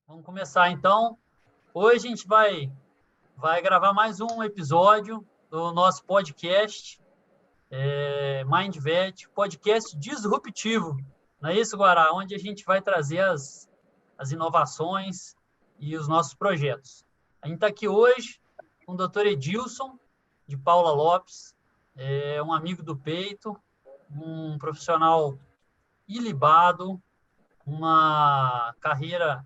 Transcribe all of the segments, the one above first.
Vamos começar então. Hoje a gente vai gravar mais um episódio do nosso podcast, MindVet, podcast disruptivo. Não é isso, Guará? Onde a gente vai trazer as inovações e os nossos projetos. A gente está aqui hoje com o Dr. Edilson, de Paula Lopes, um amigo do peito, um profissional ilibado, uma carreira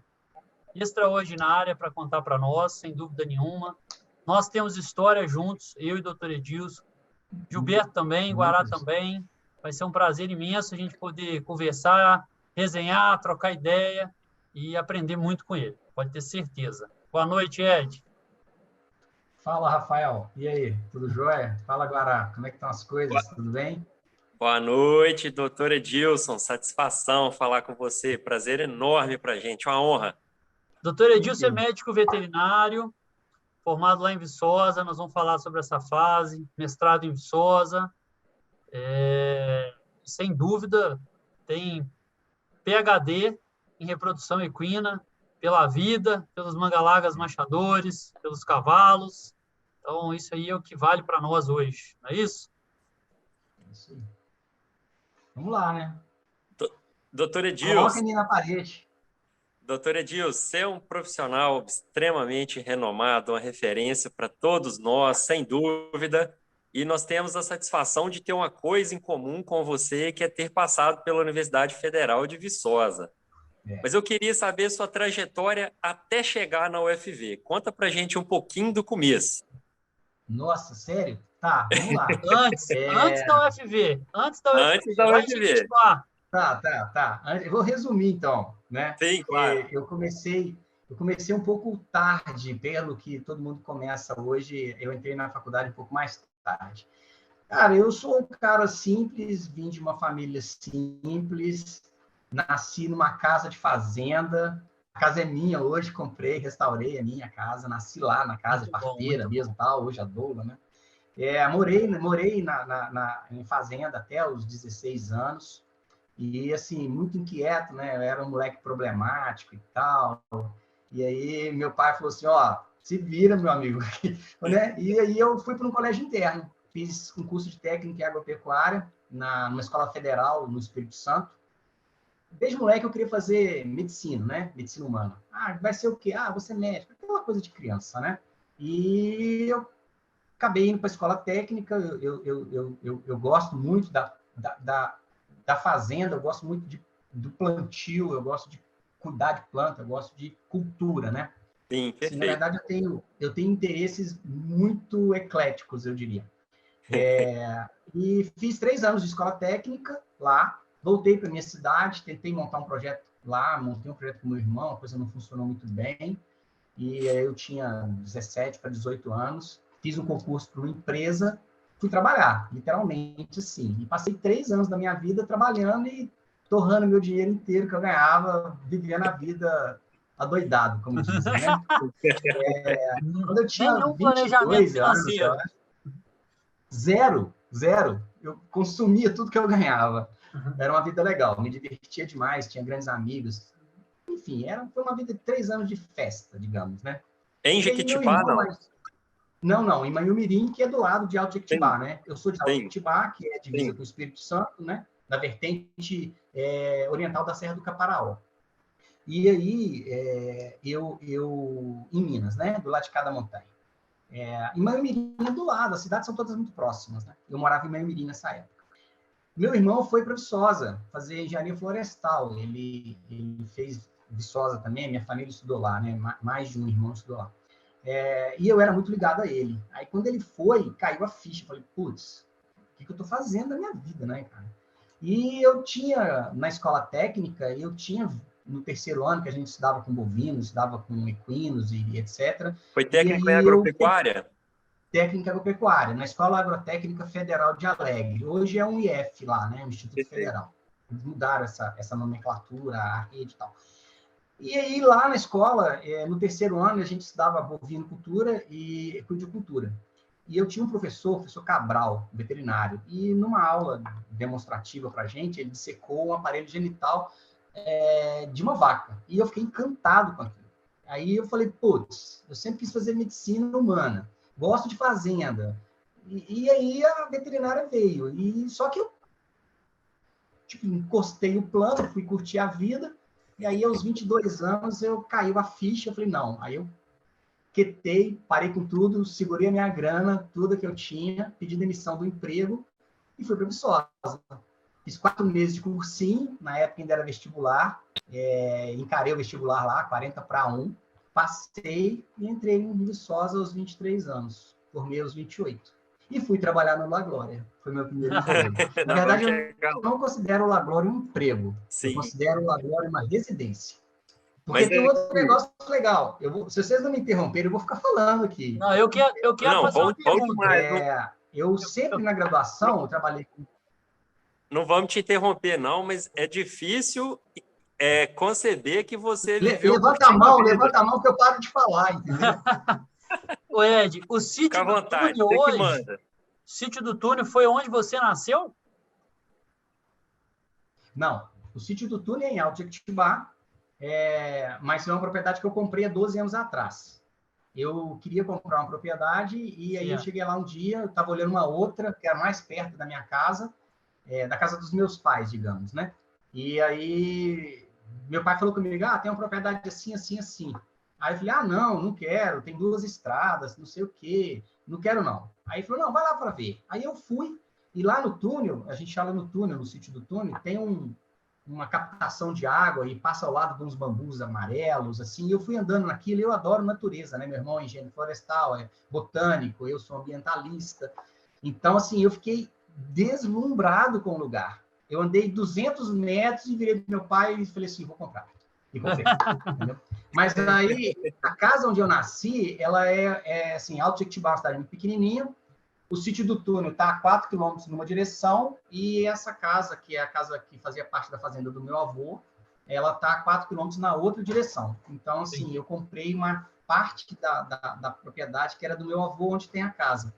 extraordinária para contar para nós, sem dúvida nenhuma. Nós temos história juntos, eu e o Dr. Edilson, Gilberto também, Guará também. Vai ser um prazer imenso a gente poder conversar, resenhar, trocar ideia e aprender muito com ele, pode ter certeza. Boa noite, Ed. Fala, Rafael. E aí, tudo jóia? Fala, Guará. Como é que estão as coisas? Tudo bem? Boa noite, doutor Edilson. Satisfação falar com você. Prazer enorme para a gente, uma honra. Doutor Edilson é médico veterinário, formado lá em Viçosa. Nós vamos falar sobre essa fase, mestrado em Viçosa. Sem dúvida, tem PhD em reprodução equina, pela vida, pelos mangalagas machadores, pelos cavalos. Então, isso aí é o que vale para nós hoje, não é isso? É isso aí. Vamos lá, né? Doutor Edilson. Coloca ali na parede. Doutor Edilson, você é um profissional extremamente renomado, uma referência para todos nós, sem dúvida. E nós temos a satisfação de ter uma coisa em comum com você, que é ter passado pela Universidade Federal de Viçosa. Mas eu queria saber sua trajetória até chegar na UFV. Conta pra gente um pouquinho do começo. Nossa, sério? Tá, vamos lá. Antes da UFV. Antes da UFV. Tá. Eu vou resumir, então, né? Sim, claro. Eu comecei um pouco tarde, pelo que todo mundo começa hoje. Eu entrei na faculdade um pouco mais tarde. Cara, eu sou um cara simples, vim de uma família simples, nasci numa casa de fazenda. A casa é minha hoje, comprei, restaurei a minha casa, nasci lá na casa de parteira mesmo, tal, hoje a doula, né? Morei em fazenda até os 16 anos e, assim, muito inquieto, né? Eu era um moleque problemático e tal. E aí meu pai falou assim, ó, se vira, meu amigo. Né? E aí eu fui para um colégio interno, fiz um curso de técnica em agropecuária numa escola federal no Espírito Santo. Desde moleque eu queria fazer medicina, né? Medicina humana. Vai ser o quê? Você é médico. Aquela coisa de criança, né? E eu acabei indo para a escola técnica. Eu gosto muito da fazenda, eu gosto muito do plantio, eu gosto de cuidar de planta, eu gosto de cultura, né? Sim, perfeito. Assim, na verdade, eu tenho interesses muito ecléticos, eu diria. E fiz 3 anos de escola técnica lá. Voltei para minha cidade, tentei montar um projeto lá, montei um projeto com meu irmão, a coisa não funcionou muito bem. E aí eu tinha 17 para 18 anos, fiz um concurso para uma empresa, fui trabalhar, literalmente assim. E passei 3 anos da minha vida trabalhando e torrando meu dinheiro inteiro que eu ganhava, vivendo a vida adoidado, como dizem, né? Quando eu tinha Nenhum 22 anos, financeiro. Zero. Eu consumia tudo que eu ganhava. Era uma vida legal, me divertia demais, tinha grandes amigos. Enfim, foi uma vida de 3 anos de festa, digamos, né? Em Jequitibá, não? Não, em Manhumirim, que é do lado de Alto Jequitibá, né? Eu sou de Alto Jequitibá, que é divisa com o Espírito Santo, né? Na vertente oriental da Serra do Caparaó. E aí, eu em Minas, né? Do lado de cada montanha. Em Manhumirim é do lado, as cidades são todas muito próximas, né? Eu morava em Manhumirim nessa época. Meu irmão foi para Viçosa fazer engenharia florestal. Ele fez Viçosa também, minha família estudou lá, né? Mais de um irmão estudou lá. E eu era muito ligado a ele. Aí, quando ele foi, caiu a ficha. Falei, putz, o que eu estou fazendo na minha vida, né, cara? E eu tinha, na escola técnica, no terceiro ano, que a gente estudava com bovinos, estudava com equinos e etc. Foi técnica em agropecuária? Técnica agropecuária, na Escola Agrotécnica Federal de Alegre. Hoje é um IF lá, né? Um Instituto Federal. Eles mudaram essa nomenclatura, a rede e tal. E aí, lá na escola, no terceiro ano, a gente estudava bovinocultura e equicultura. E eu tinha um professor Cabral, veterinário, e numa aula demonstrativa para a gente, ele dissecou um aparelho genital de uma vaca. E eu fiquei encantado com aquilo. Aí eu falei, putz, eu sempre quis fazer medicina humana, gosto de fazenda. E aí a veterinária veio. E só que eu tipo, encostei o plano, fui curtir a vida. E aí, aos 22 anos, eu caiu a ficha. Eu falei, não. Aí eu quietei, parei com tudo, segurei a minha grana, tudo que eu tinha, pedi demissão do emprego e fui para Viçosa. Fiz 4 meses de cursinho, na época ainda era vestibular, encarei o vestibular lá, 40-1, passei e entrei em Viçosa aos 23 anos, formei aos 28. E fui trabalhar no La Glória, foi meu primeiro emprego. Na verdade, eu não considero o La Glória um emprego, Sim. Eu considero o La Glória uma residência. Porque tem outro negócio legal. Se vocês não me interromperem, eu vou ficar falando aqui. Não, eu quero fazer uma pergunta. Eu sempre, na graduação, eu trabalhei com... Não vamos te interromper, não, mas é difícil conceber que você viveu... Levanta a mão que eu paro de falar, entendeu? Ô, Ed, o sítio do Túnel hoje... O sítio do Túnel foi onde você nasceu? Não, o sítio do Túnel é em Alto Jequitibá, mas é uma propriedade que eu comprei há 12 anos atrás. Eu queria comprar uma propriedade e aí eu cheguei lá um dia, eu estava olhando uma outra, que era mais perto da minha casa, da casa dos meus pais, digamos, né? E aí meu pai falou comigo, tem uma propriedade assim, assim, assim. Aí eu falei, não quero, tem 2 estradas, não sei o quê, não quero não. Aí ele falou, não, vai lá para ver. Aí eu fui, e lá no túnel, a gente fala no túnel, no sítio do túnel, tem uma captação de água e passa ao lado de uns bambus amarelos, assim, e eu fui andando naquilo, eu adoro natureza, né? Meu irmão é engenheiro florestal, é botânico, eu sou ambientalista. Então, assim, eu fiquei deslumbrado com o lugar. Eu andei 200 metros e virei para meu pai e falei assim, vou comprar. E comprei, entendeu? Mas aí, a casa onde eu nasci, ela assim, Alto Jequitibá, uma cidade muito pequenininha. O sítio do Túnel está a 4 quilômetros numa direção e essa casa, que é a casa que fazia parte da fazenda do meu avô, ela está a 4 quilômetros na outra direção. Então, assim, eu comprei uma parte da propriedade que era do meu avô, onde tem a casa.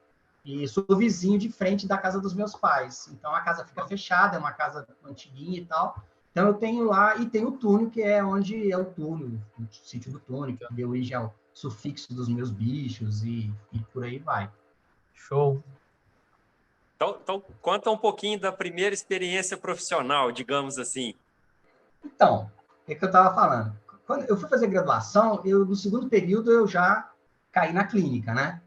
E sou vizinho de frente da casa dos meus pais. Então, a casa fica fechada, é uma casa antiguinha e tal. Então, eu tenho lá, e tem o túnel, que é onde é o túnel, o sítio do túnel, que deu origem ao sufixo dos meus bichos e por aí vai. Show. Então, conta um pouquinho da primeira experiência profissional, digamos assim. Então, é que eu estava falando. Quando eu fui fazer graduação, no segundo período eu já caí na clínica, né?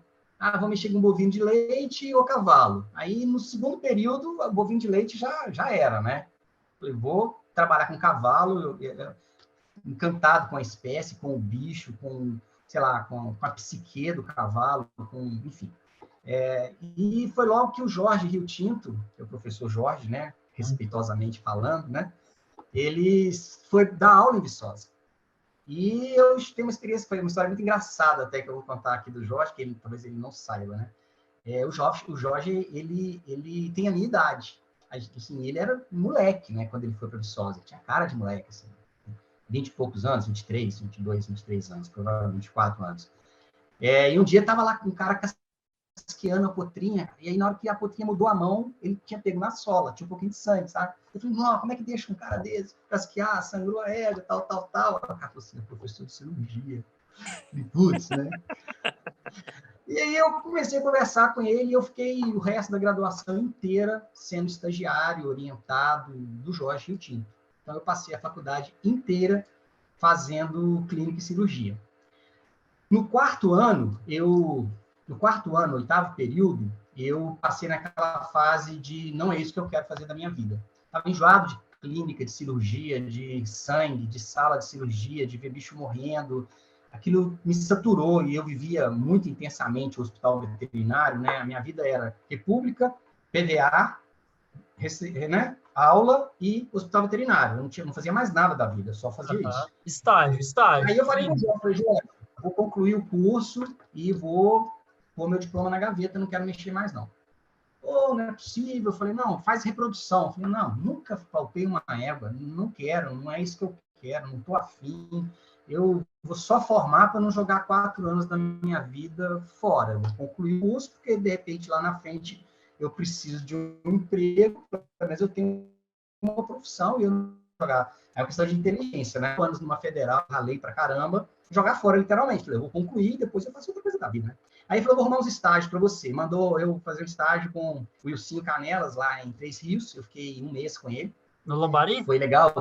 Vou mexer com bovino de leite ou cavalo. Aí, no segundo período, o bovino de leite já era, né? Eu vou trabalhar com cavalo, encantado com a espécie, com o bicho, com, sei lá, com a psique do cavalo, enfim. E foi logo que o Jorge Rio Tinto, que é o professor Jorge, né? Respeitosamente falando, né? Ele foi dar aula em Viçosa. E eu tenho uma experiência, foi uma história muito engraçada até que eu vou contar aqui do Jorge, que talvez ele não saiba, né? O Jorge, ele tem a minha idade. Assim, ele era moleque, né? Quando ele foi para Viçosa. Tinha cara de moleque, assim. 20 e poucos anos, 23, 22, 23 anos, provavelmente 24 anos. E um dia estava lá com um cara casqueando a potrinha, e aí na hora que a potrinha mudou a mão, ele tinha pego na sola, tinha um pouquinho de sangue, sabe? Eu falei, não, como é que deixa um cara desse casquear, sangrou a égua, tal. O cara falou assim, professor de cirurgia. E putz, né? E aí eu comecei a conversar com ele e eu fiquei o resto da graduação inteira sendo estagiário, orientado do Jorge Rio Tinto. Então eu passei a faculdade inteira fazendo clínica e cirurgia. No quarto ano, oitavo período, eu passei naquela fase de não é isso que eu quero fazer da minha vida. Estava enjoado de clínica, de cirurgia, de sangue, de sala de cirurgia, de ver bicho morrendo. Aquilo me saturou e eu vivia muito intensamente o hospital veterinário, né? A minha vida era república, PVA, né? Aula e hospital veterinário. Eu não fazia mais nada da vida, só fazia isso. Estágio. Aí eu falei com o Jorge, vou concluir o curso e vou pôr meu diploma na gaveta, não quero mexer mais, não. Não é possível. Eu falei, não, faz reprodução. Eu falei, não, nunca palpei uma égua, não quero, não é isso que eu quero, não estou afim. Eu vou só formar para não jogar 4 anos da minha vida fora. Eu vou concluir o curso, porque, de repente, lá na frente, eu preciso de um emprego, mas eu tenho uma profissão e eu não vou jogar É uma questão de inteligência, né? Anos numa federal, ralei pra caramba, jogar fora, literalmente. Falei, eu vou concluir, depois eu faço outra coisa da vida, né? Aí falou, vou arrumar uns estágios para você. Mandou eu fazer um estágio com o Wilson Canelas, lá em Três Rios. Eu fiquei um mês com ele. No Lambari? Foi legal,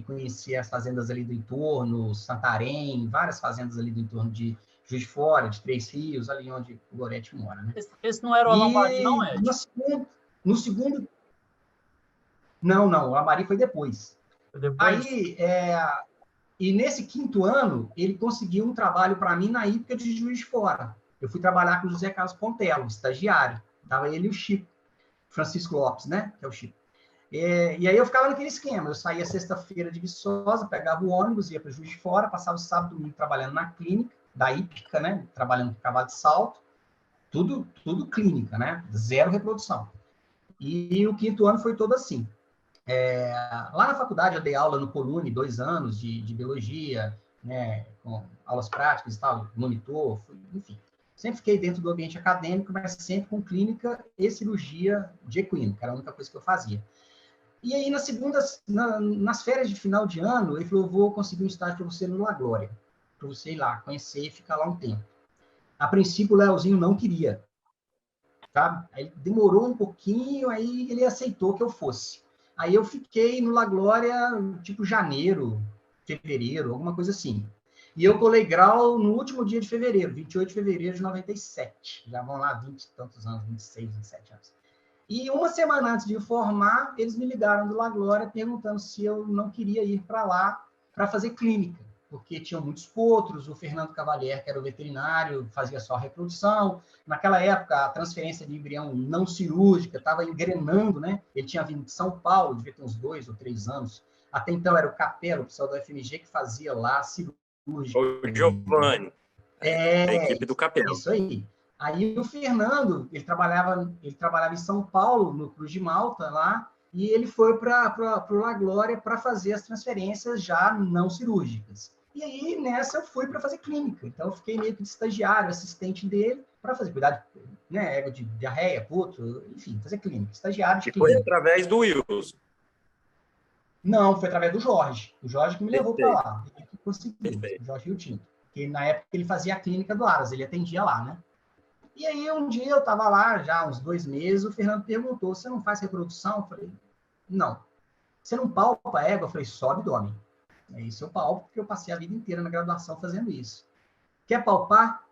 conheci as fazendas ali do entorno, Santarém, várias fazendas ali do entorno de Juiz de Fora, de Três Rios, ali onde o Gorete mora, né? Esse não era o Lambari, não, Ed? No segundo... Não, o Lambari foi depois. Foi depois? Aí, e nesse quinto ano, ele conseguiu um trabalho para mim na Ípica de Juiz de Fora. Eu fui trabalhar com o José Carlos Pontello, estagiário. Estava ele e o Chico, Francisco Lopes, né? Que é o Chico. E aí eu ficava naquele esquema. Eu saía sexta-feira de Viçosa, pegava o ônibus, ia para Juiz de Fora, passava o sábado e domingo trabalhando na clínica da Ípica, né? Trabalhando com cavalo de salto. Tudo clínica, né? Zero reprodução. E o quinto ano foi todo assim. Lá na faculdade eu dei aula no Colune, 2 anos de biologia, né, com aulas práticas e tal, monitor, enfim. Sempre fiquei dentro do ambiente acadêmico, mas sempre com clínica e cirurgia de equino, que era a única coisa que eu fazia. E aí, nas férias de final de ano, ele falou, vou conseguir um estágio para você no La Glória, para você ir lá, conhecer e ficar lá um tempo. A princípio, o Leozinho não queria, tá? Aí demorou um pouquinho, aí ele aceitou que eu fosse. Aí eu fiquei no La Glória, tipo janeiro, fevereiro, alguma coisa assim. E eu colei grau no último dia de fevereiro, 28 de fevereiro de 97. Já vão lá 20 e tantos anos, 26, 27 anos. E uma semana antes de formar, eles me ligaram do La Glória perguntando se eu não queria ir para lá para fazer clínica, porque tinham muitos potros, o Fernando Cavalier, que era o veterinário, fazia só reprodução. Naquela época, a transferência de embrião não cirúrgica estava engrenando, né? Ele tinha vindo de São Paulo, devia ter uns 2 ou 3 anos. Até então era o Capello, o pessoal da FMG, que fazia lá cirúrgica. O Giovanni, a equipe do Capello. Isso aí. Aí o Fernando, ele trabalhava em São Paulo, no Cruz de Malta, lá, e ele foi para o La Glória para fazer as transferências já não cirúrgicas. E aí, nessa, eu fui para fazer clínica. Então, eu fiquei meio que de estagiário, assistente dele, para fazer cuidar de, né, ego de diarreia, puto, enfim, fazer clínica. Estagiário de clínica. Foi através do Wilson? Não, foi através do Jorge. O Jorge que me levou para lá. Ele que conseguiu, Perfeito. o Jorge Rio Tinto. Porque na época ele fazia a clínica do Aras, ele atendia lá, né? E aí, um dia eu estava lá, já uns 2 meses, o Fernando perguntou, você não faz reprodução? Eu falei, não. Você não palpa égua? Eu falei, só abdômen. É isso eu palpo, porque eu passei a vida inteira na graduação fazendo isso. Quer palpar?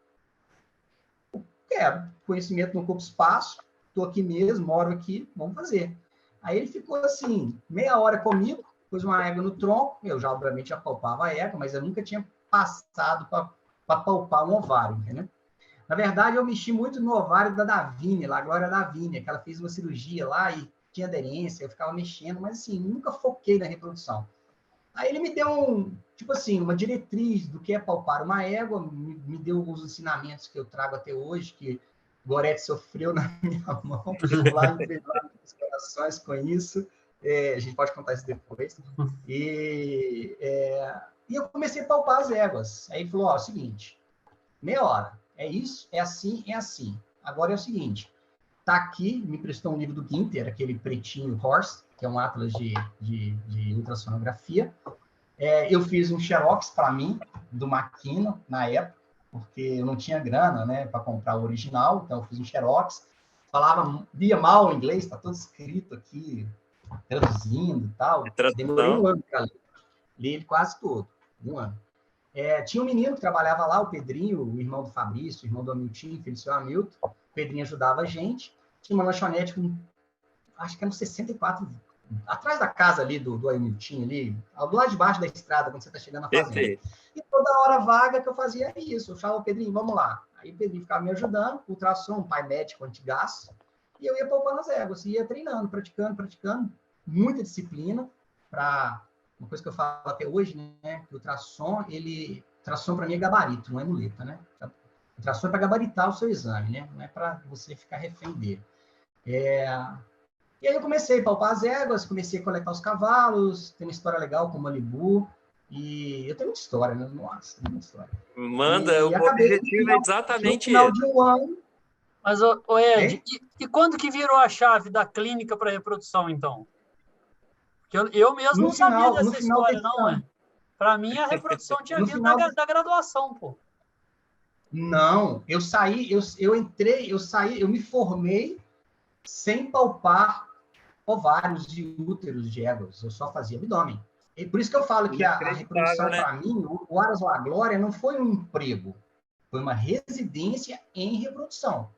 Quero. Conhecimento no corpo espaço, estou aqui mesmo, moro aqui, vamos fazer. Aí ele ficou assim, meia hora comigo, pôs uma égua no tronco, eu já, obviamente, já palpava a égua, mas eu nunca tinha passado para palpar um ovário, entendeu? Na verdade, eu mexi muito no ovário da Davínia, lá, a Glória Davínia, que ela fez uma cirurgia lá e tinha aderência, eu ficava mexendo, mas assim, nunca foquei na reprodução. Aí ele me deu uma diretriz do que é palpar uma égua, me deu alguns ensinamentos que eu trago até hoje, que Gorete sofreu na minha mão, lá em corações com isso. A gente pode contar isso depois. E eu comecei a palpar as éguas. Aí ele falou, ó, seguinte, meia hora. É isso, é assim, é assim. Agora é o seguinte, tá aqui, me prestou um livro do Guinter, aquele pretinho Horse, que é um atlas de ultrassonografia. Eu fiz um xerox para mim, do Makino, na época, porque eu não tinha grana, né, para comprar o original, então eu fiz um xerox. Via mal o inglês, tá todo escrito aqui, traduzindo e tal. Demorei um ano para ler. Li ele quase todo, um ano. Tinha um menino que trabalhava lá, o Pedrinho, o irmão do Fabrício, o irmão do Hamilton, Felício Hamilton. O Pedrinho ajudava a gente. Tinha uma lanchonete com, acho que eram 64, atrás da casa ali do Hamilton, ali, do lado de baixo da estrada, quando você está chegando na fazenda. E toda hora vaga que eu fazia isso. Eu chamava o Pedrinho, vamos lá. Aí o Pedrinho ficava me ajudando, ultrassom, um pai médico antigaço, e eu ia poupando as éguas, ia treinando, praticando, muita disciplina para... Uma coisa que eu falo até hoje, né? Que o ultrassom para mim é gabarito, não é muleta, né? O ultrassom é para gabaritar o seu exame, né? Não é para você ficar refém dele. E aí eu comecei a palpar as éguas, comecei a coletar os cavalos, tem uma história legal com o Malibu, e eu tenho muita história, né? Nossa, tem muita história. Manda, o objetivo é exatamente no final de um ano. Mas, Ed, e quando que virou a chave da clínica para reprodução, então? Que eu mesmo No não sabia final dessa história, desse não, ano. Para mim, a reprodução tinha No vindo final da graduação, pô. Não, eu saí, eu entrei, eu saí, eu me formei sem palpar ovários e úteros de éguas, eu só fazia abdômen. E por isso que eu falo que a reprodução, né? para mim, o Aras ou a Glória não foi um emprego, foi uma residência em reprodução.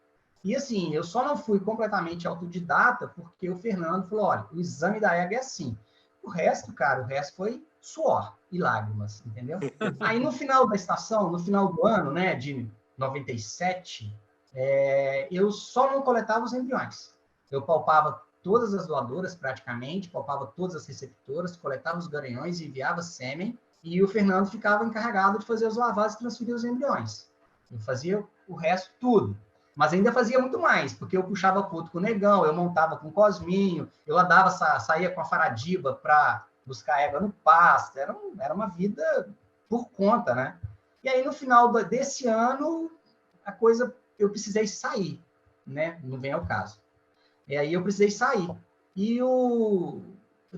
E assim, eu só não fui completamente autodidata porque o Fernando falou, olha, o exame da égua é assim. O resto, cara, o resto foi suor e lágrimas, entendeu? Aí no final da estação, no final do ano, né, de 97, eu só não coletava os embriões. Eu palpava todas as doadoras, praticamente, palpava todas as receptoras, coletava os garanhões, enviava sêmen, e o Fernando ficava encarregado de fazer os lavados e transferir os embriões. Eu fazia o resto tudo. Mas ainda fazia muito mais, porque eu puxava puto com o Negão, eu montava com o Cosminho, eu andava, saía com a Faradiba para buscar égua no pasto, era uma vida por conta, né? E aí, no final desse ano, a coisa, eu precisei sair, né? Não vem ao caso. E aí eu precisei sair. E eu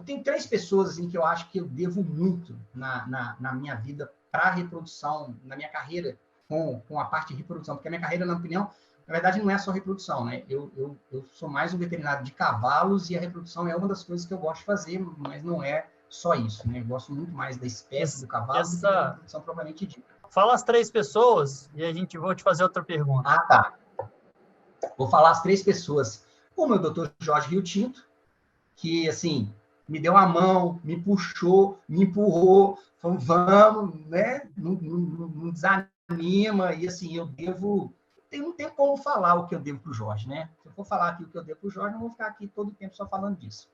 tenho 3 pessoas assim, que eu acho que eu devo muito na minha vida para a reprodução, na minha carreira com a parte de reprodução, porque a minha carreira, na minha opinião, na verdade, não é só reprodução, né? Eu sou mais um veterinário de cavalos e a reprodução é uma das coisas que eu gosto de fazer, mas não é só isso, né? Eu gosto muito mais da espécie do cavalo do que da reprodução propriamente dita. Fala as 3 pessoas e a gente vou te fazer outra pergunta. Ah, tá. Vou falar as 3 pessoas. O meu doutor Jorge Rio Tinto, que, assim, me deu a mão, me puxou, me empurrou, falou, vamos, né? Não desanima, e, assim, eu devo... Não tem como falar o que eu devo para o Jorge, né? Se eu for falar aqui o que eu devo para o Jorge, não vou ficar aqui todo o tempo só falando disso.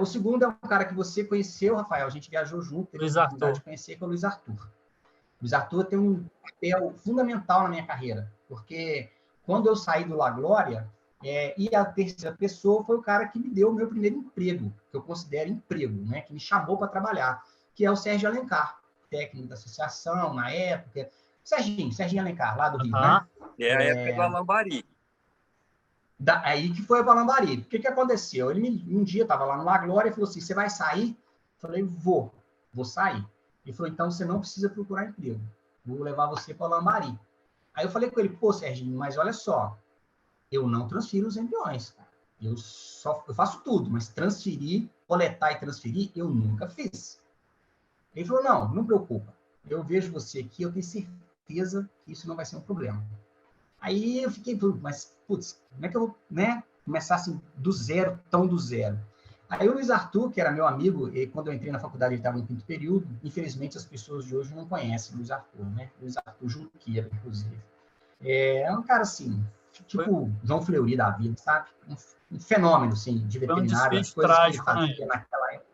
O segundo é um cara que você conheceu, Rafael, a gente viajou junto, teve a oportunidade de conhecer, que é o Luiz Arthur. O Luiz Arthur tem um papel fundamental na minha carreira, porque quando eu saí do La Glória, e a terceira pessoa foi o cara que me deu o meu primeiro emprego, que eu considero emprego, né? Que me chamou para trabalhar, que é o Sérgio Alencar, técnico da associação na época. Serginho Alencar, lá do Rio, né? É a época do Alambari. Aí que foi o Alambari. O que aconteceu? Ele um dia estava lá no La Glória e falou assim, você vai sair? Eu falei, vou sair. Ele falou, então você não precisa procurar emprego. Vou levar você para o Alambari. Aí eu falei com ele, pô, Serginho, mas olha só, eu não transfiro os embriões, cara. Eu faço tudo, mas transferir, coletar e transferir, eu nunca fiz. Ele falou, não preocupa. Eu vejo você aqui, eu tenho certeza que isso não vai ser um problema. Aí eu fiquei, mas, putz, como é que eu vou, né, começar assim, do zero, tão do zero? Aí o Luiz Arthur, que era meu amigo, e quando eu entrei na faculdade ele estava no 5º período, infelizmente as pessoas de hoje não conhecem o Luiz Arthur, né? Luiz Arthur Junqueira, inclusive. É um cara assim, tipo João Fleury da vida, sabe? Um fenômeno, assim, de veterinário, as coisas que ele fazia naquela época.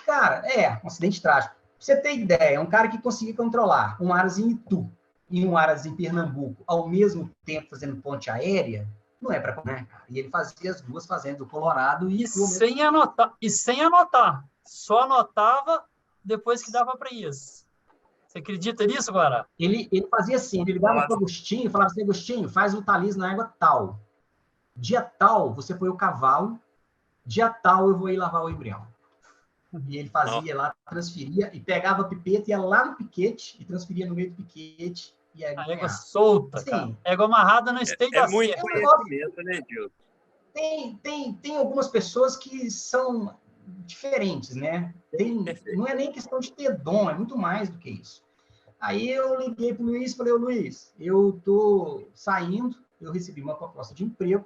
Cara, um acidente trágico. Pra você ter ideia, é um cara que conseguia controlar um Aras em Itu e um Aras em Pernambuco ao mesmo tempo fazendo ponte aérea, não é para, né, cara? E ele fazia as 2 fazendas do Colorado e sem anotar. Só anotava depois que dava para isso. Você acredita nisso, Guará? Ele fazia assim, ele ligava para o Agostinho e falava assim, Agostinho, faz o talis na água tal. Dia tal, você põe o cavalo, dia tal eu vou ir lavar o embrião. E ele fazia lá, transferia, e pegava a pipeta, ia lá no piquete, e transferia no meio do piquete, e a égua solta, cara. Égua amarrada no esteio da muito conhecimento, né, Gil? Tem algumas pessoas que são diferentes, né? Não é nem questão de ter dom, é muito mais do que isso. Aí eu liguei para o Luiz e falei, Luiz, eu estou saindo, eu recebi uma proposta de emprego,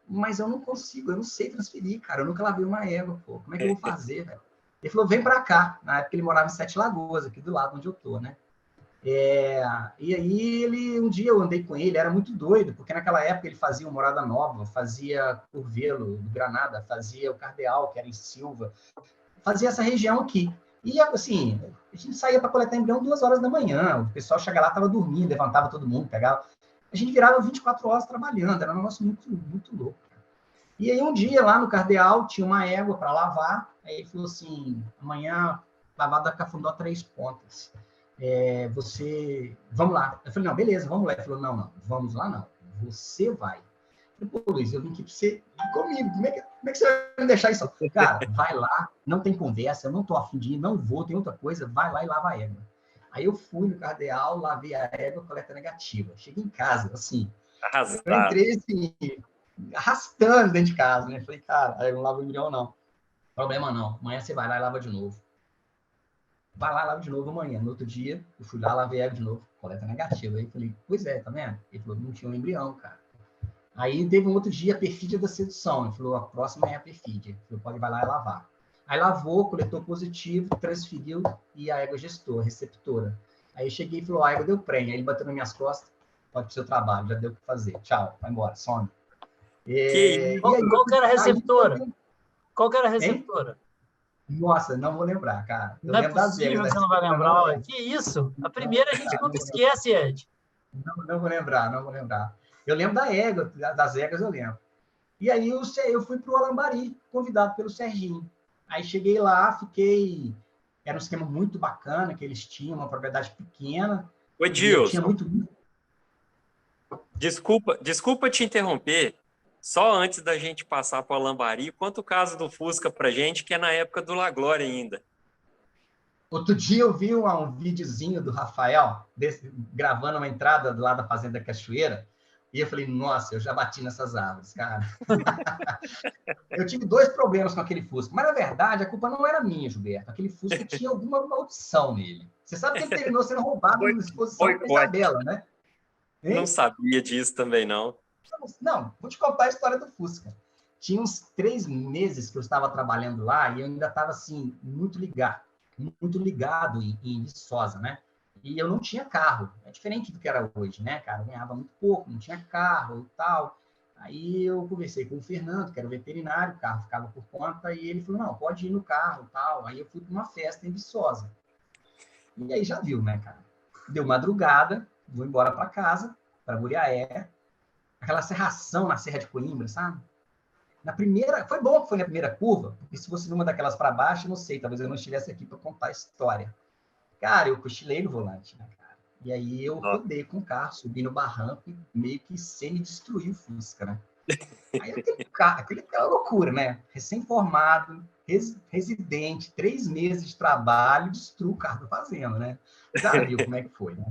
mas eu não consigo, eu não sei transferir, cara, eu nunca lavei uma égua, pô, como é que eu vou fazer, velho? Ele falou, vem para cá, na época ele morava em 7 Lagoas, aqui do lado onde eu tô, né? E aí um dia eu andei com ele, era muito doido, porque naquela época ele fazia o Morada Nova, fazia Curvelo, do Granada, fazia o Cardeal, que era em Silva, fazia essa região aqui. E, assim, a gente saía para coletar embrião 2 horas da manhã, o pessoal chegava lá, estava dormindo, levantava todo mundo, pegava. A gente virava 24 horas trabalhando, era um negócio muito, muito louco. E aí um dia, lá no Cardeal, tinha uma égua para lavar, aí ele falou assim, amanhã, lavada Cafundó 3 pontas. Vamos lá. Eu falei, não, beleza, vamos lá. Ele falou, não, vamos lá não, você vai. Pô, Luiz, eu vim aqui para você ir comigo. Como é que você vai me deixar isso? Cara, vai lá, não tem conversa, eu não tô afim de ir, não vou, tem outra coisa, vai lá e lava a égua. Aí eu fui no cardeal, lavei a égua, coleta negativa. Cheguei em casa, assim, eu Arrasado. entrei assim, arrastando dentro de casa, né? Falei, cara, eu não lavo o milhão, não. Problema não, amanhã você vai lá e lava de novo. Vai lá, lava de novo amanhã. No outro dia, eu fui lá, lavei a égua de novo, coleta negativa. Aí eu falei, pois é, tá vendo? Ele falou, não tinha um embrião, cara. Aí teve um outro dia, a perfídia da sedução. Ele falou, a próxima é a perfídia. Ele falou, pode vai lá e lavar. Aí lavou, coletou positivo, transferiu e a égua gestou, a receptora. Aí eu cheguei e falou, a égua deu prenha. Aí ele bateu nas minhas costas, pode ir pro seu trabalho, já deu o que fazer. Tchau, vai embora, some. Que E aí, Qual que era a aí, receptora? Qual que era a hein? receptora? Nossa, não vou lembrar, cara. Eu Não é lembro das possível égua, da que você não vai receptora lembrar. não Olha. lembro. Que isso? A Não, primeira a gente cara, nunca esquece, Ed. não vou lembrar, não vou lembrar. Eu lembro da égua, das éguas eu lembro. E aí eu fui para o Alambari, convidado pelo Serginho. Aí cheguei lá, fiquei... Era um esquema muito bacana, que eles tinham uma propriedade pequena, Ô, e eu tinha Edilson, muito... desculpa te interromper. Só antes da gente passar para o Alambari, conta o caso do Fusca para gente, que é na época do La Glória ainda. Outro dia eu vi um videozinho do Rafael, gravando uma entrada lá da Fazenda Cachoeira, e eu falei, nossa, eu já bati nessas árvores, cara. Eu tive dois problemas com aquele Fusca, mas na verdade a culpa não era minha, Gilberto. Aquele Fusca tinha alguma maldição nele. Você sabe que ele terminou sendo roubado na exposição da Boicote. Isabela, né? Não Hein? sabia disso também, não. Não, vou te contar a história do Fusca. Tinha uns 3 meses que eu estava trabalhando lá e eu ainda estava assim, muito ligado em Viçosa, né? E eu não tinha carro. É diferente do que era hoje, né, cara? Eu ganhava muito pouco, não tinha carro e tal. Aí eu conversei com o Fernando, que era o veterinário, o carro ficava por conta, e ele falou, não, pode ir no carro e tal. Aí eu fui para uma festa em Viçosa. E aí já viu, né, cara? Deu madrugada, vou embora para casa, para Muriaé, aquela serração na Serra de Coimbra, sabe? Na primeira, foi bom que foi na primeira curva, porque se fosse numa daquelas para baixo, eu não sei, talvez eu não estivesse aqui para contar a história. Cara, eu cochilei no volante, né, cara? E aí eu Ó, rodei com o carro, subi no barranco e meio que semi-destruí o Fusca, né? Aí aquele carro, aquela loucura, né? Recém-formado, residente, 3 meses de trabalho, destruiu o carro da fazenda, né? Já viu como é que foi, né?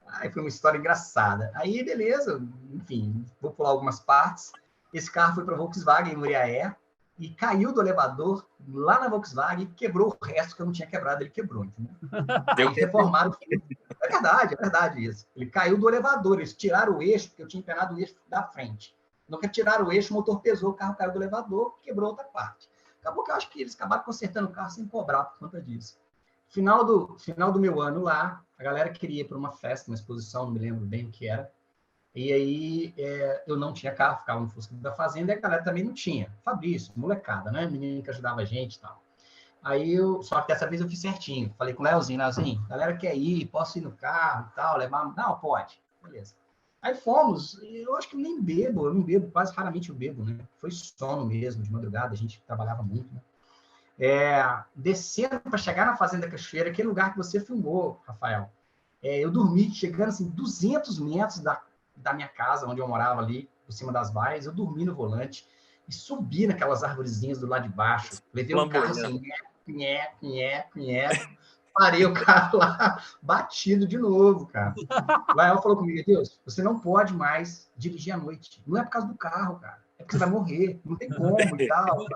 Aí foi uma história engraçada. Aí, beleza, enfim, vou pular algumas partes. Esse carro foi para a Volkswagen em Muriaé e caiu do elevador lá na Volkswagen e quebrou o resto que eu não tinha quebrado, ele quebrou, entendeu? Aí deu reformaram. É verdade isso. Ele caiu do elevador, eles tiraram o eixo, porque eu tinha empenado o eixo da frente. No que tiraram o eixo, o motor pesou, o carro caiu do elevador, quebrou outra parte. Acabou que eu acho que eles acabaram consertando o carro sem cobrar por conta disso. Final do meu ano lá, a galera queria ir para uma festa, uma exposição, não me lembro bem o que era. E aí eu não tinha carro, ficava no Fusca da Fazenda, e a galera também não tinha. Fabrício, molecada, né? Menino que ajudava a gente e tal. Aí só que dessa vez eu fiz certinho. Falei com o Leozinho, a galera quer ir, posso ir no carro e tal, levar. Não, pode. Beleza. Aí fomos, eu acho que eu não bebo, quase raramente eu bebo, né? Foi sono mesmo, de madrugada, a gente trabalhava muito, né? Descendo para chegar na Fazenda Cachoeira, aquele lugar que você filmou, Rafael. Eu dormi, chegando assim, 200 metros da minha casa, onde eu morava ali, por cima das vaias, eu dormi no volante e subi naquelas arvorezinhas do lado de baixo. Levei o carro assim, parei o carro lá, batido de novo, cara. Lá ela falou comigo, Deus, você não pode mais dirigir à noite. Não é por causa do carro, cara. É porque você vai morrer, não tem como e tal.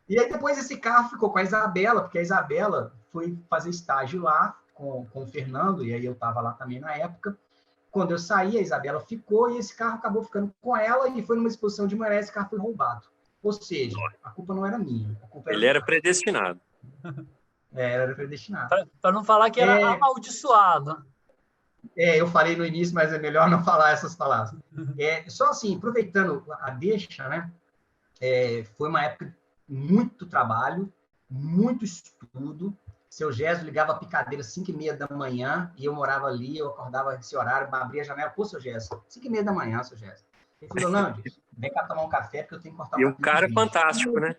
E aí depois esse carro ficou com a Isabela, porque a Isabela foi fazer estágio lá com o Fernando, e aí eu estava lá também na época. Quando eu saí, a Isabela ficou e esse carro acabou ficando com ela e foi numa exposição de maré, esse carro foi roubado. Ou seja, a culpa não era minha, a culpa era ele do era carro. predestinado. Era predestinado. Para não falar que era amaldiçoado. Eu falei no início, mas é melhor não falar essas palavras. Só assim, aproveitando a deixa, né? Foi uma época de muito trabalho, muito estudo. Seu Gésio ligava a picadeira às 5h30 da manhã e eu morava ali, eu acordava nesse horário, abria a janela. Pô, seu Gésio, 5h30 da manhã, seu Gésio. Ele falou, não, vem cá tomar um café porque eu tenho que cortar E um um capítulo cara de vídeo. fantástico, né?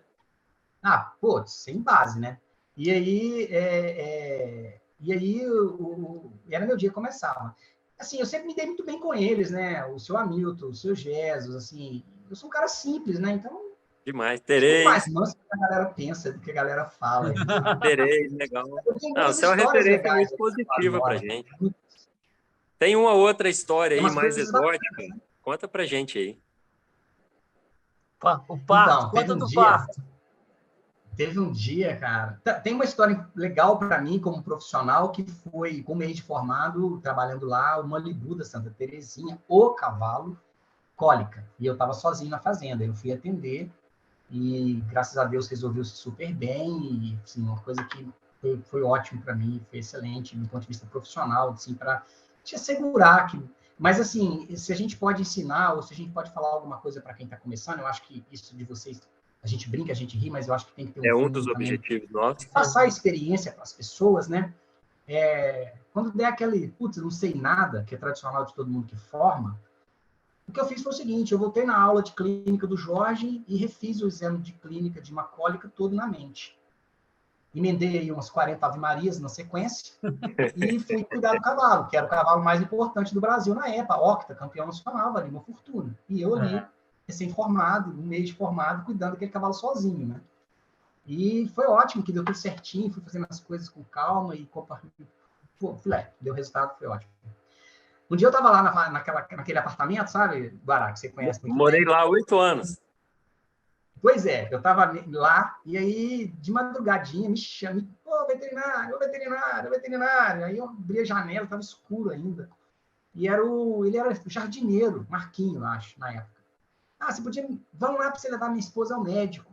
Pô, sem base, né? E aí, era meu dia que começava. assim, eu sempre me dei muito bem com eles, né? O seu Hamilton, o seu Jesus, assim, eu sou um cara simples, né? Então, Demais. sou muito mais Terez. manso do que a galera pensa, do que a galera fala aí, sabe? Terez, legal. Eu tenho Não, muitas você é uma histórias referência legais muito aqui na positiva pra Glória. gente. Tem uma outra história Tem aí umas mais coisas bacanas, exótica? né? Conta pra gente aí. O parto, Então, conta do parto. teve um dia, cara. Tem uma história legal para mim como profissional que foi, como mês de formado, trabalhando lá, o Malibu da Santa Terezinha, o cavalo, cólica. E eu estava sozinho na fazenda. Eu fui atender e, graças a Deus, resolveu-se super bem. E, assim, uma coisa que foi ótimo para mim, foi excelente do ponto de vista profissional, assim, para te assegurar que. Mas, assim, se a gente pode ensinar ou se a gente pode falar alguma coisa para quem está começando, eu acho que isso de vocês, a gente brinca, a gente ri, mas eu acho que tem que ter um É um dos fundo também objetivos nossos. passar a experiência para as pessoas, né? Quando der aquele, putz, não sei nada, que é tradicional de todo mundo que forma, o que eu fiz foi o seguinte, eu voltei na aula de clínica do Jorge e refiz o exame de clínica de uma cólica todo na mente. Emendei aí umas 40 ave-marias na sequência e fui cuidar do cavalo, que era o cavalo mais importante do Brasil na época, Octa, campeão nacional, valia uma fortuna. E eu ali, recém-formado, um mês de formado, cuidando daquele cavalo sozinho, né? E foi ótimo, que deu tudo certinho, fui fazendo as coisas com calma e pô, filé, deu resultado, foi ótimo. Um dia eu estava lá naquele apartamento, sabe, Guará, que você conhece muito Morei bem. lá 8 anos. Pois é, eu estava lá e aí, de madrugadinha, me chama, ô veterinário, ô veterinário, ô veterinário. Aí eu abri a janela, estava escuro ainda. E ele era jardineiro, Marquinho, eu acho, na época. Ah, você podia, vamos lá para você levar minha esposa ao médico.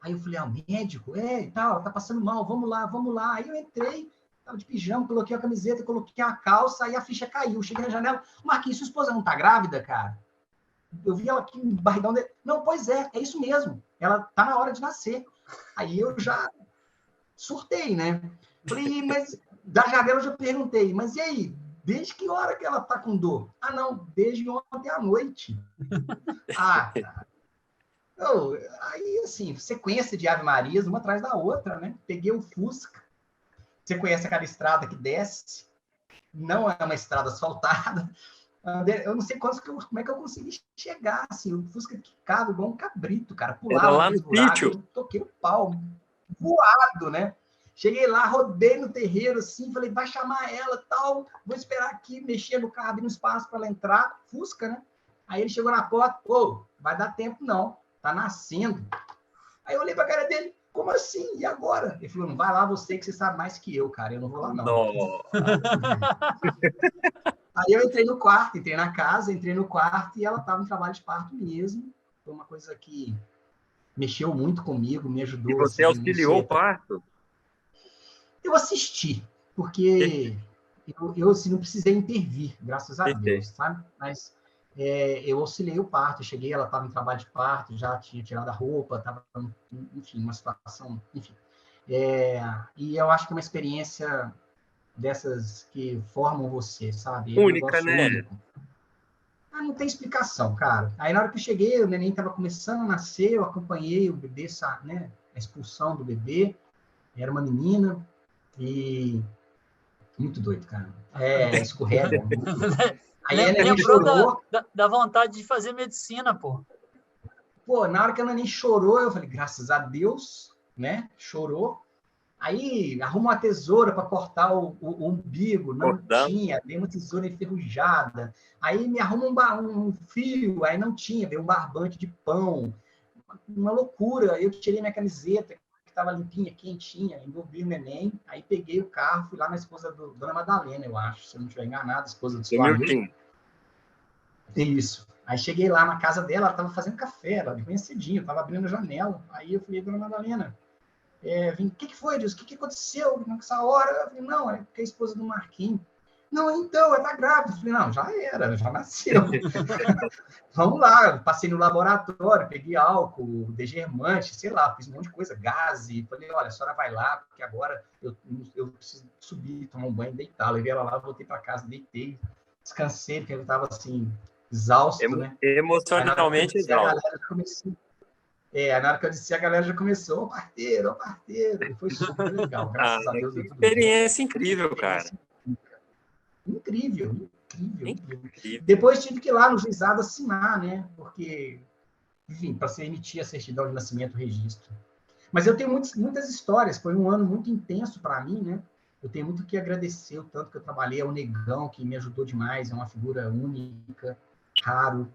Aí eu falei, ah, o médico? E tal, ela tá passando mal, vamos lá, vamos lá. Aí eu entrei, tava de pijama, coloquei a camiseta, coloquei a calça, aí a ficha caiu. Cheguei na janela, Marquinhos, sua esposa não tá grávida, cara? Eu vi ela aqui no barrigão dele. Não, pois é isso mesmo. Ela tá na hora de nascer. Aí eu já surtei, né? Falei, mas da janela eu já perguntei, mas e aí? Desde que hora que ela tá com dor? Ah, não, desde ontem à noite. Ah, cara. Aí, assim, sequência de ave-marias, uma atrás da outra, né? Peguei o Fusca. Você conhece aquela estrada que desce? Não é uma estrada asfaltada. Eu não sei como é que eu consegui chegar, assim, o Fusca quicava igual um cabrito, cara. Era Pulava lá aqueles no buracos, sítio. eu toquei o pau, voado, né? Cheguei lá, rodei no terreiro, assim, falei, vai chamar ela, tal, vou esperar aqui, mexer no carro, abrir um espaço para ela entrar, Fusca, né? Aí ele chegou na porta, pô, vai dar tempo não, tá nascendo. Aí eu olhei pra cara dele, como assim? E agora? Ele falou, não vai lá você que você sabe mais que eu, cara, eu não vou lá não. Aí eu entrei no quarto, entrei na casa, entrei no quarto e ela estava em trabalho de parto mesmo. Foi uma coisa que mexeu muito comigo, me ajudou. E você Assim, auxiliou o parto? Eu assisti, porque eu assim, não precisei intervir, graças a Deus, sabe? Mas eu auxiliei o parto, eu cheguei, ela estava em trabalho de parto, já tinha tirado a roupa, estava, enfim, uma situação, enfim. E eu acho que é uma experiência dessas que formam você, sabe? É um Única, negócio né? único. Ah, não tem explicação, cara. Aí na hora que eu cheguei, o neném estava começando a nascer, eu acompanhei o bebê, né? A expulsão do bebê. Era uma menina e muito doido, cara. Escorrega. Aí a neném Lembrou chorou. da vontade de fazer medicina, pô. Pô, na hora que a neném chorou, eu falei, graças a Deus, né? Chorou. Aí arruma uma tesoura para cortar o umbigo, não tinha, dei uma tesoura enferrujada. Aí me arruma um fio, aí não tinha, veio um barbante de pão. Uma loucura. Eu tirei minha camiseta, que estava limpinha, quentinha, envolvi o neném, aí peguei o carro, fui lá na esposa do Dona Madalena, eu acho, se eu não estiver enganado, esposa do seu amigo. Isso. Aí cheguei lá na casa dela, ela estava fazendo café, ela de manhã cedinho, estava abrindo a janela. Aí eu falei, Dona Madalena, o que foi, Deus? O que aconteceu nessa hora? Eu falei, não, é porque a esposa do Marquinhos. Não, então, ela tá grávida. Eu falei, não, já era, já nasceu. Vamos lá, passei no laboratório, peguei álcool, degermante, sei lá, fiz um monte de coisa, gás, e falei, olha, a senhora vai lá, porque agora eu preciso subir, tomar um banho, deitar. Levei ela lá, voltei para casa, deitei, descansei, porque eu estava assim, exausto, né? Emocionalmente exausto. Na hora que eu disse, a galera já começou, ô parteiro, e foi super legal, graças a Deus. Que experiência incrível, cara. Incrível, incrível. Depois tive que ir lá no juizado assinar, né? Porque, enfim, para se emitir a certidão de nascimento, registro. Mas eu tenho muitas histórias, foi um ano muito intenso para mim, né? Eu tenho muito que agradecer o tanto que eu trabalhei, ao Negão, que me ajudou demais, é uma figura única, raro.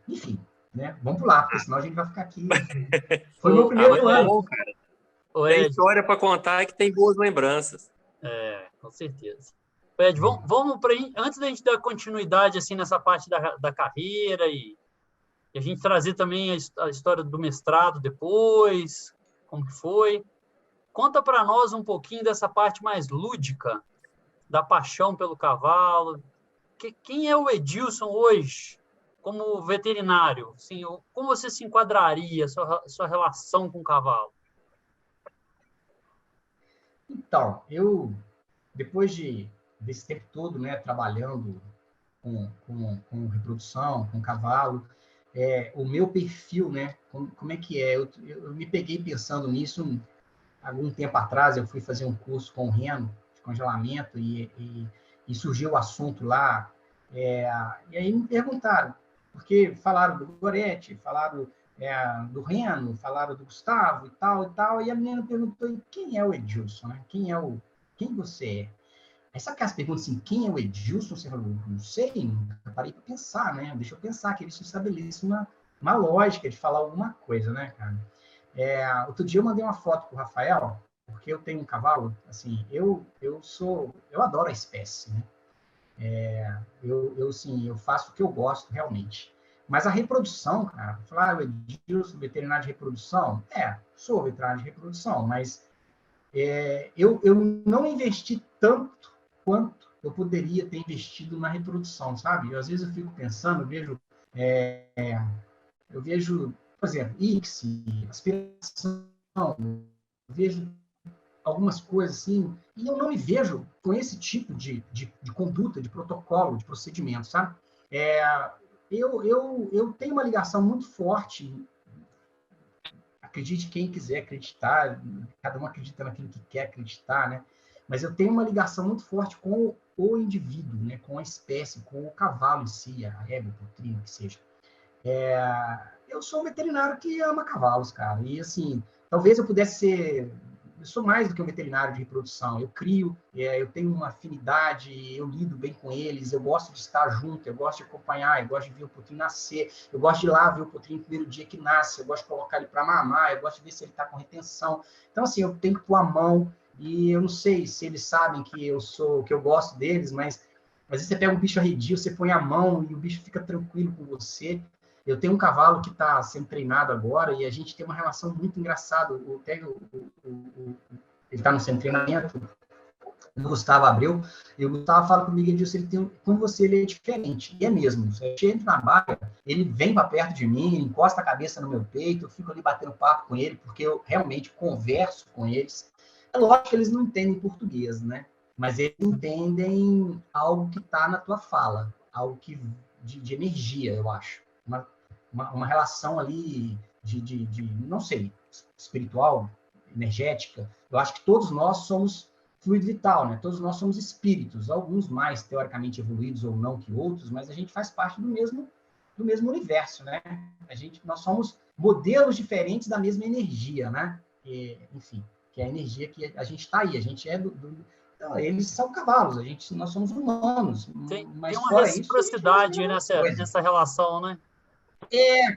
Enfim, né? Vamos pular, porque senão a gente vai ficar aqui. Foi meu primeiro ano. Bom, cara. Tem história para contar que tem boas lembranças. Com certeza. Ed, vamos para antes da gente dar continuidade assim nessa parte da carreira e a gente trazer também a história do mestrado depois, como que foi. Conta para nós um pouquinho dessa parte mais lúdica, da paixão pelo cavalo. Quem é o Edilson hoje, como veterinário? Assim, como você se enquadraria, sua relação com o cavalo? Então, depois desse tempo todo, né, trabalhando com reprodução, com cavalo, o meu perfil, né, como é que é? Eu me peguei pensando nisso algum tempo atrás. Eu fui fazer um curso com o Reno, de congelamento, e surgiu o assunto lá, e aí me perguntaram, porque falaram do Goretti, falaram do Reno, falaram do Gustavo e tal, e a menina perguntou, quem é o Edilson, né? Quem você é? Aí sabe aquelas perguntas assim, quem é o Edilson? Você falou, não sei, nunca parei para pensar, né? Deixa eu pensar, que isso estabelece uma lógica de falar alguma coisa, né, cara? Outro dia eu mandei uma foto pro Rafael, porque eu tenho um cavalo, assim, eu adoro a espécie, né? Eu faço o que eu gosto realmente. Mas a reprodução, cara, falar, o Edilson, veterinário de reprodução, sou veterinário de reprodução, mas eu não investi tanto quanto eu poderia ter investido na reprodução, sabe? Às vezes eu fico pensando, eu vejo, por exemplo, ICSI, aspiração, eu vejo algumas coisas assim, e eu não me vejo com esse tipo de conduta, de protocolo, de procedimento, sabe? Eu tenho uma ligação muito forte, acredite quem quiser acreditar, cada um acredita naquilo que quer acreditar, né? Mas eu tenho uma ligação muito forte com o indivíduo, né? Com a espécie, com o cavalo em si, a régua, o potrino, que seja. Eu sou um veterinário que ama cavalos, cara, e assim, talvez eu pudesse ser... Eu sou mais do que um veterinário de reprodução. Eu crio, eu tenho uma afinidade, eu lido bem com eles, eu gosto de estar junto, eu gosto de acompanhar, eu gosto de ver o potrinho nascer, eu gosto de ir lá ver o potrinho no primeiro dia que nasce, eu gosto de colocar ele para mamar, eu gosto de ver se ele está com retenção. Então, assim, eu tenho que pôr a mão, e eu não sei se eles sabem que eu gosto deles, mas às vezes você pega um bicho arredio, você põe a mão e o bicho fica tranquilo com você. Eu tenho um cavalo que está sendo treinado agora e a gente tem uma relação muito engraçada. Ele está no centro de treinamento, o Gustavo Abreu, e o Gustavo fala comigo e disse, com você ele é diferente. E é mesmo. Se eu entro na barra, ele vem para perto de mim, ele encosta a cabeça no meu peito, eu fico ali batendo papo com ele, porque eu realmente converso com eles. É lógico que eles não entendem português, né? Mas eles entendem algo que está na tua fala, algo de energia, eu acho. Uma relação ali não sei, espiritual, energética. Eu acho que todos nós somos fluido vital, né? Todos nós somos espíritos, alguns mais teoricamente evoluídos ou não que outros, mas a gente faz parte do mesmo universo, né? Nós somos modelos diferentes da mesma energia, né? Enfim, que é a energia que a gente está aí, a gente é Não, eles são cavalos, nós somos humanos. Tem mas uma fora reciprocidade isso, nessa relação, né?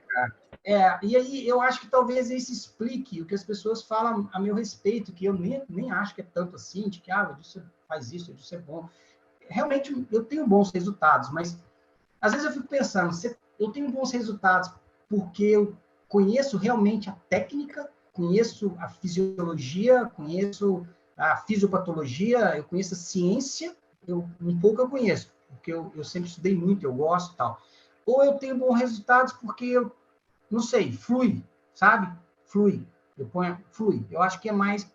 Cara. E aí eu acho que talvez isso explique o que as pessoas falam a meu respeito, que eu nem acho que é tanto assim, de que, o Edilson faz isso, o Edilson é bom. Realmente, eu tenho bons resultados, mas às vezes eu fico pensando, eu tenho bons resultados porque eu conheço realmente a técnica, conheço a fisiologia, conheço a fisiopatologia, eu conheço a ciência, um pouco eu conheço, porque eu sempre estudei muito, eu gosto e tal. Ou eu tenho bons resultados porque eu, não sei, flui, sabe? Flui. Flui. Eu acho que é mais.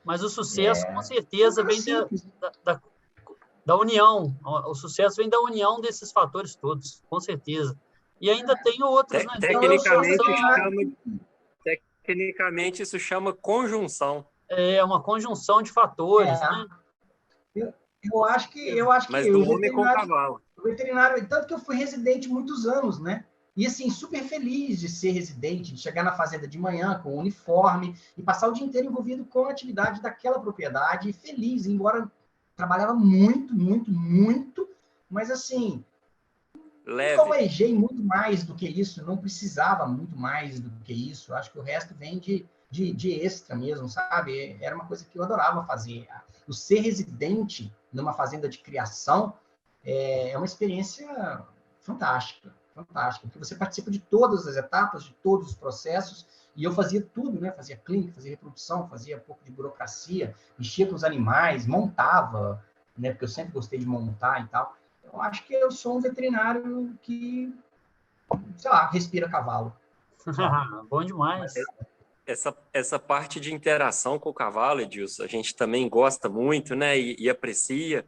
Mas o sucesso, com certeza, vem da união. O sucesso vem da união desses fatores todos, com certeza. E ainda tem outros, né? Tecnicamente, isso chama conjunção. É uma conjunção de fatores, né? Eu acho que Mas do homem com o cavalo. O veterinário, tanto que eu fui residente muitos anos, né? E assim, super feliz de ser residente, de chegar na fazenda de manhã com o uniforme e passar o dia inteiro envolvido com a atividade daquela propriedade, e feliz, embora trabalhava muito, muito, muito, mas assim, nunca almejei muito mais do que isso, não precisava muito mais do que isso. Acho que o resto vem de extra mesmo, sabe? Era uma coisa que eu adorava fazer. O ser residente numa fazenda de criação é uma experiência fantástica, fantástica, porque você participa de todas as etapas, de todos os processos, e eu fazia tudo, né? Fazia clínica, fazia reprodução, fazia um pouco de burocracia, mexia com os animais, montava, né? Porque eu sempre gostei de montar e tal. Eu acho que eu sou um veterinário que, sei lá, respira cavalo. Bom demais. Essa parte de interação com o cavalo, Edilson, a gente também gosta muito, né? E aprecia.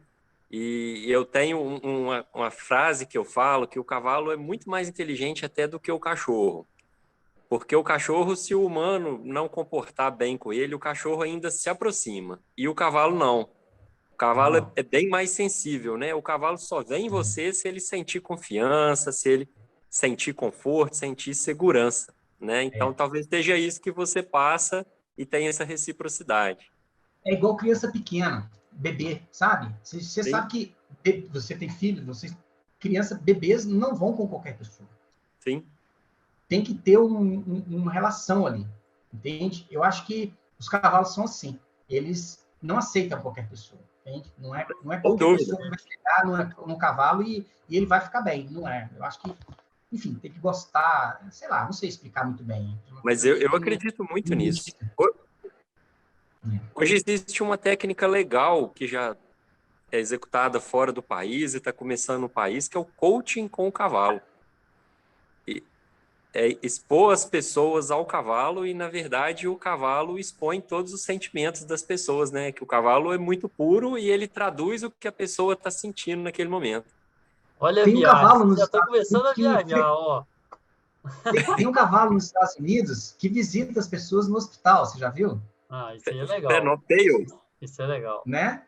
E eu tenho uma frase que eu falo, que o cavalo é muito mais inteligente até do que o cachorro. Porque o cachorro, se o humano não comportar bem com ele, o cachorro ainda se aproxima. E o cavalo não. O cavalo é bem mais sensível, né? O cavalo só vem em você se ele sentir confiança, se ele sentir conforto, sentir segurança, né? Então, talvez seja isso que você passa e tem essa reciprocidade. É igual criança pequena, bebê, sabe? Você Sim. sabe que você tem filho, bebês não vão com qualquer pessoa. Sim. Tem que ter uma relação ali, entende? Eu acho que os cavalos são assim. Eles não aceitam qualquer pessoa, entende? Não é qualquer pessoa que vai chegar no cavalo e ele vai ficar bem, não é. Eu acho que, enfim, tem que gostar, sei lá, não sei explicar muito bem. Mas eu acredito muito nisso. Hoje existe uma técnica legal que já é executada fora do país e está começando no país, que é o coaching com o cavalo. É expor as pessoas ao cavalo e, na verdade, o cavalo expõe todos os sentimentos das pessoas, né? Que o cavalo é muito puro e ele traduz o que a pessoa está sentindo naquele momento. Olha tem um cavalo já estou começando a viajar, ó. Tem um cavalo nos Estados Unidos que visita as pessoas no hospital, você já viu? Ah, isso aí é legal. Isso é legal. Né?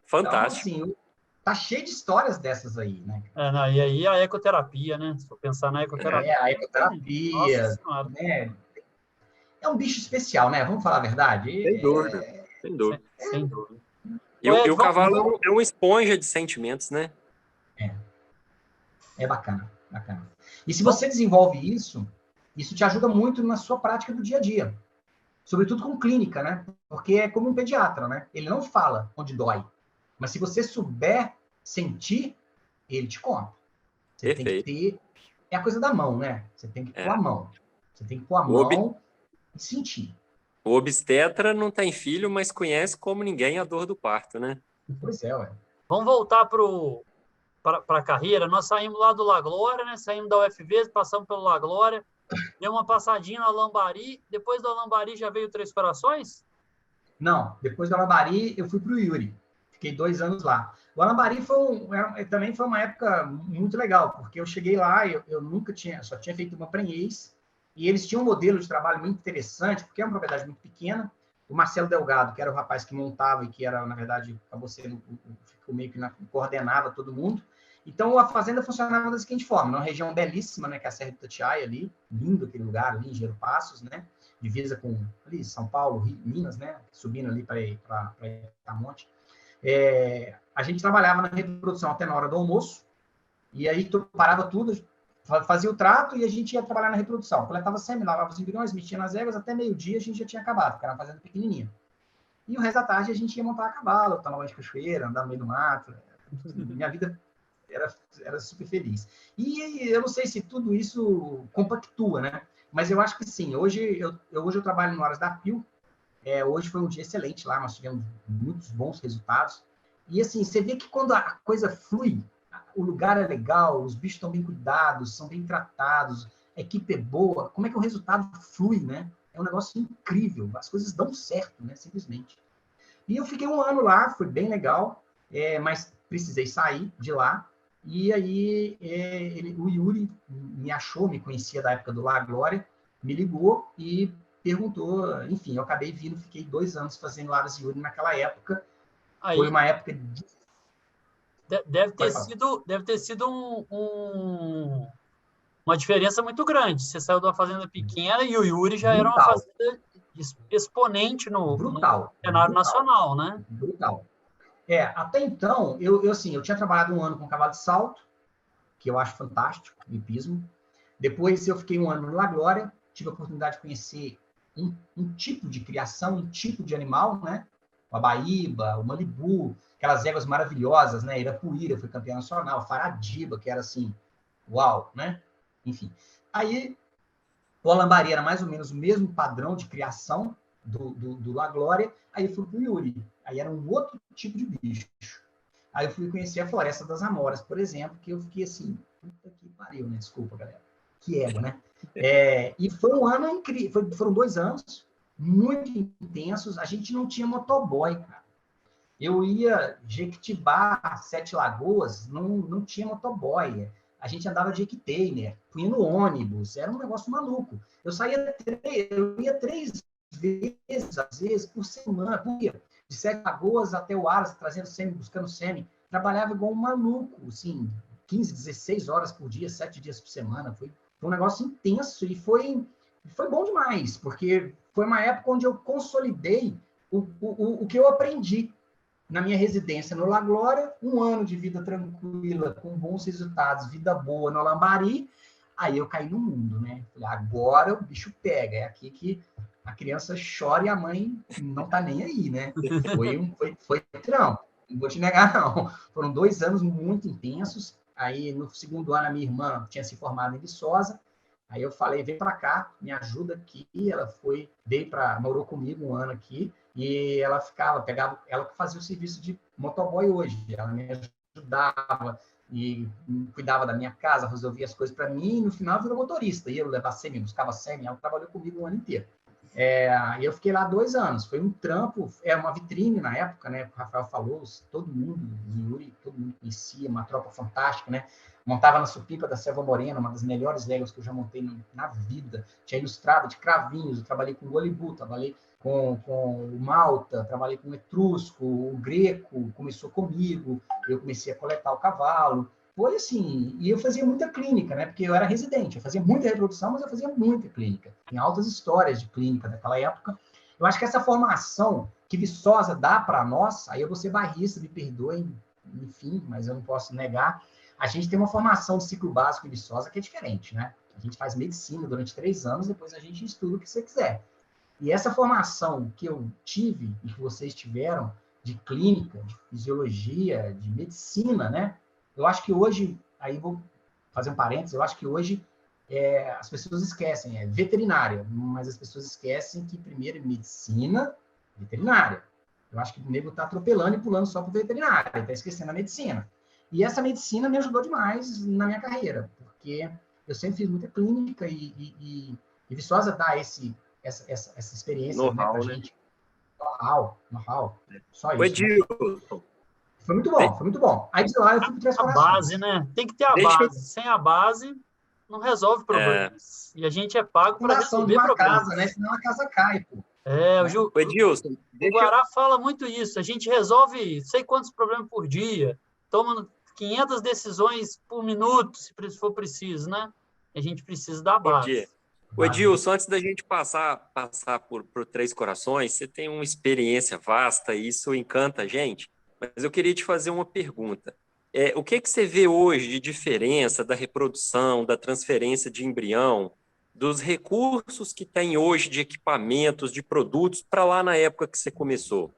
Fantástico. Então, assim, tá cheio de histórias dessas aí, né? Não, e aí a ecoterapia, né? Se for pensar na ecoterapia. A ecoterapia, né? É um bicho especial, né? Vamos falar a verdade? Sem dúvida, sem dúvida. Sem dúvida. E o cavalo é uma esponja de sentimentos, né? É bacana, bacana. E se você desenvolve isso te ajuda muito na sua prática do dia a dia. Sobretudo com clínica, né? Porque é como um pediatra, né? Ele não fala onde dói. Mas se você souber sentir, ele te conta. Você tem que ter... É a coisa da mão, né? Você tem que pôr a mão. Você tem que pôr a mão e sentir. O obstetra não tem filho, mas conhece como ninguém a dor do parto, né? Pois é, ué. Vamos voltar para a carreira. Nós saímos lá do La Glória, né? Saímos da UFV, passamos pelo La Glória, deu uma passadinha no Alambari. Depois do Alambari já veio Três Corações? Não, depois do Alambari eu fui para o Yuri. Fiquei 2 anos lá. O Alambari também foi uma época muito legal, porque eu cheguei lá, eu nunca tinha, só tinha feito uma prenhez, e eles tinham um modelo de trabalho muito interessante, porque é uma propriedade muito pequena. O Marcelo Delgado, que era o rapaz que montava e que era, na verdade, acabou sendo, ficou meio que coordenava todo mundo. Então, a fazenda funcionava da seguinte forma, numa região belíssima, né, que é a Serra do Itatiaia ali, lindo aquele lugar ali, Engenheiro Passos, né, divisa com ali, São Paulo, Rio, Minas, né, subindo ali para Itamonte. A gente trabalhava na reprodução até na hora do almoço, e aí parava tudo, fazia o trato e a gente ia trabalhar na reprodução. Coletava sêmen, lavava os embriões, mexia nas éguas, até meio-dia a gente já tinha acabado, porque era uma fazenda pequenininha. E o resto da tarde a gente ia montar a cavalo, tomar banho de cachoeira, andar no meio do mato. Minha vida era super feliz. E eu não sei se tudo isso compactua, né? Mas eu acho que sim. Hoje eu trabalho no Horas da Pio. Hoje foi um dia excelente lá, nós tivemos muitos bons resultados. E assim, você vê que quando a coisa flui, o lugar é legal, os bichos estão bem cuidados, são bem tratados, a equipe é boa, como é que o resultado flui, né? É um negócio incrível, as coisas dão certo, né? Simplesmente. E eu fiquei 1 ano lá, foi bem legal, mas precisei sair de lá. E aí o Yuri me achou, me conhecia da época do La Glória, me ligou e perguntou, enfim, eu acabei vindo, fiquei 2 anos fazendo Aras Yuri naquela época. Aí, foi uma época Deve ter Pode falar. sido uma diferença muito grande. Você saiu de uma fazenda pequena e o Yuri já era uma Brutal, fazenda exponente no brutal, cenário brutal, nacional, né? brutal. Até então, assim, eu tinha trabalhado um ano com cavalo de salto, que eu acho fantástico, hipismo. Depois eu fiquei um ano no La Glória, tive a oportunidade de conhecer um tipo de criação, um tipo de animal, né? O Abaíba, o Malibu, aquelas éguas maravilhosas, né? Irapuíra foi campeã nacional, Faradiba, que era assim, uau, né? Enfim. Aí, o Alambari era mais ou menos o mesmo padrão de criação do La Glória, aí eu fui pro Yuri. Aí era um outro tipo de bicho. Aí eu fui conhecer a Floresta das Amoras, por exemplo, que eu fiquei assim, puta que pariu, né? Desculpa, galera. Que égua, né? E foi um ano incrível, foram 2 anos muito intensos. A gente não tinha motoboy, cara. Eu ia Jequitibá, Sete Lagoas, não tinha motoboy. A gente andava de Equitainer, punha no ônibus, era um negócio maluco. Eu ia 3 vezes, às vezes, por semana, por dia. De Sete Lagoas até o Aras, trazendo sêmen, buscando sêmen. Trabalhava igual um maluco, assim, 15, 16 horas por dia, 7 dias por semana. Foi um negócio intenso e foi bom demais, porque foi uma época onde eu consolidei o que eu aprendi na minha residência no La Glória, um ano de vida tranquila, com bons resultados, vida boa no Alambari. Aí eu caí no mundo, né? Falei, agora o bicho pega, é aqui que a criança chora e a mãe não tá nem aí, né? Foi trampo, não vou te negar, não. Foram 2 anos muito intensos. Aí, no segundo ano, a minha irmã tinha se formado em Viçosa. Aí eu falei, vem para cá, me ajuda aqui. Ela morou comigo um ano aqui. E ela ela que fazia o serviço de motoboy hoje. Ela me ajudava e cuidava da minha casa, resolvia as coisas para mim. E no final, virou motorista. Ia levar sêmen, buscava sêmen. Ela trabalhou comigo um ano inteiro. E eu fiquei lá 2 anos. Foi um trampo, era uma vitrine na época, né? O Rafael falou, todo mundo, o Yuri, todo mundo conhecia, uma tropa fantástica, né? Montava na Supipa da Selva Morena, uma das melhores léguas que eu já montei na vida. Tinha ilustrado de cravinhos, eu trabalhei com o Golibu, trabalhei com o Malta, trabalhei com o Etrusco, o Greco começou comigo, eu comecei a coletar o cavalo. Foi assim, e eu fazia muita clínica, né? Porque eu era residente, eu fazia muita reprodução, mas eu fazia muita clínica. Tem altas histórias de clínica daquela época. Eu acho que essa formação que Viçosa dá para nós, aí eu vou ser bairrista, me perdoem, enfim, mas eu não posso negar. A gente tem uma formação de ciclo básico em Viçosa que é diferente, né? A gente faz medicina durante 3 anos, depois a gente estuda o que você quiser. E essa formação que eu tive e que vocês tiveram de clínica, de fisiologia, de medicina, né? Eu acho que hoje, aí vou fazer um parênteses, eu acho que hoje as pessoas esquecem, é veterinária, mas as pessoas esquecem que primeiro é medicina, veterinária. Eu acho que o nego está atropelando e pulando só para o veterinário, está esquecendo a medicina. E essa medicina me ajudou demais na minha carreira, porque eu sempre fiz muita clínica e Viçosa dá essa experiência, né, para a gente. Know-how, só O isso. Né? Edilson, Foi muito bom, foi muito bom. Aí de lá eu fui para Três A Corações. base, né? Tem que ter a Deixa eu- base. Sem a base, não resolve problemas. E a gente é pago para Fundação de resolver uma problemas. casa, né? Senão a casa cai, pô. O Edilson, O Guará fala muito isso. A gente resolve sei quantos problemas por dia, toma 500 decisões por minuto, se for preciso, né? A gente precisa da base. O Edilson, antes da gente passar por Três Corações, você tem uma experiência vasta e isso encanta a gente, mas eu queria te fazer uma pergunta. O que você vê hoje de diferença da reprodução, da transferência de embrião, dos recursos que tem hoje de equipamentos, de produtos, para lá na época que você começou?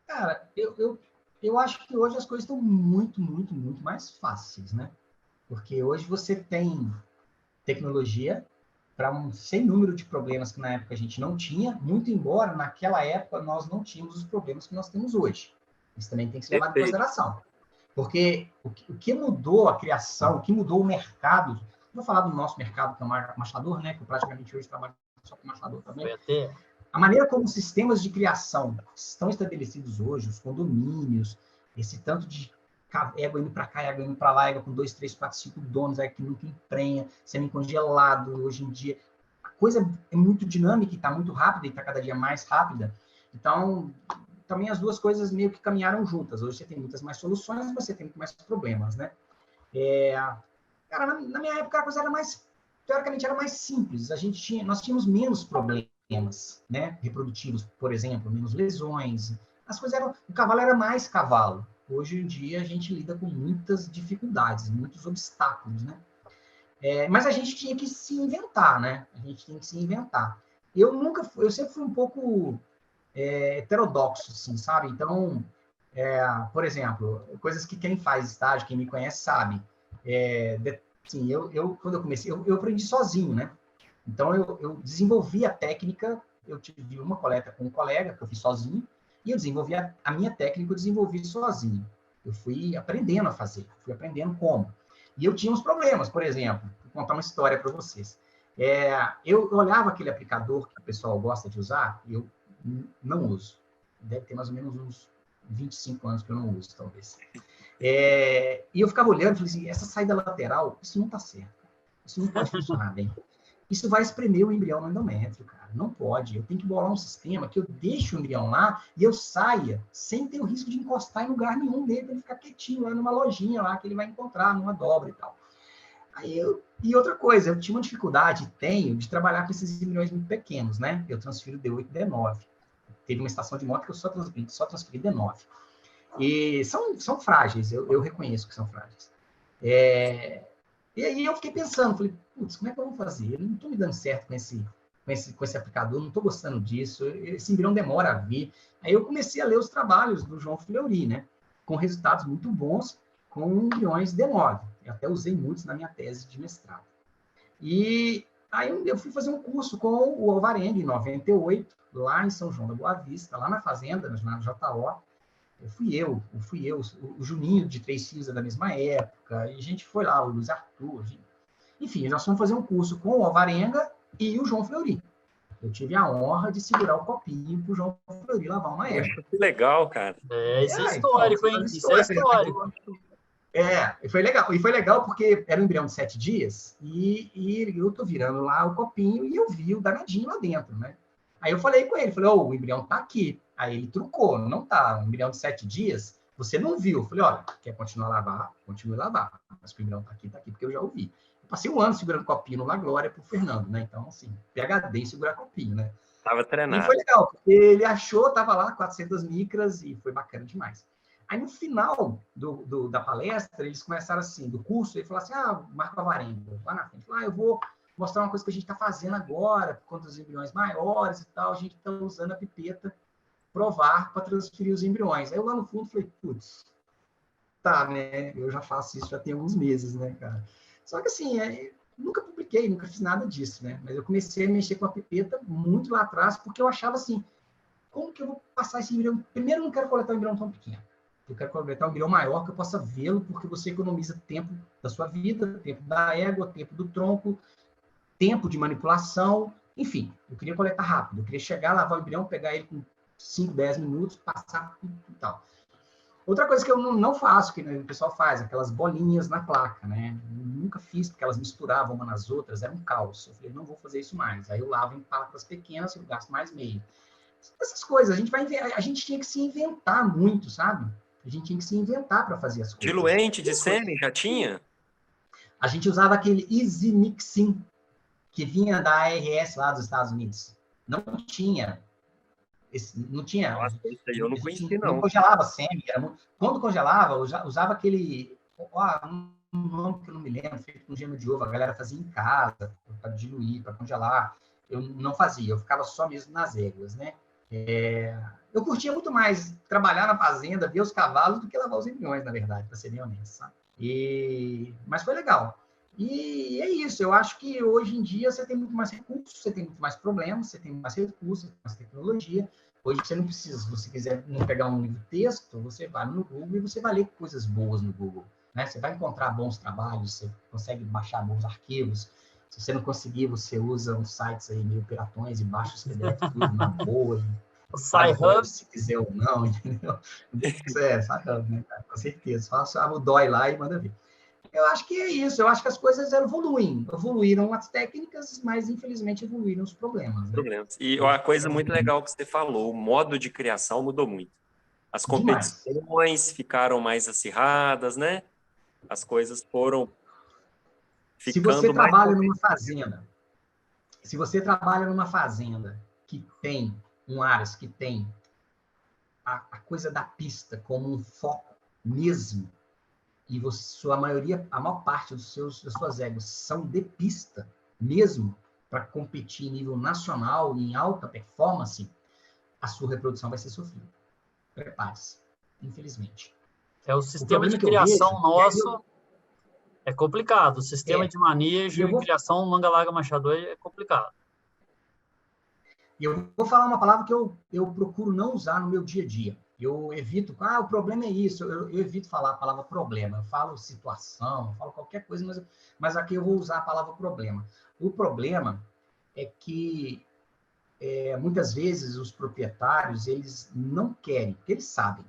Cara, eu acho que hoje as coisas estão muito, muito, muito mais fáceis, né? Porque hoje você tem tecnologia para um sem número de problemas que na época a gente não tinha, muito embora naquela época nós não tínhamos os problemas que nós temos hoje. Isso também tem que ser levado em consideração. Porque o que mudou a criação, o que mudou o mercado, vou falar do nosso mercado, que é o machador, né? Que eu praticamente hoje trabalho só com machador também. A maneira como os sistemas de criação estão estabelecidos hoje, os condomínios, esse tanto de égua indo para cá, égua indo para lá, égua com 2, 3, 4, 5 donos, égua que nunca emprenha, semi-congelado, hoje em dia. A coisa é muito dinâmica e está muito rápida e está cada dia mais rápida. Então, também as duas coisas meio que caminharam juntas. Hoje você tem muitas mais soluções, mas você tem muito mais problemas, né? Cara, na minha época a coisa era mais, teoricamente, era mais simples. Nós tínhamos menos problemas, né? Reprodutivos, por exemplo, menos lesões. As coisas o cavalo era mais cavalo. Hoje em dia a gente lida com muitas dificuldades, muitos obstáculos, né? Mas a gente tinha que se inventar, né? A gente tinha que se inventar. Eu sempre fui um pouco heterodoxo, assim, sabe? Então, por exemplo, coisas que quem faz estágio, quem me conhece, sabe. Assim, quando eu comecei, eu aprendi sozinho, né? Então, eu desenvolvi a técnica, eu tive uma coleta com um colega, que eu fiz sozinho, e eu desenvolvi a minha técnica, eu desenvolvi sozinho. Eu fui aprendendo a fazer, fui aprendendo como. E eu tinha uns problemas, por exemplo, vou contar uma história para vocês. Eu olhava aquele aplicador que o pessoal gosta de usar, e eu não uso. Deve ter mais ou menos uns 25 anos que eu não uso, talvez. E eu ficava olhando e falei assim, essa saída lateral, isso não está certo. Isso não pode funcionar bem. Isso vai espremer o embrião no endométrio, cara. Não pode. Eu tenho que bolar um sistema que eu deixe o embrião lá e eu saia sem ter o risco de encostar em lugar nenhum dele, para ele ficar quietinho lá numa lojinha lá que ele vai encontrar, numa dobra e tal. E outra coisa, eu tinha uma dificuldade, de trabalhar com esses embriões muito pequenos, né? Eu transfiro D8 e D9. Teve uma estação de moto que eu só transferi D9. E são frágeis, eu reconheço que são frágeis. E aí eu fiquei pensando, falei, putz, como é que eu vou fazer? Eu não estou me dando certo com esse aplicador, não estou gostando disso, esse embrião demora a vir. Aí eu comecei a ler os trabalhos do João Fleury, né? Com resultados muito bons, com embriões D9. Eu até usei muitos na minha tese de mestrado. E aí eu fui fazer um curso com o Alvarenga, em 98, lá em São João da Boa Vista, lá na fazenda, na JO. Fui eu, o Juninho de 3 Filhos da mesma época, e a gente foi lá, o Luiz Arthur, enfim, nós fomos fazer um curso com o Alvarenga e o João Fleury. Eu tive a honra de segurar o copinho para o João Fleury lavar uma égua. Que legal, cara. Isso é histórico, hein? Isso é histórico. Foi legal. E foi legal porque era um embrião de 7 dias e eu tô virando lá o copinho e eu vi o danadinho lá dentro, né? Aí eu falei com ele, o embrião tá aqui. Aí ele trucou, não tá. Um embrião de 7 dias, você não viu. Eu falei, olha, quer continuar a lavar? Continue a lavar. Mas o embrião tá aqui, porque eu já ouvi. Eu passei um ano segurando copinho no La Glória pro Fernando, né? Então, assim, PhD em segurar copinho, né? Tava treinado. E foi legal, porque ele achou, tava lá, 400 micras, e foi bacana demais. Aí, no final da palestra, eles começaram assim, do curso, ele falou assim, Marco Alvarenga, lá na frente. Eu vou mostrar uma coisa que a gente está fazendo agora, por conta dos embriões maiores e tal, a gente está usando a pipeta provar para transferir os embriões. Aí eu lá no fundo falei, putz, tá, né? Eu já faço isso já tem alguns meses, né, cara? Só que assim, nunca publiquei, nunca fiz nada disso, né? Mas eu comecei a mexer com a pipeta muito lá atrás, porque eu achava assim, como que eu vou passar esse embrião? Primeiro, eu não quero coletar um embrião tão pequeno. Eu quero coletar um embrião maior que eu possa vê-lo, porque você economiza tempo da sua vida, tempo da égua, tempo do tronco, tempo de manipulação, enfim. Eu queria coletar rápido. Eu queria chegar, lavar o embrião, pegar ele com 5, 10 minutos, passar e tal. Outra coisa que eu não faço, que o pessoal faz, aquelas bolinhas na placa, né? Eu nunca fiz, porque elas misturavam uma nas outras, era um caos. Eu falei, não vou fazer isso mais. Aí eu lavo em placas pequenas, eu gasto mais meio. Essas coisas, a gente tinha que se inventar muito, sabe? A gente tinha que se inventar para fazer as coisas. Diluente de sêmen já tinha? A gente usava aquele Easy Mixing, que vinha da ARS lá dos Estados Unidos. Não tinha. Não tinha. Nossa, isso aí eu não conheci, não. Não congelava sêmen. Quando congelava, eu usava aquele... um nome que eu não me lembro, feito com gema de ovo. A galera fazia em casa, para diluir, para congelar. Eu não fazia, eu ficava só mesmo nas éguas, né? Eu curtia muito mais trabalhar na fazenda, ver os cavalos, do que lavar os embriões, na verdade, para ser bem honesto, sabe? Mas foi legal. E é isso, eu acho que hoje em dia você tem muito mais recursos, você tem muito mais problemas, você tem mais recursos, você tem mais tecnologia. Hoje você não precisa, se você quiser não pegar um livro texto, você vai no Google e você vai ler coisas boas no Google, né? Você vai encontrar bons trabalhos, você consegue baixar bons arquivos. Se você não conseguir, você usa uns sites aí meio piratões e baixa os PDF tudo na boa. O Sci-Hub. Se quiser ou não, entendeu? Sci-Hub, né, cara? Com certeza. Faça o DOI lá e manda ver. Eu acho que é isso. Eu acho que as coisas evoluíram as técnicas, mas infelizmente evoluíram os problemas. Né? E uma coisa muito legal que você falou, o modo de criação mudou muito. as Demais. competições ficaram mais acirradas, né? As coisas foram Se você ficando mais... trabalha numa fazenda, se você trabalha numa fazenda que tem um Aras, que tem a coisa da pista como um foco mesmo, e você, sua maioria, a maior parte das suas éguas são de pista mesmo, para competir em nível nacional e em alta performance, a sua reprodução vai ser sofrida. Prepare-se, infelizmente. O O sistema de problema que eu criação vejo nosso é complicado. O sistema é, de manejo e criação manga larga machador é complicado. e eu vou falar uma palavra que eu procuro não usar no meu dia a dia. Eu evito, o problema é isso. Eu evito falar a palavra problema. Eu falo situação, eu falo qualquer coisa, mas aqui eu vou usar a palavra problema. O problema é que muitas vezes os proprietários, eles não querem, porque eles sabem,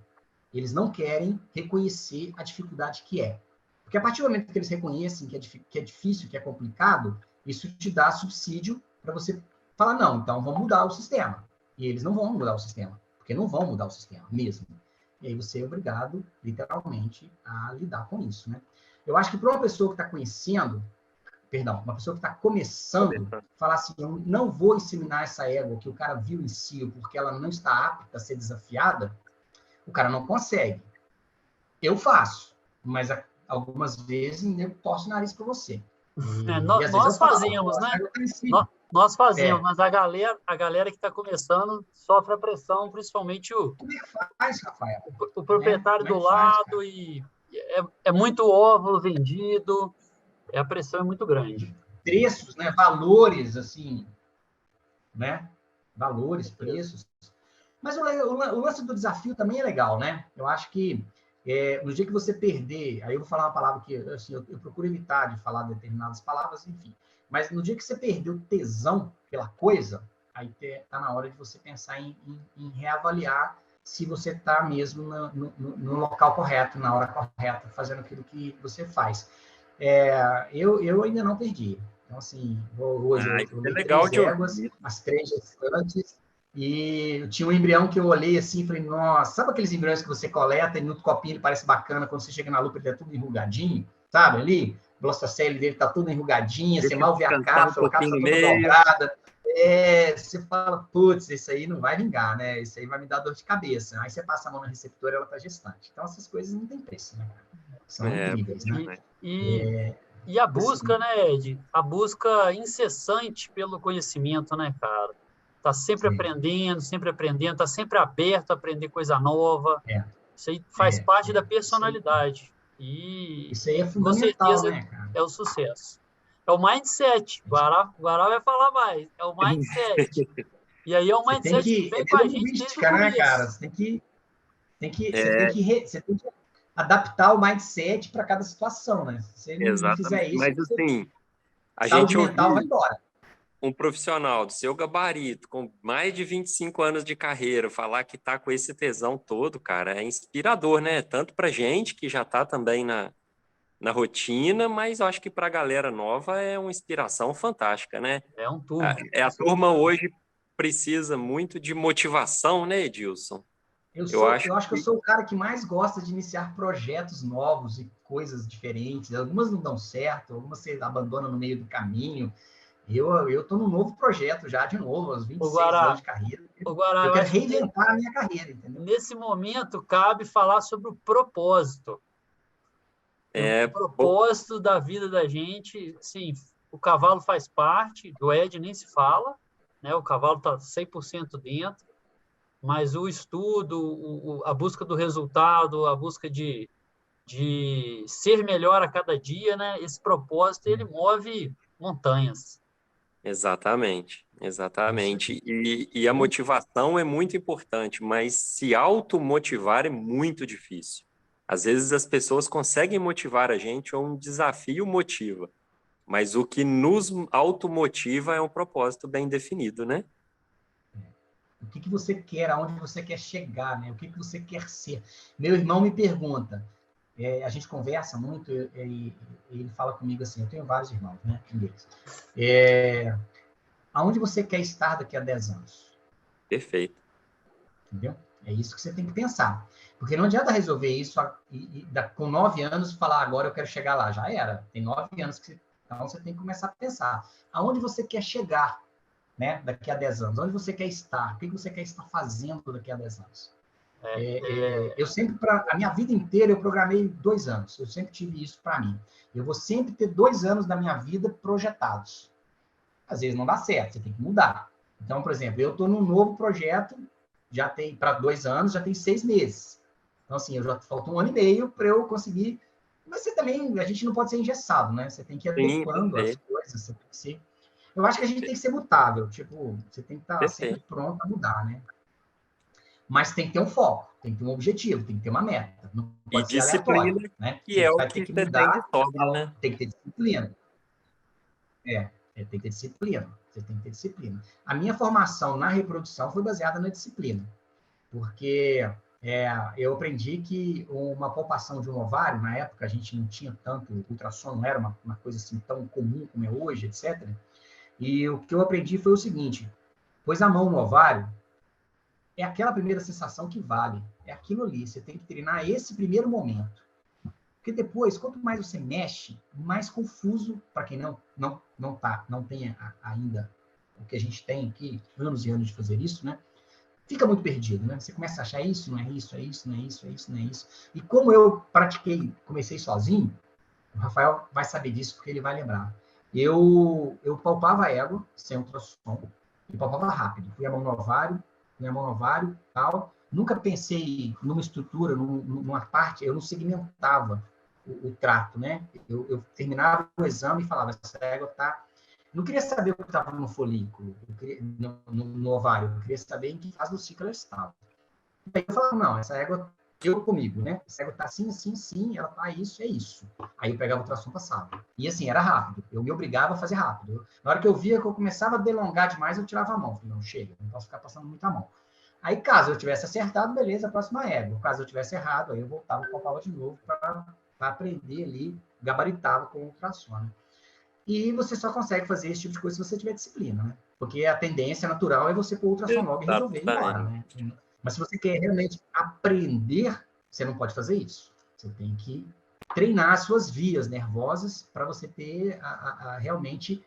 eles não querem reconhecer a dificuldade que é. Porque a partir do momento que eles reconhecem que é difícil, que é complicado, isso te dá subsídio para você falar, não, então vamos mudar o sistema. E eles não vão mudar o sistema, porque não vão mudar o sistema mesmo. E aí você é obrigado, literalmente, a lidar com isso, né? Eu acho que para uma pessoa que está conhecendo, uma pessoa que está começando, falar assim, eu não vou inseminar essa égua que o cara viu em si, porque ela não está apta a ser desafiada, o cara não consegue. Eu faço, mas algumas vezes eu torço o nariz para você. E às vezes eu falo, fazemos, né? Nós fazemos, mas a galera que está começando sofre a pressão, principalmente Como é que faz, Rafael? O proprietário do lado, e é muito óvulo vendido, a pressão é muito grande. Preços, né? Valores, assim, né? Valores, preços. Mas o lance do desafio também é legal, né? Eu acho que no dia que você perder, aí eu vou falar uma palavra que assim, eu procuro evitar de falar determinadas palavras, enfim. Mas no dia que você perder o tesão pela coisa, aí tá na hora de você pensar em reavaliar se você está mesmo no local correto, na hora correta, fazendo aquilo que você faz. Eu ainda não perdi. Então, assim, hoje eu dei legal 3 éguas, as 3 gestantes, e eu tinha um embrião que eu olhei assim e falei, nossa, sabe aqueles embriões que você coleta e no copinho ele parece bacana, quando você chega na lupa ele é tudo enrugadinho, sabe, ali? O blastocele dele tá tudo enrugadinha, você mal vê a cápsula, a cápsula toda dobrada. Você fala, putz, isso aí não vai vingar, né? Isso aí vai me dar dor de cabeça. Aí você passa a mão na receptora, ela tá gestante. Então, essas coisas não tem preço, né? São incríveis, né? E a busca, né, Ed? A busca incessante pelo conhecimento, né, cara? Tá sempre aprendendo, tá sempre aberto a aprender coisa nova. Isso aí faz parte da personalidade. Isso aí é com fundamental, certeza né, cara? é o sucesso. É o mindset. O Guará vai falar mais. É o mindset. E aí é o mindset que vem com a gente desde o começo. Né, cara? Você tem que adaptar o mindset para cada situação, né? Se você não fizer isso, mas assim, a saúde gente mental vai embora. Um profissional do seu gabarito, com mais de 25 anos de carreira, falar que está com esse tesão todo, cara, é inspirador, né? Tanto para gente que já está também na rotina, mas eu acho que para a galera nova é uma inspiração fantástica, né? É um turno. A turma hoje precisa muito de motivação, né, Edilson? Eu acho que eu sou o cara que mais gosta de iniciar projetos novos e coisas diferentes. Algumas não dão certo, algumas você abandona no meio do caminho. Eu estou num novo projeto já, de novo, aos 26 anos de carreira. Eu quero reinventar a minha carreira, entendeu? Nesse momento, cabe falar sobre o propósito. O propósito da vida da gente, sim, o cavalo faz parte, do Ed nem se fala, né? O cavalo está 100% dentro, mas o estudo, a busca do resultado, a busca de ser melhor a cada dia, né? Esse propósito, ele move montanhas. Exatamente. E a motivação é muito importante, mas se automotivar é muito difícil. Às vezes as pessoas conseguem motivar a gente ou um desafio motiva, mas o que nos automotiva é um propósito bem definido, né? O que você quer, aonde você quer chegar, né? O que você quer ser. Meu irmão me pergunta, a gente conversa muito, e ele fala comigo assim, eu tenho vários irmãos, né? Aonde você quer estar daqui a 10 anos? Perfeito. Entendeu? É isso que você tem que pensar. Porque não adianta resolver isso com 9 anos falar, agora eu quero chegar lá. Já era. Tem 9 anos então você tem que começar a pensar. Aonde você quer chegar, né, daqui a 10 anos? Onde você quer estar? O que você quer estar fazendo daqui a 10 anos? Eu sempre, a minha vida inteira, eu programei 2 anos. Eu sempre tive isso para mim. Eu vou sempre ter 2 anos da minha vida projetados. Às vezes não dá certo, você tem que mudar. Então, por exemplo, eu estou num novo projeto, já tem para 2 anos, já tem 6 meses. Então, assim, eu já falta 1 ano e meio para eu conseguir. Mas você também, a gente não pode ser engessado, né? Você tem que ir adequando as coisas. Você tem que ser... Eu acho que a gente tem que ser mutável. Tipo, você tem que estar sempre pronto a mudar, né? Mas tem que ter um foco, tem que ter um objetivo, tem que ter uma meta. Não pode ser aleatório, né? Que é o que você tem de sobra, né? Tem que ter disciplina. Tem que ter disciplina. Você tem que ter disciplina. A minha formação na reprodução foi baseada na disciplina. Porque eu aprendi que uma palpação de um ovário, na época a gente não tinha tanto ultrassom, não era uma coisa assim tão comum como é hoje, etc. E o que eu aprendi foi o seguinte: pôs a mão no ovário, é aquela primeira sensação que vale. É aquilo ali. Você tem que treinar esse primeiro momento. Porque depois, quanto mais você mexe, mais confuso, para quem não tem ainda o que a gente tem aqui, anos e anos de fazer isso, né? Fica muito perdido, né? Você começa a achar isso, não é isso, é isso, não é isso, é isso, não é isso. E como eu comecei sozinho, o Rafael vai saber disso porque ele vai lembrar. Eu palpava a égua sem ultrassom, e palpava rápido. Fui a mão no ovário, tal. Nunca pensei numa estrutura, numa parte, eu não segmentava o trato, né? Eu terminava o exame e falava, essa égua tá... Não queria saber o que estava no folículo, no ovário, eu queria saber em que fase do ciclo ela estava. Aí eu falava, não, essa égua, eu comigo, né? Essa égua tá assim, assim, assim, ela tá isso, é isso. Aí eu pegava o ultrassom passado. E assim, era rápido. Eu me obrigava a fazer rápido. Na hora que eu via que eu começava a delongar demais, eu tirava a mão. Falei, não, chega, não posso ficar passando muita mão. Aí, caso eu tivesse acertado, beleza, a próxima égua. Caso eu tivesse errado, aí eu voltava e palpava de novo para aprender ali, gabaritava com o ultrassom, né? E você só consegue fazer esse tipo de coisa se você tiver disciplina, né? Porque a tendência natural é você pôr o ultrassom logo e resolver ir embora, né? Mas se você quer realmente aprender, você não pode fazer isso. Você tem que treinar as suas vias nervosas para você ter realmente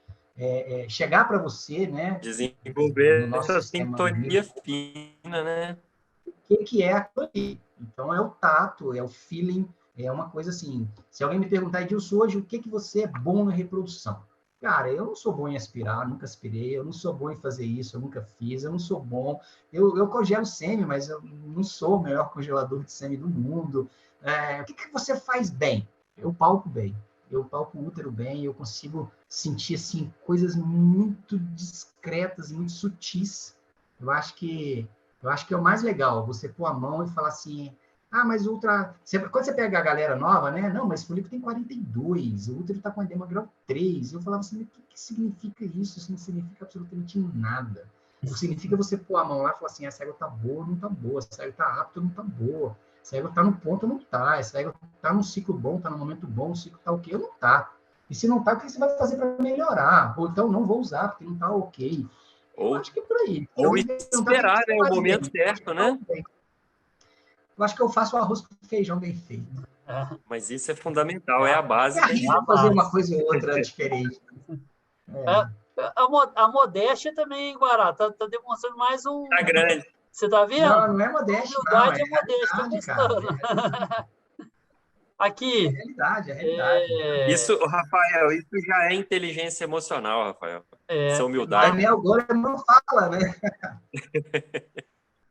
chegar para você, né? Desenvolver no nosso essa sistema sintonia fina, né? O que é aquilo ali. Então, é o tato, é o feeling, é uma coisa assim. Se alguém me perguntar, Edilson, hoje, o que você é bom na reprodução? Cara, eu não sou bom em aspirar, nunca aspirei, eu não sou bom em fazer isso, eu nunca fiz, eu não sou bom. Eu congelo sêmen, mas eu não sou o melhor congelador de sêmen do mundo. O que você faz bem? Eu palpo bem. Eu palpo o útero bem, eu consigo sentir assim, coisas muito discretas, muito sutis. Eu acho que é o mais legal, você pôr a mão e falar assim, mas quando você pega a galera nova, né? Não, mas o Felipe tem 42, o útero está com edema grau 3. Eu falava assim, mas o que significa isso? Isso não significa absolutamente nada. O que significa você pôr a mão lá e falar assim, essa égua tá boa ou não tá boa, essa égua tá apta ou não tá boa, essa égua tá no ponto ou não tá, essa égua tá num ciclo bom, tá num momento bom, o ciclo tá ok ou não tá. E se não tá, o que você vai fazer para melhorar? Ou então não vou usar, porque não tá ok. Eu acho que é por aí. Ou esperar, né, o momento certo, né? Eu acho que eu faço o arroz com feijão bem feito. Mas isso é fundamental, é a base. É arrisco fazer uma coisa ou outra diferente. A modéstia também, Guará, tá demonstrando mais um... Tá grande. Você tá vendo? Não é modéstia, humildade não. É modéstia, tô gostando. Aqui. É realidade. Isso, Rafael, isso já é inteligência emocional, Rafael. Essa humildade. Mas agora não fala, né?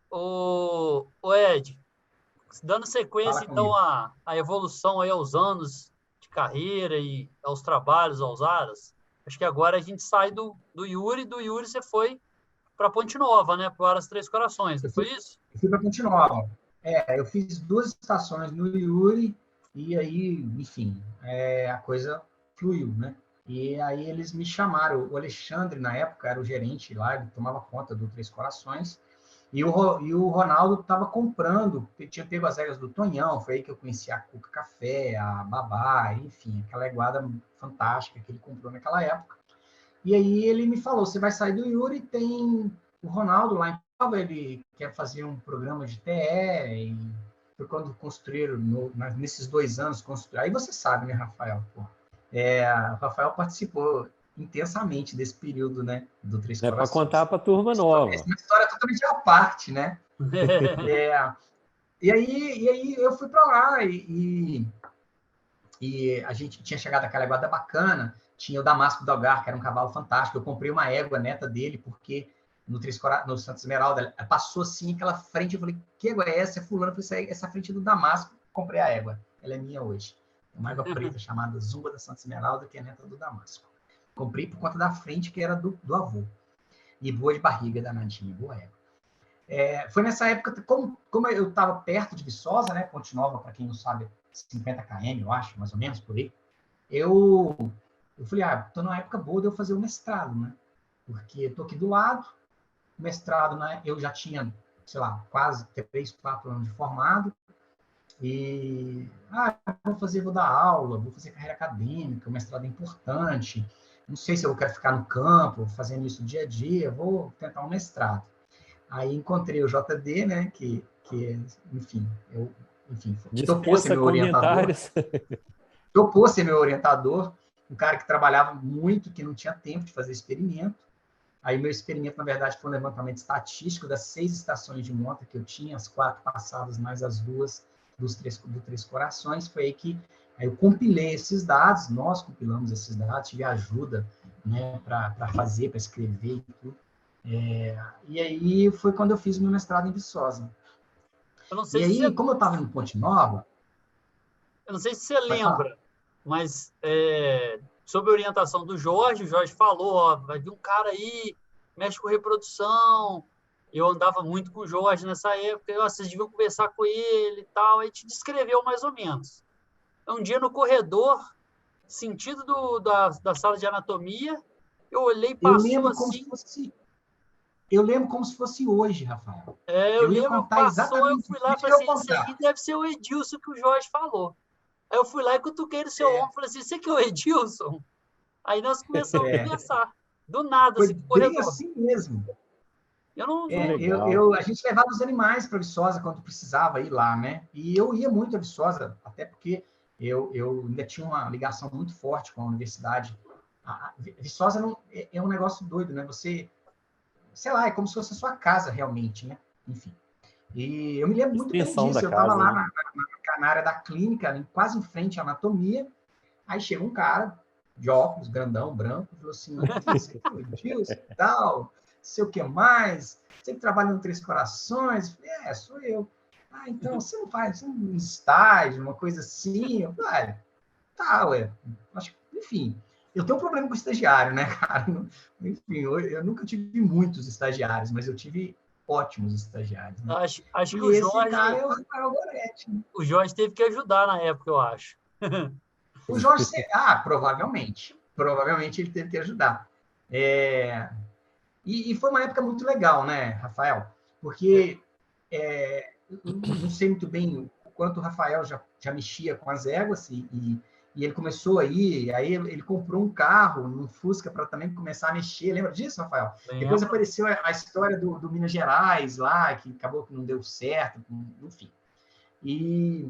O Ed, dando sequência, então, a evolução aí aos anos de carreira e aos trabalhos, aos aras, acho que agora a gente sai do Yuri você foi para Ponte Nova, né? Para Aras Três Corações, não foi isso? Eu fui para Ponte Nova. Eu fiz 2 estações no Yuri e aí, enfim, a coisa fluiu, né? E aí eles me chamaram, o Alexandre, na época, era o gerente lá, ele tomava conta do Três Corações, e o Ronaldo estava comprando, tinha pego as regras do Tonhão, foi aí que eu conheci a Cuca Café, a Babá, enfim, aquela iguada fantástica que ele comprou naquela época. E aí ele me falou, você vai sair do Yuri, tem o Ronaldo lá em ele quer fazer um programa de TE, e foi quando construíram, nesses 2 anos, construíram. Aí você sabe, né, Rafael? Pô, o Rafael participou intensamente desse período, né, do Três É para Corações. contar para a turma nova. Essa é uma história totalmente à parte, né? E aí eu fui para lá e a gente tinha chegado àquela iguada bacana, tinha o Damasco do Algar, que era um cavalo fantástico. Eu comprei uma égua neta dele, porque no Santa Esmeralda passou assim aquela frente. Eu falei, que égua é essa? É fulano. Eu falei, essa frente do Damasco. Comprei a égua. Ela é minha hoje. É uma égua preta chamada Zumba da Santa Esmeralda, que é neta do Damasco. Comprei por conta da frente, que era do avô. E boa de barriga, danadinha. Boa égua. Foi nessa época, como eu estava perto de Viçosa, né? Ponte Nova, para quem não sabe, 50 km, eu acho, mais ou menos, por aí. Eu falei, estou numa época boa de eu fazer o mestrado, né? Porque estou aqui do lado, o mestrado, né? Eu já tinha, sei lá, quase 3, 4 anos de formado, e, vou dar aula, vou fazer carreira acadêmica, o mestrado é importante, não sei se eu quero ficar no campo, fazendo isso dia a dia, vou tentar um mestrado. Aí encontrei o JD, né, que enfim, topou ser meu orientador. Topou ser meu orientador, um cara que trabalhava muito, que não tinha tempo de fazer experimento. Aí meu experimento, na verdade, foi um levantamento estatístico das 6 estações de monta que eu tinha, as 4 passadas mais as 2 do Três Corações. Foi aí que eu compilei esses dados, nós compilamos esses dados, tive ajuda, né, para fazer, para escrever e tudo. E aí foi quando eu fiz o meu mestrado em Viçosa. E aí, como eu estava em Ponte Nova... Eu não sei se você lembra, mas sob a orientação do Jorge, o Jorge falou, vai vir um cara aí, mexe com reprodução. Eu andava muito com o Jorge nessa época, vocês deviam conversar com ele e tal, aí te descreveu mais ou menos. Um dia no corredor, sentido da sala de anatomia, eu olhei e passou assim... Eu lembro como se fosse hoje, Rafael. Eu lembro, passou, eu fui lá e falei assim, isso aqui deve ser o Edilson que o Jorge falou. Aí eu fui lá e cutuquei no seu ombro e falei assim, você que é o Edilson? Aí nós começamos a conversar. Do nada, foi assim, no corredor. Assim mesmo. A gente levava os animais para Viçosa quando precisava ir lá, né? E eu ia muito a Viçosa, até porque eu ainda tinha uma ligação muito forte com a universidade. A Viçosa é um negócio doido, né? Você, sei lá, é como se fosse a sua casa realmente, né? Enfim. E eu me lembro muito bem disso. Eu estava lá na área da clínica, quase em frente à anatomia. Aí chega um cara de óculos, grandão, branco, falou assim, você que é o Edilson e tal, sei o que mais, você que trabalha no Três Corações? Eu falei, sou eu. Então, você não faz um estágio, uma coisa assim? Eu falei, enfim, eu tenho um problema com estagiário, né, cara? Enfim, eu nunca tive muitos estagiários, mas eu tive ótimos estagiários. Né? Acho que o Jorge... cara é o Rafael Goretti. Né? O Jorge teve que ajudar na época, eu acho. O Jorge... provavelmente. Provavelmente ele teve que ajudar. E foi uma época muito legal, né, Rafael? Porque não sei muito bem o quanto o Rafael já mexia com as éguas e ele começou aí ele comprou um carro, um Fusca, para também começar a mexer. Lembra disso, Rafael? Lembra. Depois apareceu a história do Minas Gerais lá, que acabou que não deu certo, enfim. E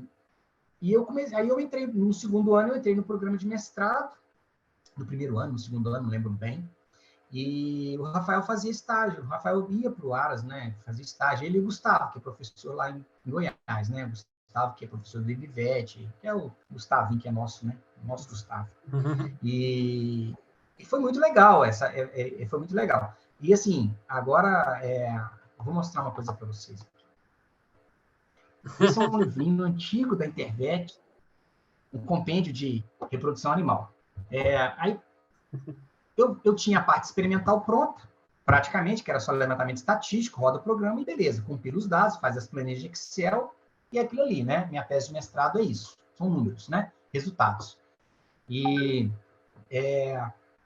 eu comecei, aí eu entrei no segundo ano, eu entrei no programa de mestrado, no primeiro ano, no segundo ano, não lembro bem, e o Rafael fazia estágio, o Rafael ia para o Aras, né, fazia estágio, ele e o Gustavo, que é professor lá em Goiás, né, o Gustavo, que é professor do IBVET, que é o Gustavinho, que é nosso, né, nosso Gustavo. E foi muito legal, foi muito legal. E assim, agora, eu vou mostrar uma coisa para vocês. Esse é um livrinho antigo da internet, um compêndio de reprodução animal. Aí eu tinha a parte experimental pronta, praticamente, que era só levantamento estatístico, roda o programa e beleza, compila os dados, faz as planilhas de Excel e aquilo ali, né? Minha tese de mestrado é isso, são números, né? Resultados.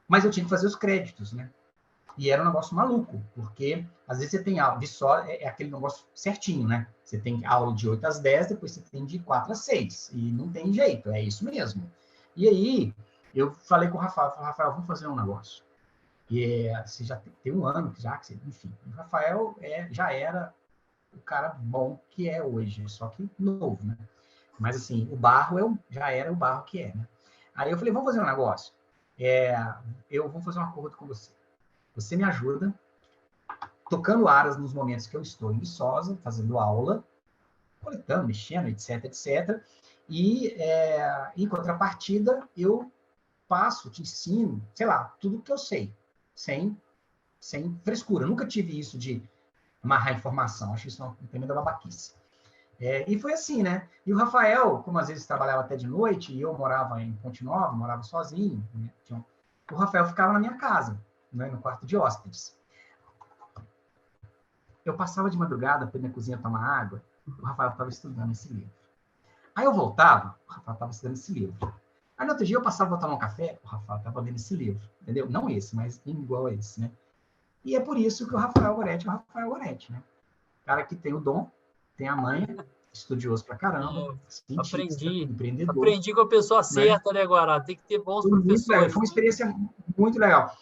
Mas eu tinha que fazer os créditos, né? E era um negócio maluco, porque às vezes você tem aula, é aquele negócio certinho, né? Você tem aula de 8 às 10, depois você tem de 4 às 6, e não tem jeito, é isso mesmo. E aí, eu falei com o Rafael, vamos fazer um negócio. E você já tem um ano enfim, o Rafael já era o cara bom que é hoje, só que novo, né? Mas assim, o barro já era o barro que é, né? Aí eu falei, vamos fazer um negócio. Eu vou fazer um acordo com você. Você me ajuda tocando aras nos momentos que eu estou em Viçosa, fazendo aula, coletando, mexendo, etc, etc. E, em contrapartida, eu te ensino, sei lá, tudo que eu sei, sem frescura. Eu nunca tive isso de amarrar informação. Acho isso uma tremenda babaquice. E foi assim, né? E o Rafael, como às vezes trabalhava até de noite, e eu morava em Ponte Nova, morava sozinho, né? O Rafael ficava na minha casa, né? No quarto de hóspedes. Eu passava de madrugada para ir na cozinha tomar água, o Rafael estava estudando esse livro. Aí eu voltava, o Rafael estava estudando esse livro. Aí no outro dia eu passava para tomar um café, o Rafael estava lendo esse livro, entendeu? Não esse, mas igual a esse, né? E é por isso que o Rafael Goretti é o Rafael Goretti, né? O cara que tem o dom, tem a manha, estudioso pra caramba, cientista, empreendedor. Aprendi com a pessoa certa, né, Guará? Tem que ter bons professores. Foi uma experiência muito legal.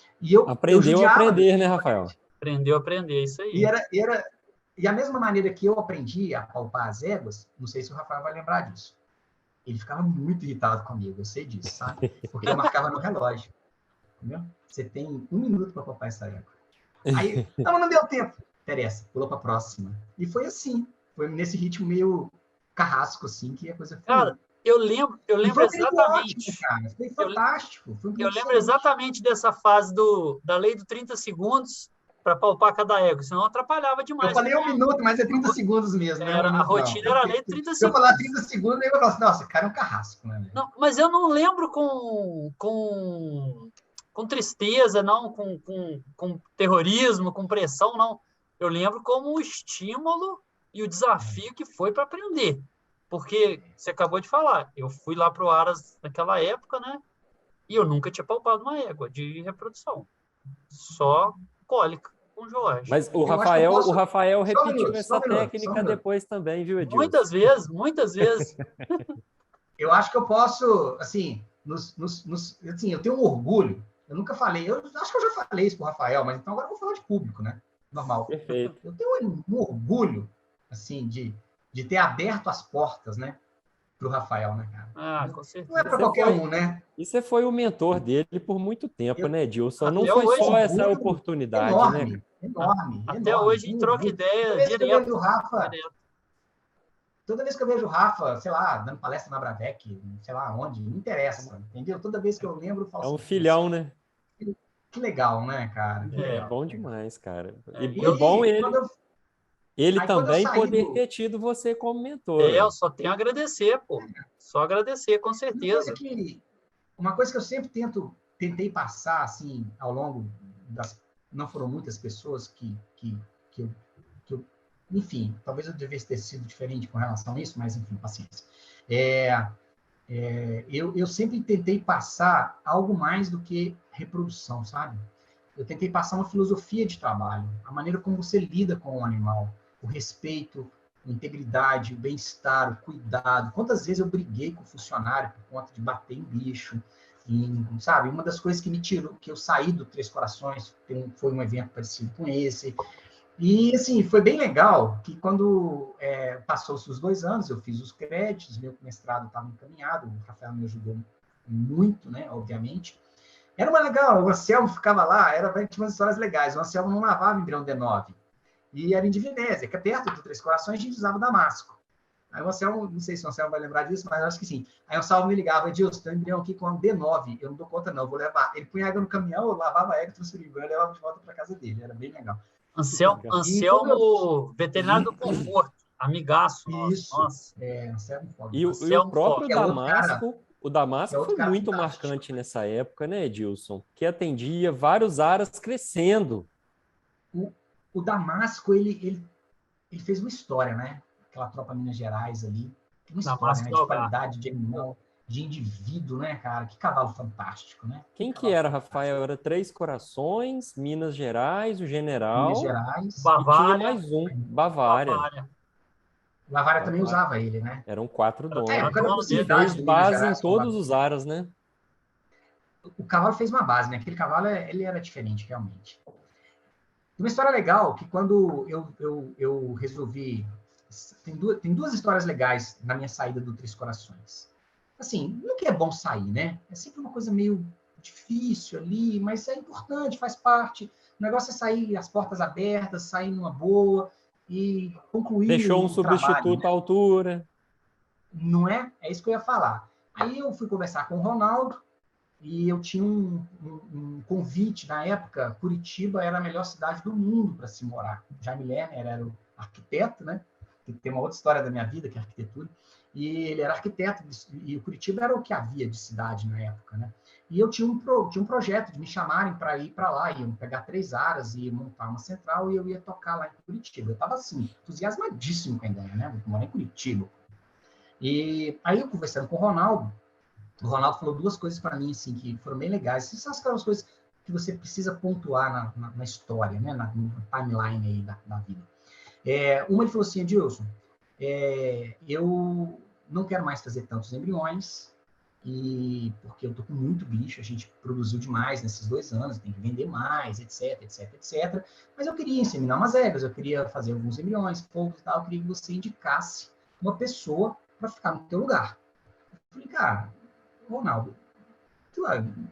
Aprendeu a aprender, né, Rafael? Aprendeu a aprender, isso aí. E a mesma maneira que eu aprendi a palpar as éguas, não sei se o Rafael vai lembrar disso. Ele ficava muito irritado comigo, eu sei disso, sabe? Porque eu marcava no relógio. Entendeu? Você tem 1 minuto para palpar essa égua. Aí, não deu tempo. Interessa, pulou para a próxima. E foi assim. Foi nesse ritmo meio carrasco, assim, que a coisa foi. Cara, eu lembro exatamente. Ótimo, cara. Foi fantástico. Eu lembro exatamente dessa fase da lei do 30 segundos para palpar cada égua, senão atrapalhava demais. Eu falei 1 minuto, mas é 30 segundos mesmo. A rotina era a lei de 30 segundos. Se eu falar 30 segundos, eu vou falar assim, nossa, cara é um carrasco, né? Não, mas eu não lembro com tristeza, não, com terrorismo, com pressão, não. Eu lembro como o estímulo e o desafio que foi para aprender. Porque você acabou de falar, eu fui lá para o Aras naquela época, né? E eu nunca tinha palpado uma égua de reprodução. Só cólica com Jorge. Mas o Rafael repetiu essa técnica depois também, viu, Edilson? Muitas vezes. Eu acho que eu posso, assim, assim, eu tenho um orgulho. Eu nunca falei, eu acho que eu já falei isso pro Rafael, mas então agora eu vou falar de público, né? Normal. Perfeito. Eu tenho um orgulho, assim, de ter aberto as portas, né? Pro Rafael, né, cara? Com certeza. Não é para qualquer um, né? E você foi o mentor dele por muito tempo, né, Edilson? Não Até foi hoje, só essa oportunidade, enorme, né? Enorme. Até hoje, em troca ideia direto. Toda vez que eu vejo o Rafa, sei lá, dando palestra na Bravec, sei lá onde, não interessa, entendeu? Toda vez que eu lembro, eu falo assim, filhão, né? Que legal, né, cara? É bom demais, cara. E bom ele também poder ter tido você como mentor. Eu só tenho a agradecer, pô. Só agradecer, com certeza. Uma coisa que eu sempre tentei passar, assim, ao longo das... Não foram muitas pessoas que eu... Enfim, talvez eu devesse ter sido diferente com relação a isso, mas, enfim, paciência. Eu sempre tentei passar algo mais do que reprodução, sabe? Eu tentei passar uma filosofia de trabalho, a maneira como você lida com o animal, o respeito, a integridade, o bem-estar, o cuidado. Quantas vezes eu briguei com o funcionário por conta de bater em bicho, sabe? Uma das coisas que me tirou, que eu saí do Três Corações, foi um evento parecido com esse. E, assim, foi bem legal que quando passou-se os 2 anos, eu fiz os créditos, meu mestrado estava encaminhado, o Rafael me ajudou muito, né, obviamente. Era uma legal, o Anselmo ficava lá, tinha umas histórias legais. O Anselmo não lavava embrião D9, e era em Divinésia, que é perto do Três Corações, a gente usava Damasco. Aí o Anselmo, não sei se o Anselmo vai lembrar disso, mas eu acho que sim. Aí o Anselmo me ligava, Edilson, tem um embrião aqui com D9, eu não dou conta não, vou levar. Ele punha água no caminhão, eu lavava a água, transferia o embrião e levava de volta para casa dele, era bem legal. Anselmo, veterinário do conforto, amigaço. Isso, nossa. Anselmo Fogo. E o próprio Damasco, o Damasco foi muito fantástico. marcante nessa época, né, Edilson? Que atendia vários aras crescendo. O Damasco, ele fez uma história, né? Aquela tropa Minas Gerais ali. Uma história, né? De qualidade de animal, de indivíduo, né, cara? Que cavalo fantástico, né? Quem que era, Rafael? Era Três Corações, Minas Gerais, o General. Minas Gerais. Bavária. E tinha mais um, Bavária. Bavária também usava ele, né? Eram 4 donos. Fez base em todos os aras, né? o cavalo fez uma base, né? Aquele cavalo, ele era diferente, realmente. Uma história legal, que quando eu resolvi... Tem duas histórias legais na minha saída do Três Corações. Assim, não que é bom sair, né? É sempre uma coisa meio difícil ali, mas é importante, faz parte. O negócio é sair as portas abertas, sair numa boa e concluir Deixou um o trabalho, substituto né? à altura. Não é? É isso que eu ia falar. Aí eu fui conversar com o Ronaldo e eu tinha um convite na época. Curitiba era a melhor cidade do mundo para se morar. Jaime Lerner era o arquiteto, né? Que tem uma outra história da minha vida, que é arquitetura. E ele era arquiteto, e o Curitiba era o que havia de cidade na época, né? E eu tinha um projeto de me chamarem para ir para lá, iam pegar 3 aras e montar uma central, e eu ia tocar lá em Curitiba. Eu estava assim, entusiasmadíssimo com a ideia, né? Vou morar em Curitiba. E aí eu conversando com o Ronaldo falou 2 coisas para mim, assim, que foram bem legais. Essas são aquelas coisas que você precisa pontuar na história, né? Na timeline aí da vida. Uma, ele falou assim, Edilson, eu não quero mais fazer tantos embriões, porque eu tô com muito bicho, a gente produziu demais nesses 2 anos, tem que vender mais, etc, etc, etc. Mas eu queria inseminar umas éguas, eu queria fazer alguns embriões, poucos e tal, eu queria que você indicasse uma pessoa para ficar no teu lugar. Eu falei, cara, Ronaldo,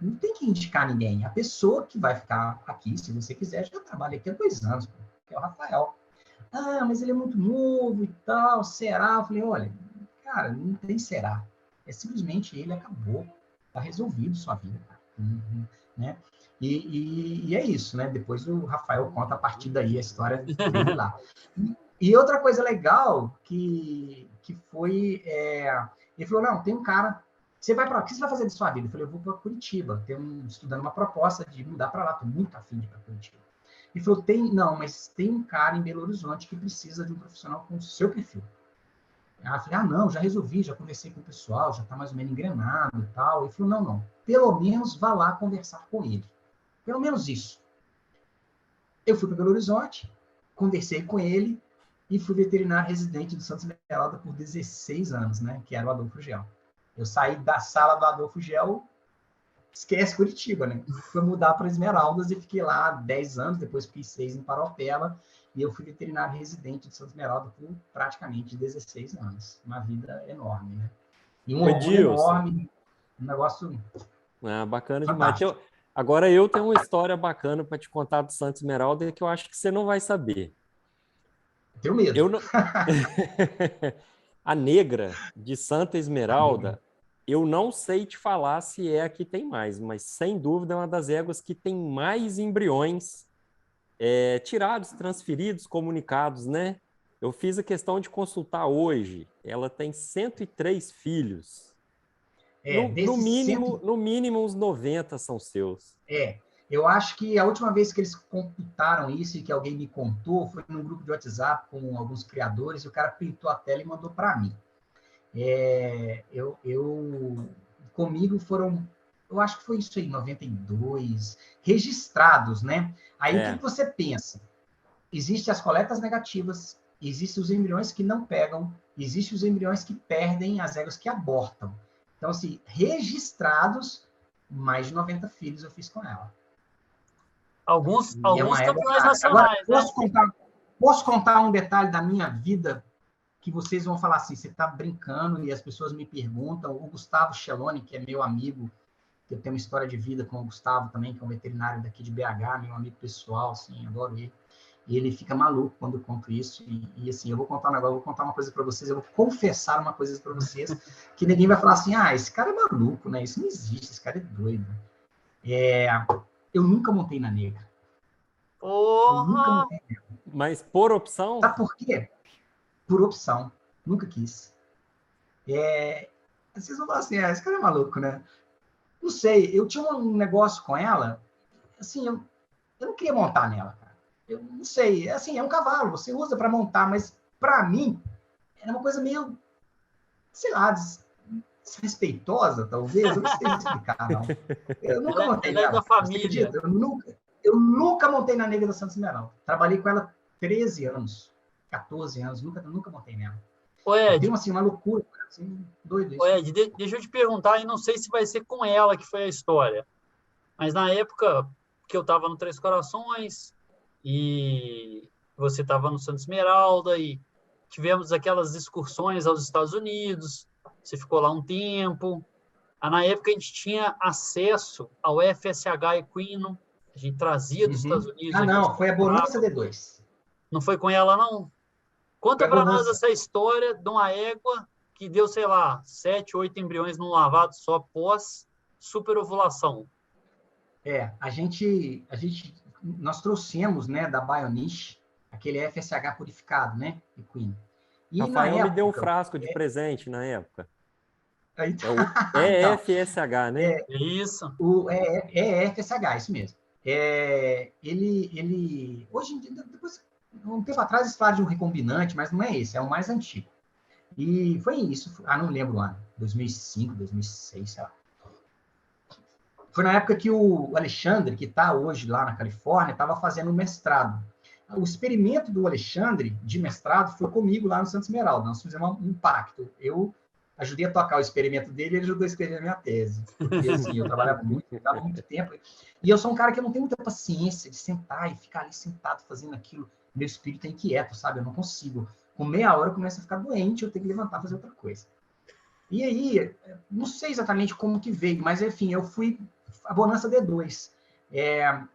não tem que indicar ninguém. A pessoa que vai ficar aqui, se você quiser, já trabalha aqui há 2 anos, que é o Rafael. Ah, mas ele é muito novo e tal, será? Eu falei, olha, cara, não tem será. É simplesmente ele acabou, tá resolvido sua vida, cara. Né? E é isso, né? Depois o Rafael conta a partir daí a história dele lá. E outra coisa legal que foi, ele falou, não, tem um cara, você vai para lá, o que você vai fazer de sua vida? Eu falei, eu vou para Curitiba, estudando uma proposta de mudar para lá, estou muito afim de ir para Curitiba. Ele falou, mas tem um cara em Belo Horizonte que precisa de um profissional com o seu perfil. Aí eu falei, não, já resolvi, já conversei com o pessoal, já está mais ou menos engrenado e tal. Ele falou, não, pelo menos vá lá conversar com ele. Pelo menos isso. Eu fui para Belo Horizonte, conversei com ele e fui veterinário residente do Santos Esmeralda por 16 anos, né, que era o Adolfo Gel. Eu saí da sala do Adolfo Gel, esquece Curitiba, né? Fui mudar para Esmeraldas e fiquei lá 10 anos, depois fiquei 6 em Paropeba, e eu fui veterinário residente de Santos Esmeralda por praticamente 16 anos. Uma vida enorme, né? E um orgulho enorme, um negócio bacana fantástico. demais. Agora eu tenho uma história bacana para te contar do Santos Esmeralda que eu acho que você não vai saber. Tenho medo. A negra de Santa Esmeralda, eu não sei te falar se é a que tem mais, mas sem dúvida é uma das éguas que tem mais embriões tirados, transferidos, comunicados, né? Eu fiz a questão de consultar hoje. Ela tem 103 filhos. No mínimo, uns 90 são seus. Eu acho que a última vez que eles computaram isso e que alguém me contou foi num grupo de WhatsApp com alguns criadores, e o cara printou a tela e mandou para mim. Comigo foram, eu acho que foi isso aí, 92, registrados, né? Aí o que você pensa? Existem as coletas negativas, existem os embriões que não pegam, existem os embriões que perdem, as éguas que abortam. Então, assim, registrados, mais de 90 filhos eu fiz com ela. Alguns campeões nacionais. Agora, posso contar um detalhe da minha vida que vocês vão falar assim, você está brincando, e as pessoas me perguntam. O Gustavo Cheloni, que é meu amigo, que eu tenho uma história de vida com o Gustavo também, que é um veterinário daqui de BH, meu amigo pessoal, assim, adoro ele. E ele fica maluco quando eu conto isso. E assim, eu vou contar um negócio, vou contar uma coisa para vocês, eu vou confessar uma coisa para vocês, que ninguém vai falar assim, esse cara é maluco, né? Isso não existe, esse cara é doido. Eu nunca montei na negra. Eu nunca montei na negra. Mas por opção? Sabe por quê? Por opção. Nunca quis. Vocês vão falar assim, esse cara é maluco, né? Não sei, eu tinha um negócio com ela, assim, eu não queria montar nela, cara. Eu não sei, assim, é um cavalo, você usa para montar, mas para mim era uma coisa meio, sei lá, desrespeitosa, talvez, eu não sei explicar, não. Eu nunca montei nela. Da família. Eu nunca montei na negra da Santa Esmeralda. Trabalhei com ela 13 anos, 14 anos, nunca montei nela. Ô, Ed, tem assim, uma loucura, assim, doido isso. Ô, Ed, deixa eu te perguntar, e não sei se vai ser com ela que foi a história. Mas na época que eu estava no Três Corações e você estava no Santa Esmeralda e tivemos aquelas excursões aos Estados Unidos, você ficou lá um tempo. Na época a gente tinha acesso ao FSH Equino, a gente trazia dos Estados Unidos. Ah, aqui, não, foi a Bonança D2. Não foi com ela, não? Conta para nós essa história de uma égua que deu, sei lá, 7, 8 embriões num lavado só pós superovulação. Nós trouxemos, né, da Bionish, aquele FSH purificado, né, equino. E Rafael me deu um frasco de presente na época. Então, é FSH, né? É isso. É FSH, isso mesmo. Ele hoje em dia, depois, um tempo atrás, eles falaram de um recombinante, mas não é esse, é o mais antigo. E foi isso, não lembro o ano, 2005, 2006, sei lá. Foi na época que o Alexandre, que está hoje lá na Califórnia, estava fazendo um mestrado. O experimento do Alexandre, de mestrado, foi comigo lá no Santa Esmeralda. Nós fizemos um pacto. Eu ajudei a tocar o experimento dele e ele ajudou a escrever a minha tese. Porque, assim, eu trabalhava muito, ficava muito tempo. E eu sou um cara que não tem muita paciência de sentar e ficar ali sentado fazendo aquilo. Meu espírito é inquieto, sabe? Eu não consigo. Com meia hora eu começo a ficar doente, eu tenho que levantar e fazer outra coisa. E aí, não sei exatamente como que veio, mas, enfim, eu fui a Bonança D2.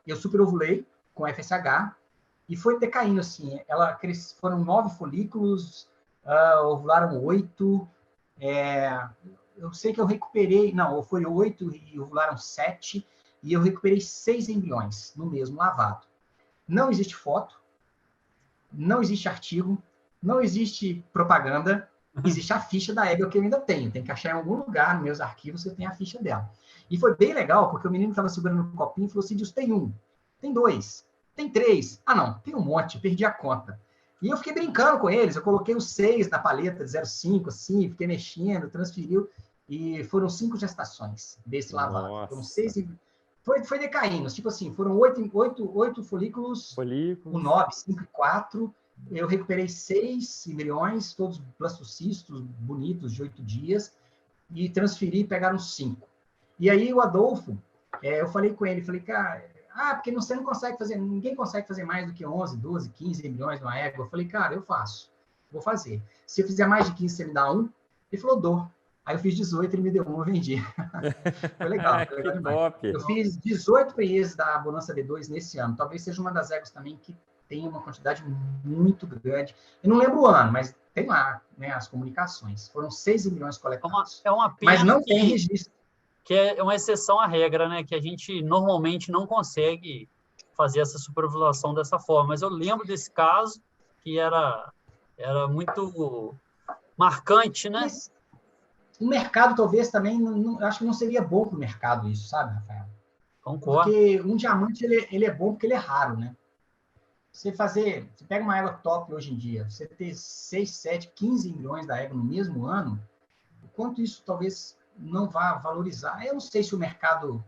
Eu superovulei com FSH e foi decaindo, assim. Foram 9 folículos, ovularam 8. Eu sei que eu recuperei... Não, foi 8 e ovularam 7. E eu recuperei 6 embriões no mesmo lavado. Não existe foto, não existe artigo, não existe propaganda, existe a ficha da égua que eu ainda tenho. Tem que achar em algum lugar, nos meus arquivos, eu tenho a ficha dela. E foi bem legal, porque o menino estava segurando o copinho e falou assim, tem 1, tem 2, tem 3. Ah, não, tem um monte, perdi a conta. E eu fiquei brincando com eles, eu coloquei os 6 na paleta de 0,5, assim, fiquei mexendo, transferiu, e foram 5 gestações desse lavado. Nossa. Foram 6... Foi decaindo, tipo assim, foram 8 folículos, com 9, 5 e 4. Eu recuperei 6 embriões, todos blastocistos, bonitos, de 8 dias, e transferi e pegaram 5. E aí o Adolfo, eu falei com ele, falei, cara, porque você não consegue fazer, ninguém consegue fazer mais do que 11, 12, 15 embriões numa égua. Eu falei, cara, eu faço, vou fazer. Se eu fizer mais de 15, você me dá 1? Ele falou, dou. Aí eu fiz 18, ele me deu 1, eu vendi. Foi legal demais. Top. Eu fiz 18 PEs da Bonança D2 nesse ano. Talvez seja uma das éguas também que tem uma quantidade muito grande. Eu não lembro o ano, mas tem lá, né, as comunicações. Foram 6 embriões coletados. É uma pena mas não tem registro. Que é uma exceção à regra, né? Que a gente normalmente não consegue fazer essa superovulação dessa forma. Mas eu lembro desse caso que era muito marcante, né? Mas o mercado talvez também, acho que não seria bom para o mercado isso, sabe, Rafael? Concordo. Porque um diamante, ele é bom porque ele é raro, né? Você pega uma égua top hoje em dia, você ter 6, 7, 15 embriões da égua no mesmo ano, o quanto isso talvez não vá valorizar. Eu não sei se o mercado...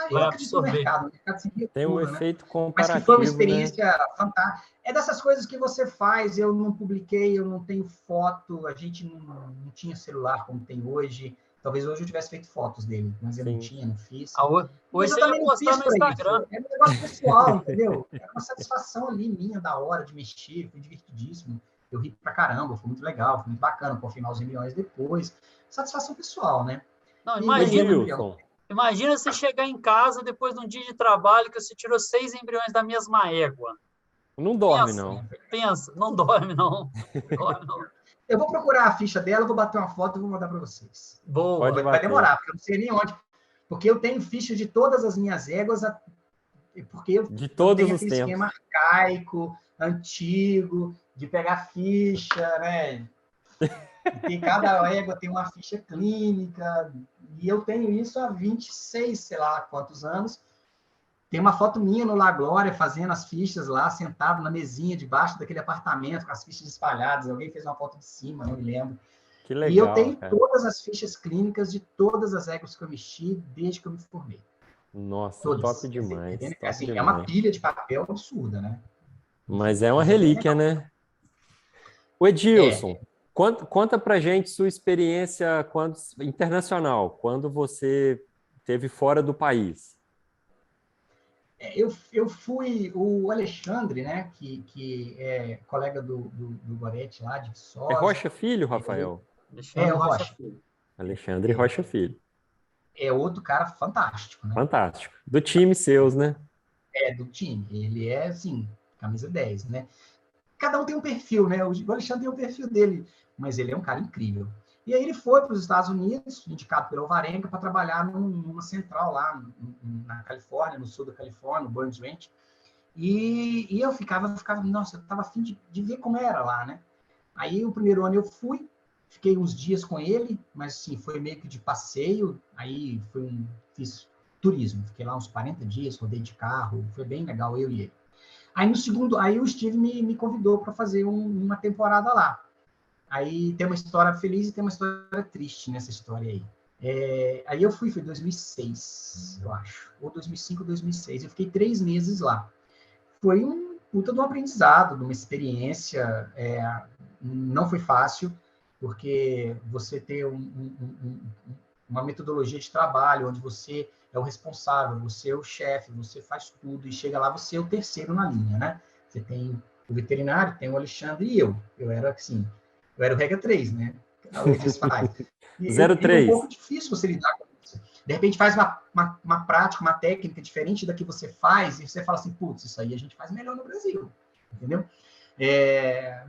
Eu acredito no mercado. O mercado seria tem um efeito comparativo, mas que foi uma experiência fantástica. É dessas coisas que você faz, eu não publiquei, eu não tenho foto, a gente não tinha celular como tem hoje. Talvez hoje eu tivesse feito fotos dele, mas eu não tinha, não fiz. Hoje você ia postar no Instagram. É um negócio pessoal, entendeu? É uma satisfação ali minha, da hora de mexer, foi divertidíssimo. Eu ri pra caramba, foi muito legal, foi muito bacana confirmar os embriões depois. Satisfação pessoal, né? Não, imagina você chegar em casa depois de um dia de trabalho que você tirou 6 embriões da mesma égua. Não dorme, não. Pensa, não dorme, não. Dorme, não. Eu vou procurar a ficha dela, vou bater uma foto e vou mandar para vocês. Boa. Vai demorar, porque eu não sei nem onde. Porque eu tenho ficha de todas as minhas éguas, porque eu tenho aquele esquema arcaico, antigo, de pegar ficha, né? E cada égua tem uma ficha clínica, e eu tenho isso há 26, sei lá quantos anos. Tem uma foto minha no La Glória, fazendo as fichas lá, sentado na mesinha debaixo daquele apartamento, com as fichas espalhadas. Alguém fez uma foto de cima, não me lembro. Que legal, e eu tenho todas as fichas clínicas de todas as éguas que eu mexi desde que eu me formei. Nossa, todas. Top demais. Assim, é uma pilha de papel absurda, né? Mas é uma relíquia, né? O Edilson, conta pra gente sua experiência internacional, quando você esteve fora do país. Eu fui o Alexandre, né, que é colega do Goretti lá, de Viçosa. É Rocha Filho, Rafael? Alexandre o Rocha Rocha. Filho. Alexandre Rocha Filho. É outro cara fantástico, né? Fantástico. Do time seus, né? Do time. Ele é, assim, camisa 10, né? Cada um tem um perfil, né? O Alexandre tem o perfil dele, mas ele é um cara incrível. E aí ele foi para os Estados Unidos, indicado pelo Alvarenga, para trabalhar numa central lá na Califórnia, no sul da Califórnia, no Burns Ranch. E eu ficava, nossa, eu estava afim de ver como era lá, né? Aí o primeiro ano eu fui, fiquei uns dias com ele, mas assim, foi meio que de passeio, aí fiz turismo, fiquei lá uns 40 dias, rodei de carro, foi bem legal, eu e ele. Aí no segundo, aí o Steve me convidou para fazer uma temporada lá. Aí tem uma história feliz e tem uma história triste nessa história aí. Aí eu foi em 2006, eu acho, ou 2005 ou 2006. Eu fiquei 3 meses lá. Foi um puta de um aprendizado, de uma experiência. Não foi fácil, porque você ter uma metodologia de trabalho onde você é o responsável, você é o chefe, você faz tudo, e chega lá, você é o terceiro na linha, né? Você tem o veterinário, tem o Alexandre e eu. Eu era assim, eu era o regra 3, né? O Edis faz. E fica um pouco difícil você lidar com isso. De repente faz uma prática, uma técnica diferente da que você faz, e você fala assim, putz, isso aí a gente faz melhor no Brasil, entendeu?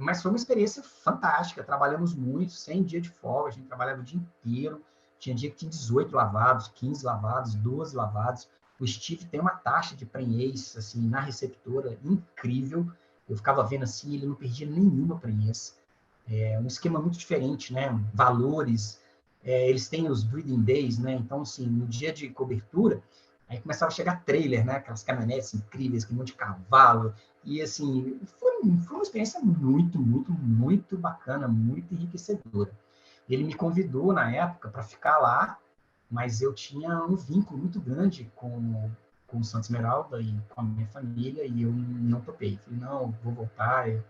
Mas foi uma experiência fantástica, trabalhamos muito, 100 dias de folga, a gente trabalhava o dia inteiro, tinha dia que tinha 18 lavados, 15 lavados, 12 lavados. O Steve tem uma taxa de prenhez, assim, na receptora incrível. Eu ficava vendo assim, ele não perdia nenhuma prenhez. Um esquema muito diferente, né? Valores, eles têm os breeding days, né? Então, assim, no dia de cobertura, aí começava a chegar trailer, né? Aquelas caminhonetes incríveis, com um monte de cavalo. E, assim, foi uma experiência muito, muito, muito bacana, muito enriquecedora. Ele me convidou, na época, para ficar lá, mas eu tinha um vínculo muito grande com o Santa Esmeralda e com a minha família, e eu não topei. Falei, não, vou voltar, eu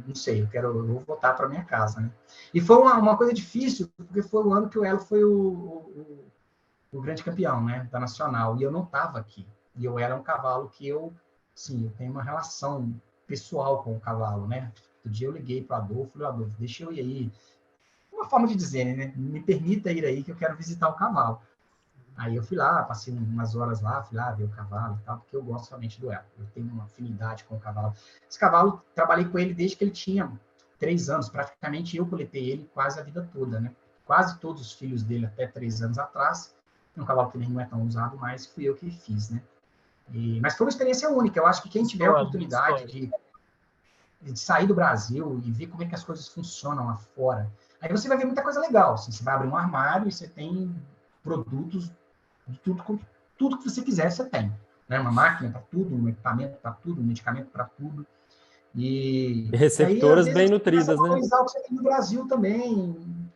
não sei, eu vou voltar para minha casa, né? E foi uma coisa difícil, porque foi o ano que o Elo foi o grande campeão, né, da Nacional, e eu não estava aqui. E eu era um cavalo que eu tenho uma relação pessoal com o cavalo, né? Outro dia eu liguei para o Adolfo, falei, Adolfo, deixa eu ir aí. Uma forma de dizer, né? Me permita ir aí que eu quero visitar o cavalo. Aí eu fui lá, passei umas horas lá, fui lá ver o cavalo e tal, porque eu gosto realmente do Elo. Eu tenho uma afinidade com o cavalo. Esse cavalo, trabalhei com ele desde que ele tinha 3 anos. Praticamente eu coletei ele quase a vida toda, né? Quase todos os filhos dele até 3 anos atrás. Um cavalo que nem não é tão usado mais, fui eu que fiz, né? Mas foi uma experiência única. Eu acho que quem tiver a oportunidade de sair do Brasil e ver como é que as coisas funcionam lá fora, aí você vai ver muita coisa legal. Assim, você vai abrir um armário e você tem produtos de tudo que você quiser, você tem. Né? Uma máquina para tudo, um equipamento para tudo, um medicamento para tudo. E receptoras aí, bem nutridas, né? Valorizar o que você tem no Brasil também.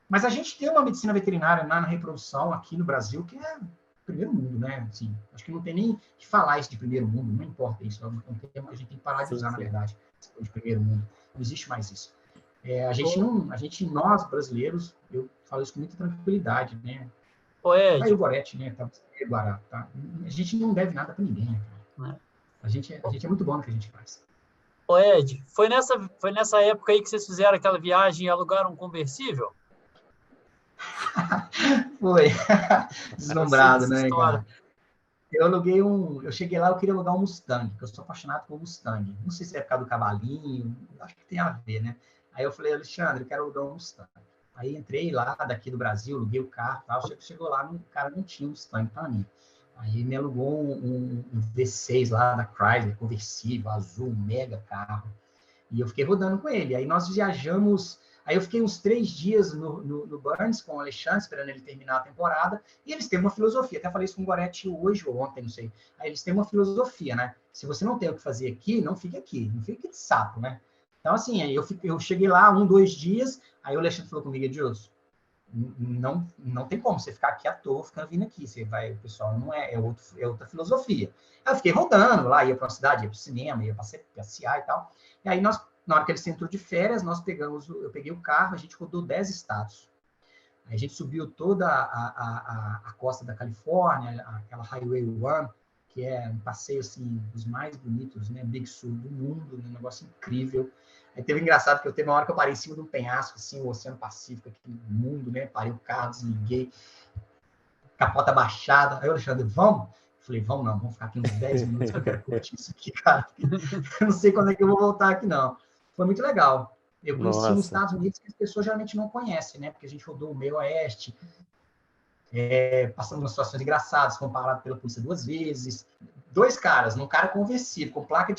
Mas a gente tem uma medicina veterinária na reprodução aqui no Brasil que é primeiro mundo, né? Assim, acho que não tem nem que falar isso de primeiro mundo, não importa isso. É um termo que a gente tem que parar de usar, na verdade, de primeiro mundo. Não existe mais isso. Nós, brasileiros, eu falo isso com muita tranquilidade, né? Aí o Goretti, né? Tá. A gente não deve nada para ninguém, né, cara? A gente é muito bom no que a gente faz. Ô, Ed, foi nessa época aí que vocês fizeram aquela viagem e alugaram um conversível? Foi. Deslumbrado, né, cara? Eu cheguei lá, eu queria alugar um Mustang, porque eu sou apaixonado por Mustang. Não sei se é por causa do cavalinho, acho que tem a ver, né? Aí eu falei, Alexandre, eu quero alugar um Mustang. Aí entrei lá, daqui do Brasil, aluguei o carro e tal. Chegou lá, o cara não tinha um Mustang para mim. Aí me alugou um V6 lá da Chrysler, conversível, azul, um mega carro. E eu fiquei rodando com ele. Aí nós viajamos. Aí eu fiquei uns 3 dias no Burns com o Alexandre, esperando ele terminar a temporada. E eles têm uma filosofia. Até falei isso com o Goretti hoje ou ontem, não sei. Aí eles têm uma filosofia, né? Se você não tem o que fazer aqui, não fique aqui. Não fique de sapo, né? Então, assim, aí eu cheguei lá 1, 2 dias. Aí o Alexandre falou comigo, Edilson, não tem como você ficar aqui à toa, ficando vindo aqui. Você vai, o pessoal não é outra filosofia. Aí eu fiquei rodando lá, ia para uma cidade, ia para o cinema, ia para passear e tal. E aí na hora que ele sentou de férias, eu peguei o carro, a gente rodou 10 estados. A gente subiu toda a costa da Califórnia, aquela Highway 1, que é um passeio assim, dos mais bonitos, né? Big Sur do mundo, um negócio incrível. Aí teve engraçado que eu teve uma hora que eu parei em cima de um penhasco, assim, o Oceano Pacífico, aquele mundo, né? Parei o carro, desliguei, capota baixada. Aí o Alexandre, vamos? Eu falei, vamos não, vamos ficar aqui uns 10 minutos que eu quero curtir isso aqui, cara. Eu não sei quando é que eu vou voltar aqui, não. Foi muito legal. Eu conheci nos Estados Unidos que as pessoas geralmente não conhecem, né? Porque a gente rodou o meio oeste, passando umas situações engraçadas, fomos parados pela polícia 2 vezes. 2 caras, um cara conversível, com placa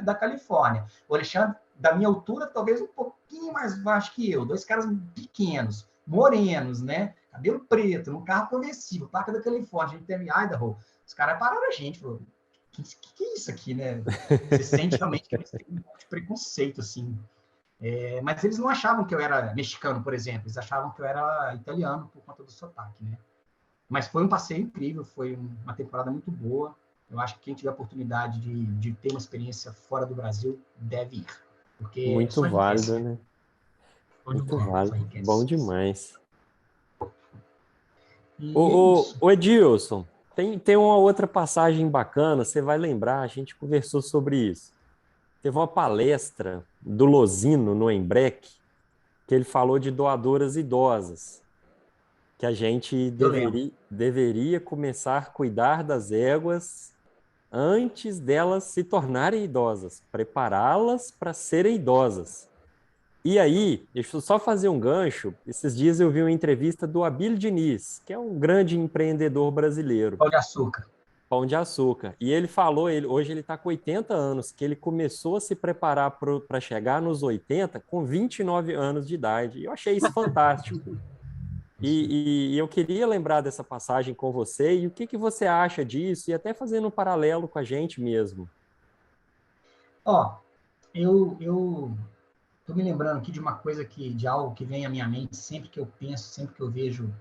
da Califórnia. O Alexandre, da minha altura, talvez um pouquinho mais baixo que eu. 2 caras pequenos, morenos, né? Cabelo preto, num carro conversível, placa da Califórnia, a gente teve Idaho. Os caras pararam a gente, falaram, que é isso aqui, né? Você sente realmente que eles têm um monte de preconceito, assim. Mas eles não achavam que eu era mexicano, por exemplo. Eles achavam que eu era italiano por conta do sotaque, né? Mas foi um passeio incrível, foi uma temporada muito boa. Eu acho que quem tiver a oportunidade de ter uma experiência fora do Brasil deve ir. Porque muito válido, né? Muito válido. Bom demais. Ô Edilson, tem uma outra passagem bacana, você vai lembrar, a gente conversou sobre isso. Teve uma palestra do Losino no Embrec, que ele falou de doadoras idosas, que a gente deveria começar a cuidar das éguas antes delas se tornarem idosas, prepará-las para serem idosas. E aí, deixa eu só fazer um gancho. Esses dias eu vi uma entrevista do Abílio Diniz, que é um grande empreendedor brasileiro. Pão de açúcar. Pão de açúcar. E ele falou, hoje ele está com 80 anos, que ele começou a se preparar para chegar nos 80 com 29 anos de idade. E eu achei isso fantástico. E eu queria lembrar dessa passagem com você e o que você acha disso, e até fazendo um paralelo com a gente mesmo. Eu estou me lembrando aqui de uma coisa de algo que vem à minha mente sempre que eu penso, sempre que eu vejo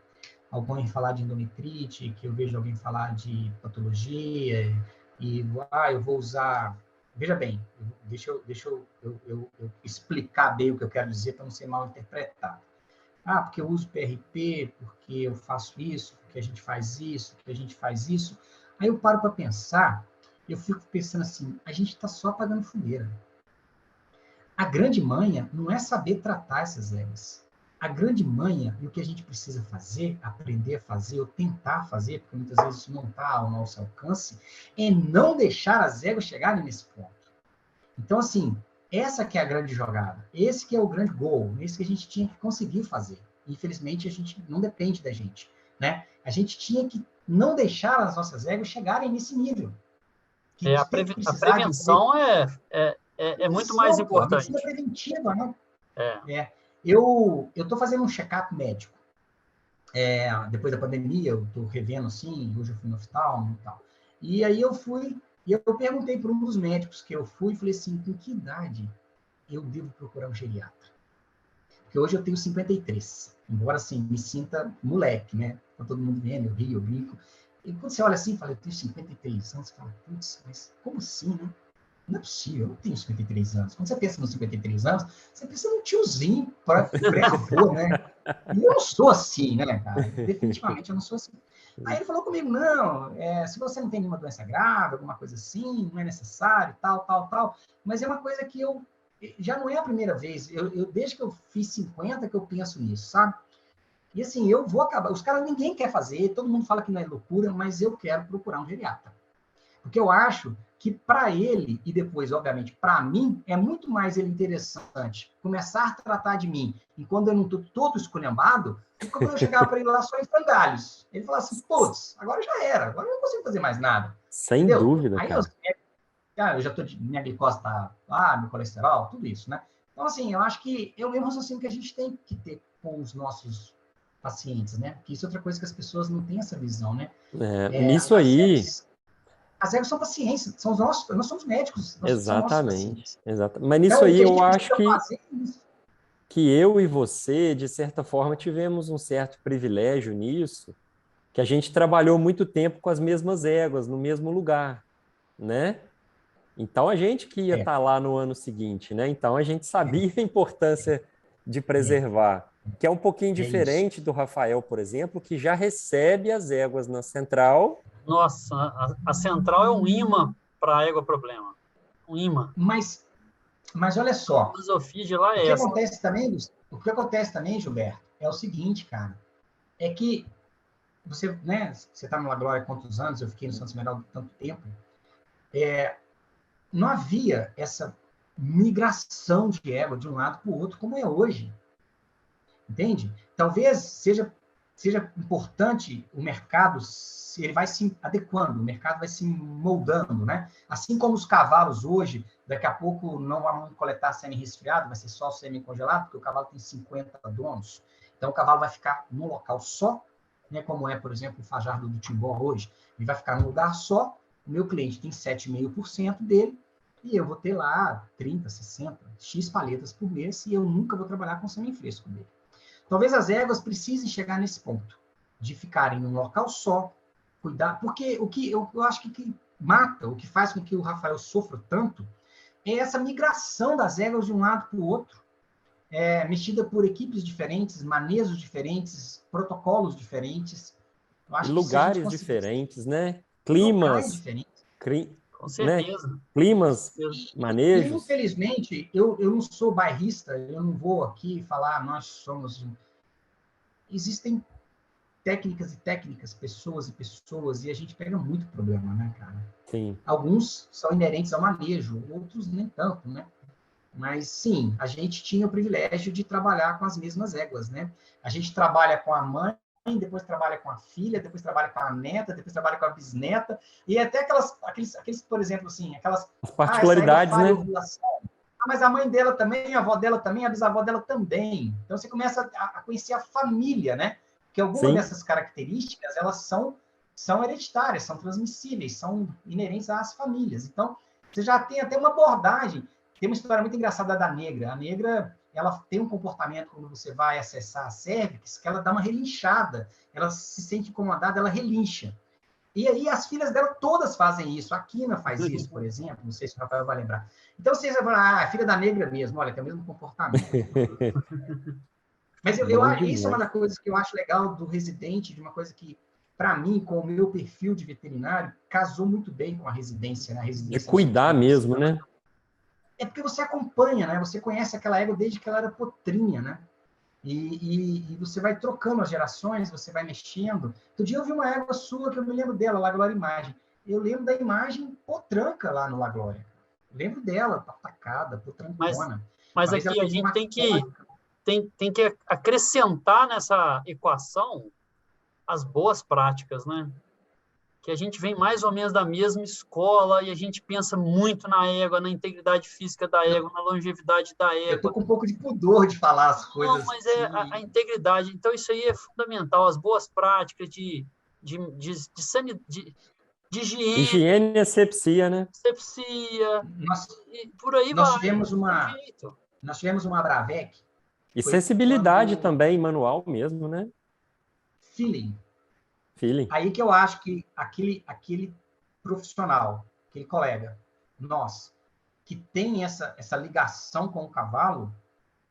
alguém falar de endometrite, que eu vejo alguém falar de patologia, eu vou usar... Veja bem, deixa eu explicar bem o que eu quero dizer para não ser mal interpretado. Porque eu uso PRP, porque eu faço isso, porque a gente faz isso, porque a gente faz isso. Aí eu paro para pensar, eu fico pensando assim, a gente está só apagando fogueira. A grande manha não é saber tratar essas éguas. A grande manha, e o que a gente precisa fazer, aprender a fazer, ou tentar fazer, porque muitas vezes isso não está ao nosso alcance, é não deixar as éguas chegarem nesse ponto. Então, assim, essa que é a grande jogada. Esse que é o grande gol, esse que a gente tinha que conseguir fazer. Infelizmente, a gente não depende da gente, né? A gente tinha que não deixar as nossas éguas chegarem nesse nível. A prevenção é muito mais importante. A medicina preventiva, né? Eu estou fazendo um check-up médico. Depois da pandemia, eu estou revendo assim, hoje eu fui no oftalmo e tal. E aí eu fui, e eu perguntei para um dos médicos que eu fui, e falei assim, com que idade eu devo procurar um geriatra? Porque hoje eu tenho 53, embora assim, me sinta moleque, né? Tá todo mundo vendo, eu rio, eu brinco. E quando você olha assim, fala, eu tenho 53 anos, você fala, putz, mas como assim, né? Não é possível, eu não tenho 53 anos. Quando você pensa nos 53 anos, você pensa num tiozinho pré-avô, né? E eu não sou assim, né, cara? Definitivamente eu não sou assim. Aí ele falou comigo, não, se você não tem nenhuma doença grave, alguma coisa assim, não é necessário, tal. Mas é uma coisa que já não é a primeira vez. Desde que eu fiz 50 que eu penso nisso, sabe? E assim, eu vou acabar. Os caras, ninguém quer fazer, todo mundo fala que não é loucura, mas eu quero procurar um geriatra. Porque eu acho que para ele, e depois, obviamente, para mim, é muito mais interessante começar a tratar de mim enquanto eu não estou todo esculhambado, do que quando eu chegar para ele lá só em frangalhos. Ele fala assim, putz, agora já era, agora eu não consigo fazer mais nada. Sem dúvida, aí cara. Eu já estou, minha glicose está lá, meu colesterol, tudo isso, né? Então, assim, eu acho que é o mesmo raciocínio que a gente tem que ter com os nossos pacientes, né? Porque isso é outra coisa que as pessoas não têm essa visão, né? Nisso aí... As éguas são pacientes, nós somos médicos. Exatamente. Mas nisso aí eu acho que eu e você, de certa forma, tivemos um certo privilégio nisso, que a gente trabalhou muito tempo com as mesmas éguas, no mesmo lugar, né? Então a gente que ia estar lá no ano seguinte, né? Então a gente sabia a importância de preservar. Que é um pouquinho diferente do Rafael, por exemplo, que já recebe as éguas na central. Nossa, a central é um imã para a égua problema. Um imã. Mas olha A só, filosofia de lá o é que essa. acontece também, Gilberto, é o seguinte, cara, é que você, né, você está no La Glória há quantos anos? Eu fiquei no Santos Esmeralda há tanto tempo. Não havia essa migração de égua de um lado para o outro como é hoje. Entende? Talvez seja importante o mercado, se ele vai se adequando, o mercado vai se moldando, né? Assim como os cavalos hoje, daqui a pouco não vão coletar semi-resfriado, vai ser só semi-congelado, porque o cavalo tem 50 donos. Então, o cavalo vai ficar num local só, né? Como é, por exemplo, o Fajardo do Timbó hoje. Ele vai ficar num lugar só, o meu cliente tem 7,5% dele, e eu vou ter lá 30, 60, X palhetas por mês, e eu nunca vou trabalhar com semi-fresco dele. Talvez as éguas precisem chegar nesse ponto, de ficarem num local só, cuidar, porque o que eu acho que mata, o que faz com que o Rafael sofra tanto, é essa migração das éguas de um lado para o outro, mexida por equipes diferentes, manejos diferentes, protocolos diferentes. Eu acho que se a gente Lugares conseguir... diferentes, né? Locais Climas, diferentes. Com né? certeza. Climas, E, manejos. infelizmente, eu não sou bairrista, eu não vou aqui falar, nós somos... Existem técnicas e técnicas, pessoas e pessoas, e a gente pega muito problema, né, cara? Sim. Alguns são inerentes ao manejo, outros nem tanto, né? Mas, sim, a gente tinha o privilégio de trabalhar com as mesmas éguas, né? A gente trabalha com a mãe, depois trabalha com a filha, depois trabalha com a neta, depois trabalha com a bisneta, e até aqueles por exemplo, assim, aquelas... As essa égua particularidades, falha né? ovulação. Mas a mãe dela também, a avó dela também, a bisavó dela também. Então, você começa a conhecer a família, né? Porque algumas Sim. dessas características, elas são hereditárias, são transmissíveis, são inerentes às famílias. Então, você já tem até uma abordagem. Tem uma história muito engraçada da negra. A negra, ela tem um comportamento, quando você vai acessar a cervix, que ela dá uma relinchada. Ela se sente incomodada, ela relincha. E aí as filhas dela todas fazem isso. A Kina faz isso, por exemplo. Não sei se o Rafael vai lembrar. Então, vocês vão falar, filha da negra mesmo. Olha, tem o mesmo comportamento. Mas isso é uma das coisas que eu acho legal do residente, de uma coisa que, para mim, com o meu perfil de veterinário, casou muito bem com a residência, né? A residência De cuidar mesmo, né? É porque você acompanha, né? Você conhece aquela égua desde que ela era potrinha, né? E você vai trocando as gerações, você vai mexendo. Outro dia eu vi uma égua sua, que eu me lembro dela, La Glória Imagem. Eu lembro da imagem potranca lá no La Glória. Eu lembro dela, atacada, potrancona. Mas aqui a gente tem que acrescentar nessa equação as boas práticas, né? Que a gente vem mais ou menos da mesma escola e a gente pensa muito na égua, na integridade física da égua, na longevidade da égua. Eu tô com um pouco de pudor de falar as coisas. Não, mas é a integridade. Então, isso aí é fundamental. As boas práticas de higiene. Higiene e asepsia, né? Asepsia. E por aí vai. Nós tivemos uma Bravec. E sensibilidade também, manual mesmo, né? Feeling. Feeling. Aí que eu acho que aquele profissional, aquele colega, nós, que tem essa ligação com o cavalo,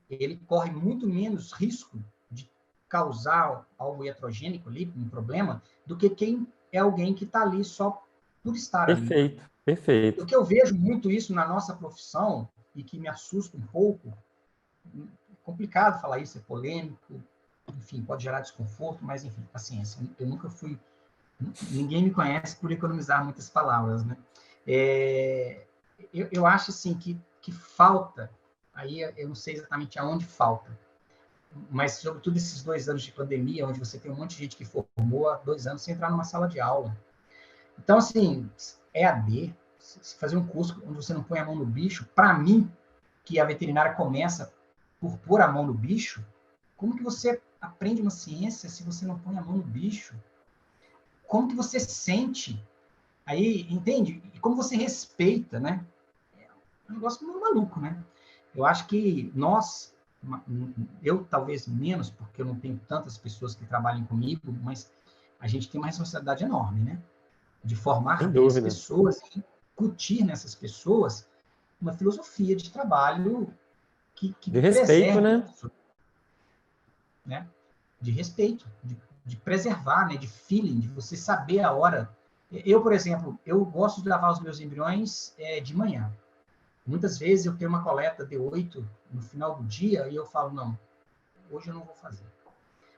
ele corre muito menos risco de causar algo iatrogênico ali, um problema, do que quem é alguém que está ali só por estar ali. Perfeito. O que eu vejo muito isso na nossa profissão, e que me assusta um pouco, é complicado falar isso, é polêmico, enfim, pode gerar desconforto, mas, enfim, paciência. Eu nunca fui... Ninguém me conhece por economizar muitas palavras, né? Eu acho, assim, que falta, aí eu não sei exatamente aonde falta, mas, sobretudo, esses 2 anos de pandemia, onde você tem um monte de gente que formou há 2 anos sem entrar numa sala de aula. Então, assim, EAD, fazer um curso onde você não põe a mão no bicho, para mim, que a veterinária começa por pôr a mão no bicho, como que você aprende uma ciência se você não põe a mão no bicho? Como que você sente? Aí, entende? E como você respeita, né? É um negócio meio maluco, né? Eu acho que nós, eu talvez menos, porque eu não tenho tantas pessoas que trabalhem comigo, mas a gente tem uma responsabilidade enorme, né? De formar bem as pessoas e incutir nessas pessoas uma filosofia de trabalho que de respeito, né? né? De respeito, de preservar, né? De feeling, de você saber a hora. Eu, por exemplo, eu gosto de lavar os meus embriões de manhã. Muitas vezes eu tenho uma coleta de 8 no final do dia e eu falo, não, hoje eu não vou fazer.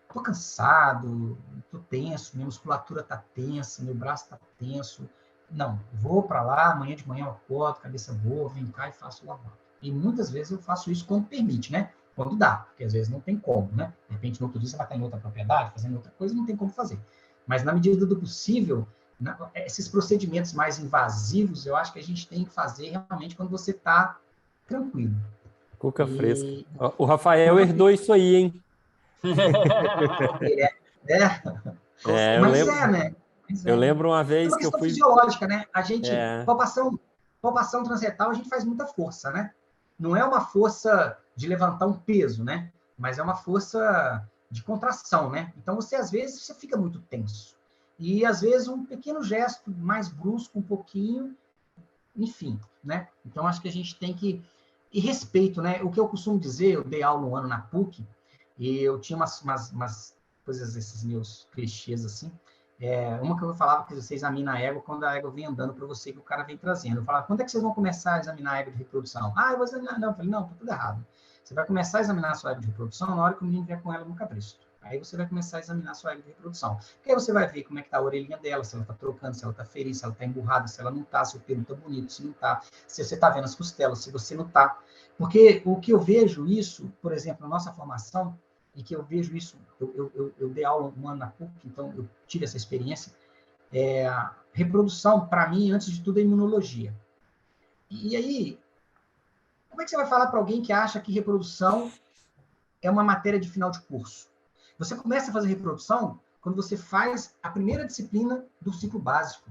Estou cansado, estou tenso, minha musculatura está tensa, meu braço está tenso. Não, vou para lá, amanhã de manhã eu acordo, cabeça boa, venho cá e faço o lavado. E muitas vezes eu faço isso quando permite, né? Quando dá, porque às vezes não tem como, né? De repente, no outro dia você vai estar em outra propriedade, fazendo outra coisa, não tem como fazer. Mas na medida do possível, esses procedimentos mais invasivos, eu acho que a gente tem que fazer realmente quando você está tranquilo. Cuca fresca. O Rafael herdou isso aí, hein? Mas né? Eu lembro uma É vez uma que eu questão fui... fisiológica, né? A gente, palpação transretal, a gente faz muita força, né? Não é uma força de levantar um peso, né? Mas é uma força de contração, né? Então, às vezes, você fica muito tenso. E, às vezes, um pequeno gesto mais brusco, um pouquinho, enfim, né? Então, acho que a gente tem que... E respeito, né? O que eu costumo dizer, eu dei aula um ano na PUC, e eu tinha umas coisas, esses meus clichês, assim. Uma que eu falava que você examina a égua quando a égua vem andando para você, que o cara vem trazendo. Eu falava, quando é que vocês vão começar a examinar a égua de reprodução? Eu vou examinar. Não, eu falei, não, tá tudo errado. Você vai começar a examinar a sua égua de reprodução na hora que o menino vier com ela no cabresto. Aí você vai começar a examinar a sua égua de reprodução. Porque aí você vai ver como é que tá a orelhinha dela, se ela tá trocando, se ela tá ferindo, se ela tá emburrada, se ela não tá, se o pelo tá bonito, se não tá, se você tá vendo as costelas, se você não tá. Porque o que eu vejo isso, por exemplo, na nossa formação, e que eu vejo isso, eu dei aula um ano na PUC, então eu tive essa experiência, reprodução, para mim, antes de tudo, é imunologia. E aí, como é que você vai falar para alguém que acha que reprodução é uma matéria de final de curso? Você começa a fazer reprodução quando você faz a primeira disciplina do ciclo básico.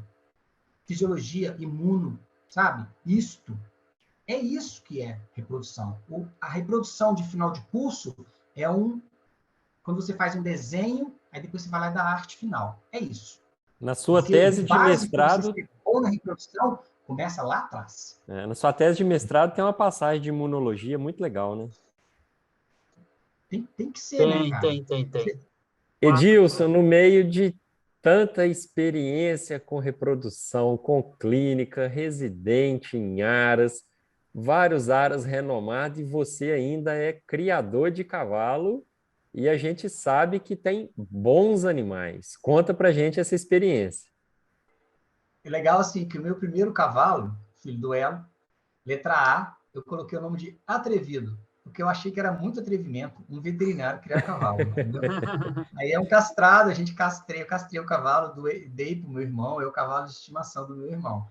Fisiologia, imuno, sabe? É isso que é reprodução. A reprodução de final de curso é quando você faz um desenho, aí depois você vai lá e dá a arte final. É isso. Na sua tese de mestrado... Ou na reprodução, começa lá atrás. Na sua tese de mestrado tem uma passagem de imunologia muito legal, né? Tem que ser, né, cara? Tem. Edilson, no meio de tanta experiência com reprodução, com clínica, residente em aras, vários aras renomados, e você ainda é criador de cavalo, e a gente sabe que tem bons animais. Conta pra gente essa experiência. É legal, assim, que o meu primeiro cavalo, filho do Elo, letra A, eu coloquei o nome de Atrevido, porque eu achei que era muito atrevimento um veterinário criar cavalo, entendeu? Aí é um castrado, eu castrei o cavalo, dei pro meu irmão, é o cavalo de estimação do meu irmão.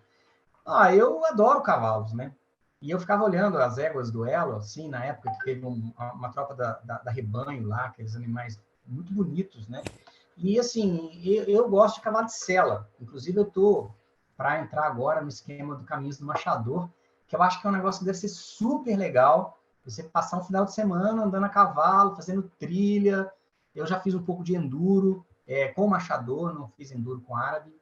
Eu adoro cavalos, né? E eu ficava olhando as éguas do Elo, assim, na época que teve uma tropa da Rebanho lá, aqueles animais muito bonitos, né? E, assim, eu gosto de cavalo de sela. Inclusive, eu tô para entrar agora no esquema do Caminhos do Machador, que eu acho que é um negócio que deve ser super legal, você passar um final de semana andando a cavalo, fazendo trilha. Eu já fiz um pouco de enduro com o machador, não fiz enduro com árabe.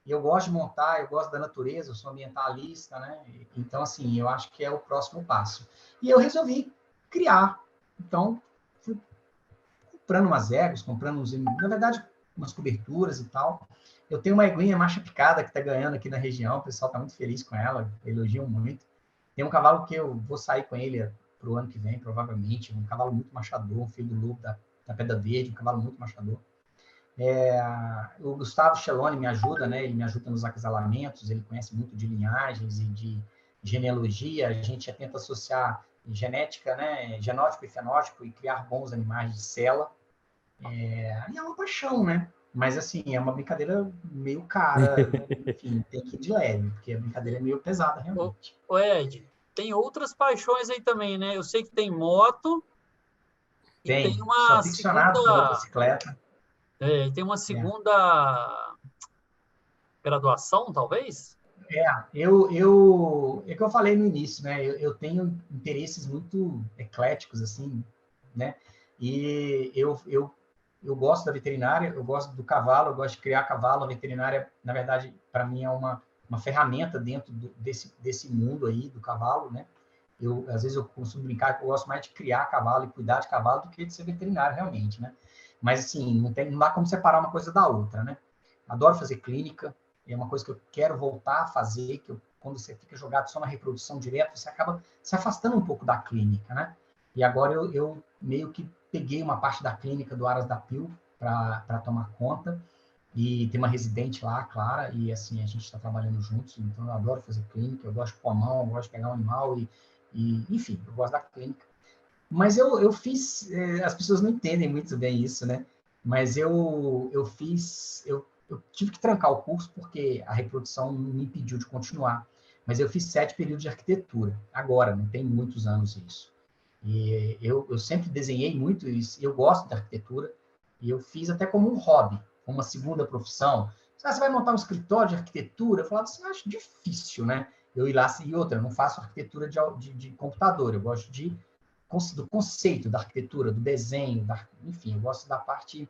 Eu gosto de montar, eu gosto da natureza, eu sou ambientalista, né? Então, assim, eu acho que é o próximo passo. E eu resolvi criar. Então, fui comprando umas éguas, na verdade, umas coberturas e tal. Eu tenho uma eguinha marcha picada que está ganhando aqui na região, o pessoal está muito feliz com ela, elogiam muito. Tem um cavalo que eu vou sair com ele para o ano que vem, provavelmente, um cavalo muito machador, um filho do lobo da Pedra Verde, um cavalo muito machador. O Gustavo Cheloni me ajuda, né? Ele me ajuda nos acasalamentos, ele conhece muito de linhagens e de genealogia. A gente já tenta associar genética, né? Genótipo e fenótipo e criar bons animais de sela. E é uma paixão, né? Mas, assim, é uma brincadeira meio cara, enfim, tem que ir de leve, porque a brincadeira é meio pesada, realmente. Ô Ed, tem outras paixões aí também, né? Eu sei que tem moto e tem Sou uma aficionado por motocicleta. Tem uma segunda graduação, talvez? É que eu falei no início, né? Eu tenho interesses muito ecléticos, assim, né? E eu gosto da veterinária, eu gosto do cavalo, eu gosto de criar cavalo. A veterinária, na verdade, para mim é uma ferramenta dentro desse mundo aí do cavalo, né? Às vezes eu costumo brincar que eu gosto mais de criar cavalo e cuidar de cavalo do que de ser veterinário realmente, né? Mas, assim, não dá como separar uma coisa da outra, né? Adoro fazer clínica, é uma coisa que eu quero voltar a fazer, quando você fica jogado só na reprodução direta, você acaba se afastando um pouco da clínica, né? E agora eu meio que peguei uma parte da clínica do Aras da Pil para tomar conta, e tem uma residente lá, Clara, e assim, a gente está trabalhando juntos, então eu adoro fazer clínica, eu gosto de pôr a mão, eu gosto de pegar um animal, enfim, eu gosto da clínica. Mas eu fiz, as pessoas não entendem muito bem isso, né? Mas eu tive que trancar o curso porque a reprodução me impediu de continuar. Mas eu fiz 7 períodos de arquitetura, agora, não tem muitos anos isso. E eu sempre desenhei muito isso, eu gosto da arquitetura, e eu fiz até como um hobby, como uma segunda profissão. Você vai montar um escritório de arquitetura? Eu falava assim, acho difícil, né? Eu ir lá, e outra, eu não faço arquitetura de computador, eu gosto do conceito da arquitetura, do desenho, enfim, eu gosto da parte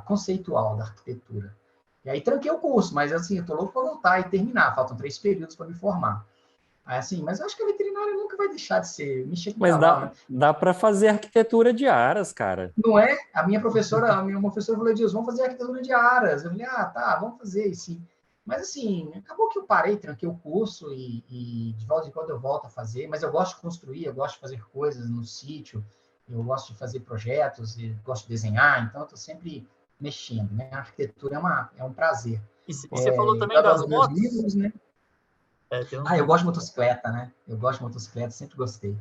conceitual da arquitetura. E aí tranquei o curso, mas assim, eu tô louco para voltar e terminar, faltam 3 períodos para me formar. Aí, assim, mas eu acho que a veterinária nunca vai deixar de ser mexer com Mas cavalo, né? dá para fazer arquitetura de aras, cara. Não é? A minha professora falou, Edilson, vamos fazer arquitetura de aras. Eu falei, tá, vamos fazer, sim. Mas, assim, acabou que eu parei, tranquei o curso e de volta em quando eu volto a fazer. Mas eu gosto de construir, eu gosto de fazer coisas no sítio, eu gosto de fazer projetos, e gosto de desenhar, então eu estou sempre mexendo, né? A arquitetura é um prazer. E você falou Eu também das adoro meus motos? livros, né? Eu gosto de motocicleta, né? Eu gosto de motocicleta, sempre gostei.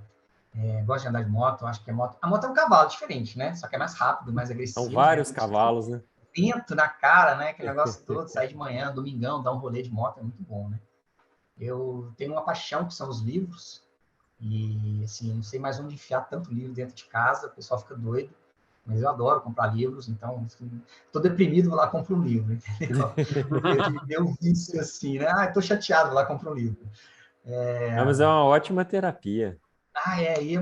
Gosto de andar de moto, acho que a moto é um cavalo diferente, né? Só que é mais rápido, mais agressivo. São vários cavalos, né? Vento na cara, né? Aquele negócio todo, sair de manhã, domingão, dar um rolê de moto é muito bom, né? Eu tenho uma paixão que são os livros e, assim, não sei mais onde enfiar tanto livro dentro de casa, o pessoal fica doido, mas eu adoro comprar livros, então, estou deprimido, vou lá comprar um livro, entendeu? Eu vício assim, né? Estou chateado, vou lá comprar um livro. Não, mas é uma ótima terapia.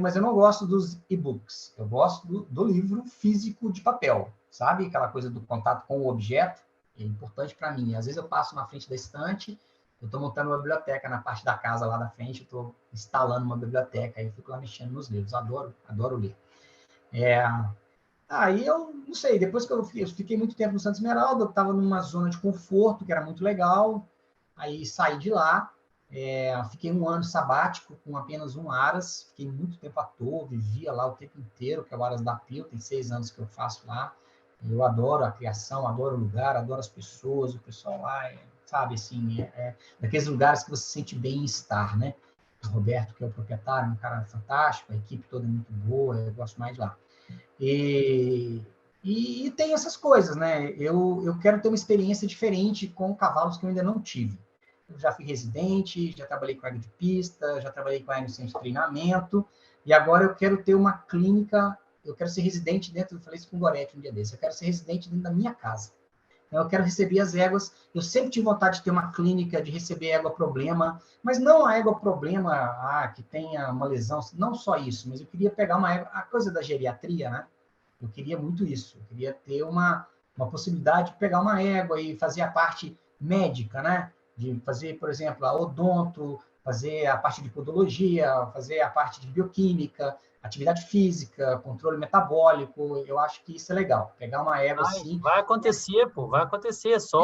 Mas eu não gosto dos e-books. Eu gosto do livro físico de papel, sabe? Aquela coisa do contato com o objeto é importante para mim. Às vezes eu passo na frente da estante, eu estou montando uma biblioteca na parte da casa lá da frente, eu estou instalando uma biblioteca, aí eu fico lá mexendo nos livros. Adoro ler. Aí eu, não sei, depois que eu fiquei muito tempo no Santa Esmeralda, eu estava numa zona de conforto, que era muito legal, aí saí de lá, fiquei um ano sabático com apenas um Aras, fiquei muito tempo à toa, vivia lá o tempo inteiro, que é o Aras da Pil, tem 6 anos que eu faço lá. Eu adoro a criação, adoro o lugar, adoro as pessoas, o pessoal lá, sabe, assim, daqueles lugares que você se sente bem em estar, né? O Roberto, que é o proprietário, um cara fantástico, a equipe toda é muito boa, eu gosto mais de lá. E tem essas coisas, né? Eu quero ter uma experiência diferente com cavalos que eu ainda não tive. Eu já fui residente, já trabalhei com égua de pista, já trabalhei com égua no centro de treinamento, e agora eu quero ter uma clínica, eu quero ser residente dentro, eu falei isso com o Gorete um dia desse, eu quero ser residente dentro da minha casa. Então, eu quero receber as éguas, eu sempre tive vontade de ter uma clínica, de receber égua problema, mas não a égua problema, que tenha uma lesão, não só isso, mas eu queria pegar uma égua, a coisa da geriatria, né? Eu queria muito isso, eu queria ter uma possibilidade de pegar uma égua e fazer a parte médica, né? De fazer, por exemplo, a odonto, fazer a parte de podologia, fazer a parte de bioquímica, atividade física, controle metabólico, eu acho que isso é legal. Pegar uma égua assim... Vai acontecer, pô, vai acontecer. É só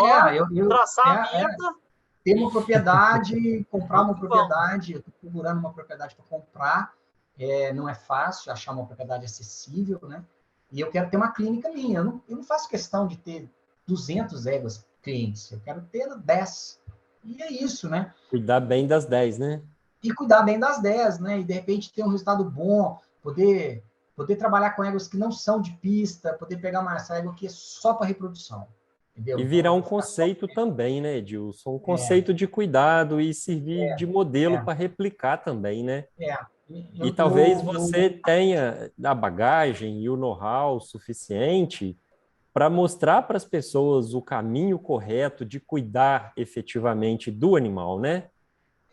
traçar a meta. Ter uma propriedade, comprar uma Vamos. propriedade, eu estou procurando uma propriedade para comprar, não é fácil achar uma propriedade acessível, né? E eu quero ter uma clínica minha, eu não faço questão de ter 200 éguas clientes, eu quero ter 10. E é isso, né? Cuidar bem das 10, né? E cuidar bem das 10, né? E de repente ter um resultado bom, poder trabalhar com éguas que não são de pista, poder pegar uma égua que é só para reprodução. Entendeu? E virar um conceito também, né, Edilson? Um conceito de cuidado e servir de modelo para replicar também, né? E talvez você tenha a bagagem e o know-how suficiente para mostrar para as pessoas o caminho correto de cuidar efetivamente do animal, né?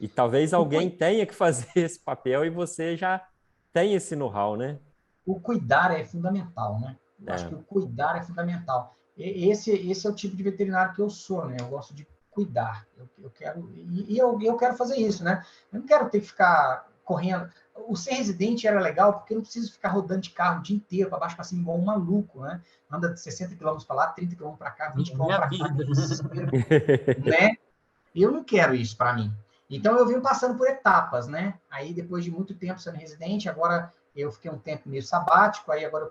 E talvez alguém tenha que fazer esse papel e você já tem esse know-how, né? O cuidar é fundamental, né? Eu acho que o cuidar é fundamental. Esse é o tipo de veterinário que eu sou, né? Eu gosto de cuidar. Eu quero fazer isso, né? Eu não quero ter que ficar correndo. O ser residente era legal porque eu não preciso ficar rodando de carro o dia inteiro, para baixo para cima, igual um maluco, né? Anda de 60 km para lá, 30 km para cá, 20 km para cá, né? Eu não quero isso para mim. Então, eu venho passando por etapas, né? Aí, depois de muito tempo sendo residente, agora eu fiquei um tempo meio sabático, aí agora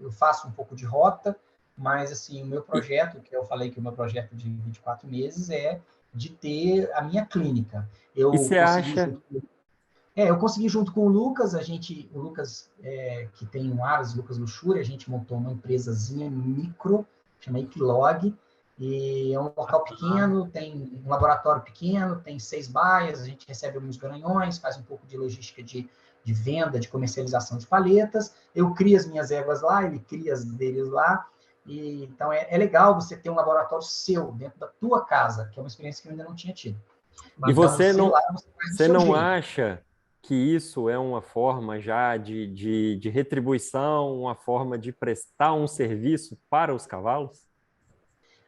eu faço um pouco de rota, mas, assim, o meu projeto, que eu falei que o meu projeto de 24 meses é de ter a minha clínica. E você acha... Eu consegui junto com o Lucas, o Lucas, que tem um Aras, Lucas Luxúria, a gente montou uma empresazinha micro, chama Equilog, e é um local pequeno, tem um laboratório pequeno, tem 6 baias, a gente recebe alguns garanhões, faz um pouco de logística de venda, de comercialização de palhetas, eu crio as minhas éguas lá, ele cria as deles lá, e então é legal você ter um laboratório seu, dentro da tua casa, que é uma experiência que eu ainda não tinha tido. E você não acha que isso é uma forma já de retribuição, uma forma de prestar um serviço para os cavalos?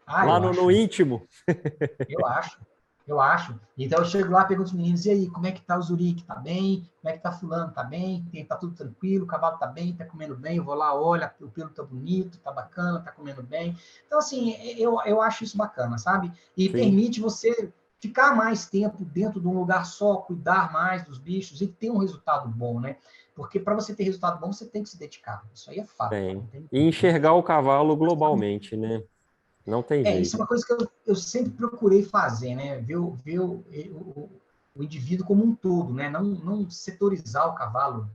Lá no íntimo? Eu acho. Então, eu chego lá, pergunto aos meninos, e aí, como é que tá o Zurique? Tá bem? Como é que tá fulano? Tá bem? Tá tudo tranquilo? O cavalo tá bem? Tá comendo bem? Eu vou lá, olha, o pelo tá bonito, tá bacana, tá comendo bem. Então, assim, eu acho isso bacana, sabe? E permite você ficar mais tempo dentro de um lugar só, cuidar mais dos bichos e ter um resultado bom, né? Porque para você ter resultado bom, você tem que se dedicar. Isso aí é fato. E enxergar o cavalo globalmente, né? Não tem jeito. Isso é uma coisa que eu sempre procurei fazer, né? Ver o indivíduo como um todo, né? Não setorizar o cavalo,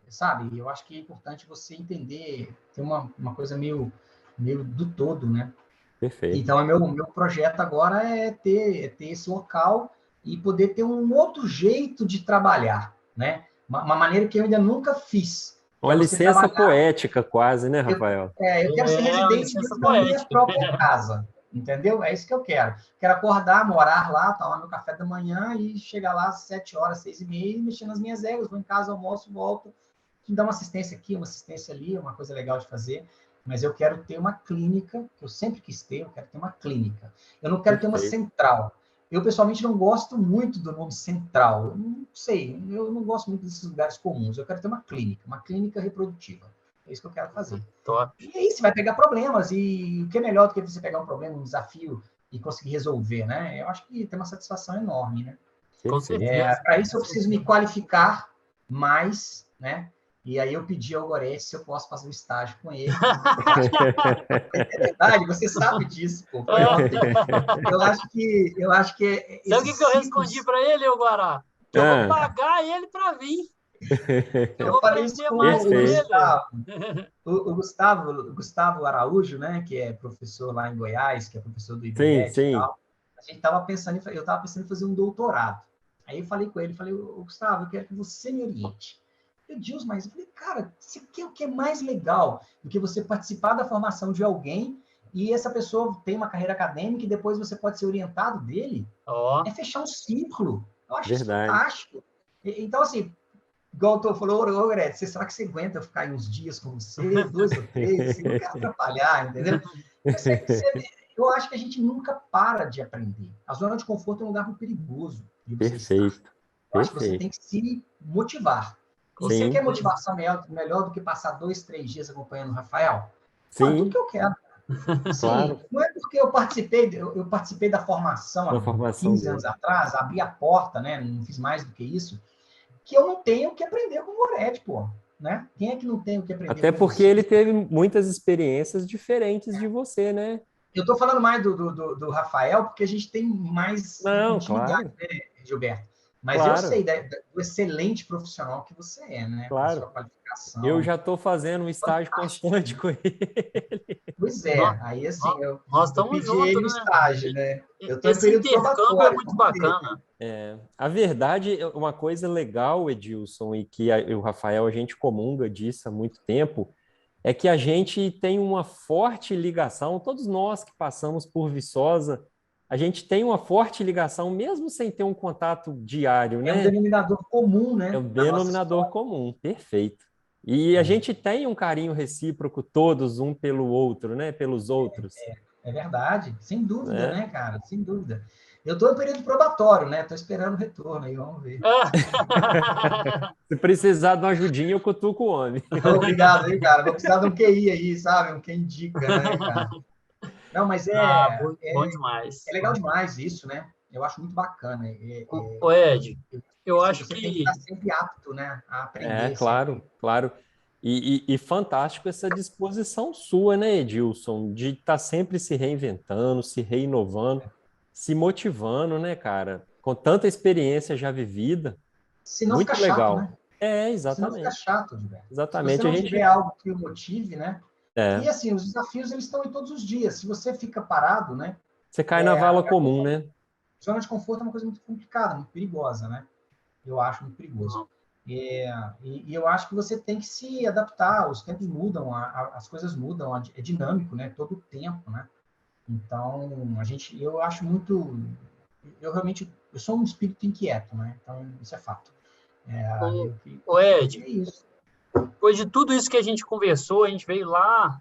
sabe? Eu acho que é importante você entender, ter uma coisa meio do todo, né? Perfeito. Então, meu projeto agora é ter esse local e poder ter um outro jeito de trabalhar, né? Uma maneira que eu ainda nunca fiz. Uma licença poética quase, né, Rafael? Eu quero ser residente dentro da minha própria casa, entendeu? É isso que eu quero. Quero acordar, morar lá, tomar meu café da manhã e chegar lá às 7 horas, 6h30, e mexer nas minhas éguas, vou em casa, almoço, volto, dar uma assistência aqui, uma assistência ali, uma coisa legal de fazer. Mas eu quero ter uma clínica, que eu sempre quis ter, eu quero ter uma clínica. Eu não quero ter uma central. Eu, pessoalmente, não gosto muito do nome central. Eu não sei, eu não gosto muito desses lugares comuns. Eu quero ter uma clínica reprodutiva. É isso que eu quero fazer. Top. E aí você vai pegar problemas, e o que é melhor do que você pegar um problema, um desafio, e conseguir resolver, né? Eu acho que tem uma satisfação enorme, né? Com certeza. Para isso eu preciso me qualificar mais, né? E aí eu pedi ao Gorete se eu posso fazer um estágio com ele. É verdade, você sabe disso, pô. Eu acho que sabe o que eu respondi para ele, Guará? Que eu vou pagar ele para vir. Eu falei isso com o Gustavo Araújo, né, que é professor lá em Goiás, que é professor do IBET e tal. Eu estava pensando em fazer um doutorado. Aí eu falei com ele, Gustavo, eu quero que você me oriente. Deus, mas eu falei, cara, isso aqui é o que é mais legal do que você participar da formação de alguém e essa pessoa tem uma carreira acadêmica e depois você pode ser orientado dele. É fechar um ciclo. Eu acho isso fantástico. Então, assim, igual o Tô falou, Gorete, será que você aguenta ficar aí uns dias com você, 2 ou 3? Você não quer atrapalhar, entendeu? Eu acho que a gente nunca para de aprender. A zona de conforto é um lugar muito perigoso. Perfeito. Eu acho que você tem que se motivar. E você quer motivação melhor do que passar 2, 3 dias acompanhando o Rafael? É tudo que eu quero. Claro. Não é porque eu participei da formação há 15 anos atrás, abri a porta, né? Não fiz mais do que isso, que eu não tenho que aprender com o Gorete, pô. Né? Quem é que não tem o que aprender Até porque ele teve muitas experiências diferentes de você, né? Eu estou falando mais do Rafael, porque a gente tem mais intimidade, né, Gilberto? Mas eu sei do excelente profissional que você é, né? Claro. A sua qualificação. Eu já estou fazendo um estágio constante com ele. Pois é, aí assim, nós estamos juntos, ele né? Estágio, né? Eu tô esse intercâmbio é muito bacana. A verdade, uma coisa legal, Edilson, e que o Rafael, a gente comunga disso há muito tempo, é que a gente tem uma forte ligação, todos nós que passamos por Viçosa, a gente tem uma forte ligação, mesmo sem ter um contato diário, né? É um denominador comum, né? É um denominador comum, perfeito. E a gente tem um carinho recíproco, todos, um pelo outro, né? Pelos outros. É verdade, sem dúvida, né, cara? Sem dúvida. Eu estou em período probatório, né? Estou esperando o retorno aí, vamos ver. Se precisar de uma ajudinha, eu cutuco o homem. Obrigado aí, cara. Vou precisar de um QI aí, sabe? Um QI indica, né, cara? Não, mas Bom demais. é legal demais isso, né? Eu acho muito bacana. Ô, Ed, eu Assim, acho você tem que que... estar sempre apto, né, a aprender. Claro, claro. E fantástico essa disposição sua, né, Edilson, de estar sempre se reinventando, se reinovando, se motivando, né, cara? Com tanta experiência já vivida, Senão fica muito chato, legal. né? Senão fica Exatamente. chato, Gilberto. Se você Exatamente. A não tiver gente. algo que o motive, né? E É, assim, os desafios eles estão em todos os dias. Se você fica parado, né? você cai na vala comum, né? Zona de conforto é uma coisa muito complicada, muito perigosa, né? Eu acho muito perigoso. E eu acho que você tem que se adaptar, os tempos mudam, as coisas mudam, é dinâmico, né? Todo o tempo, né? Então, eu acho muito, eu sou um espírito inquieto, né? Então, isso é fato. Ô, Ed, É isso. depois de tudo isso que a gente conversou, a gente veio lá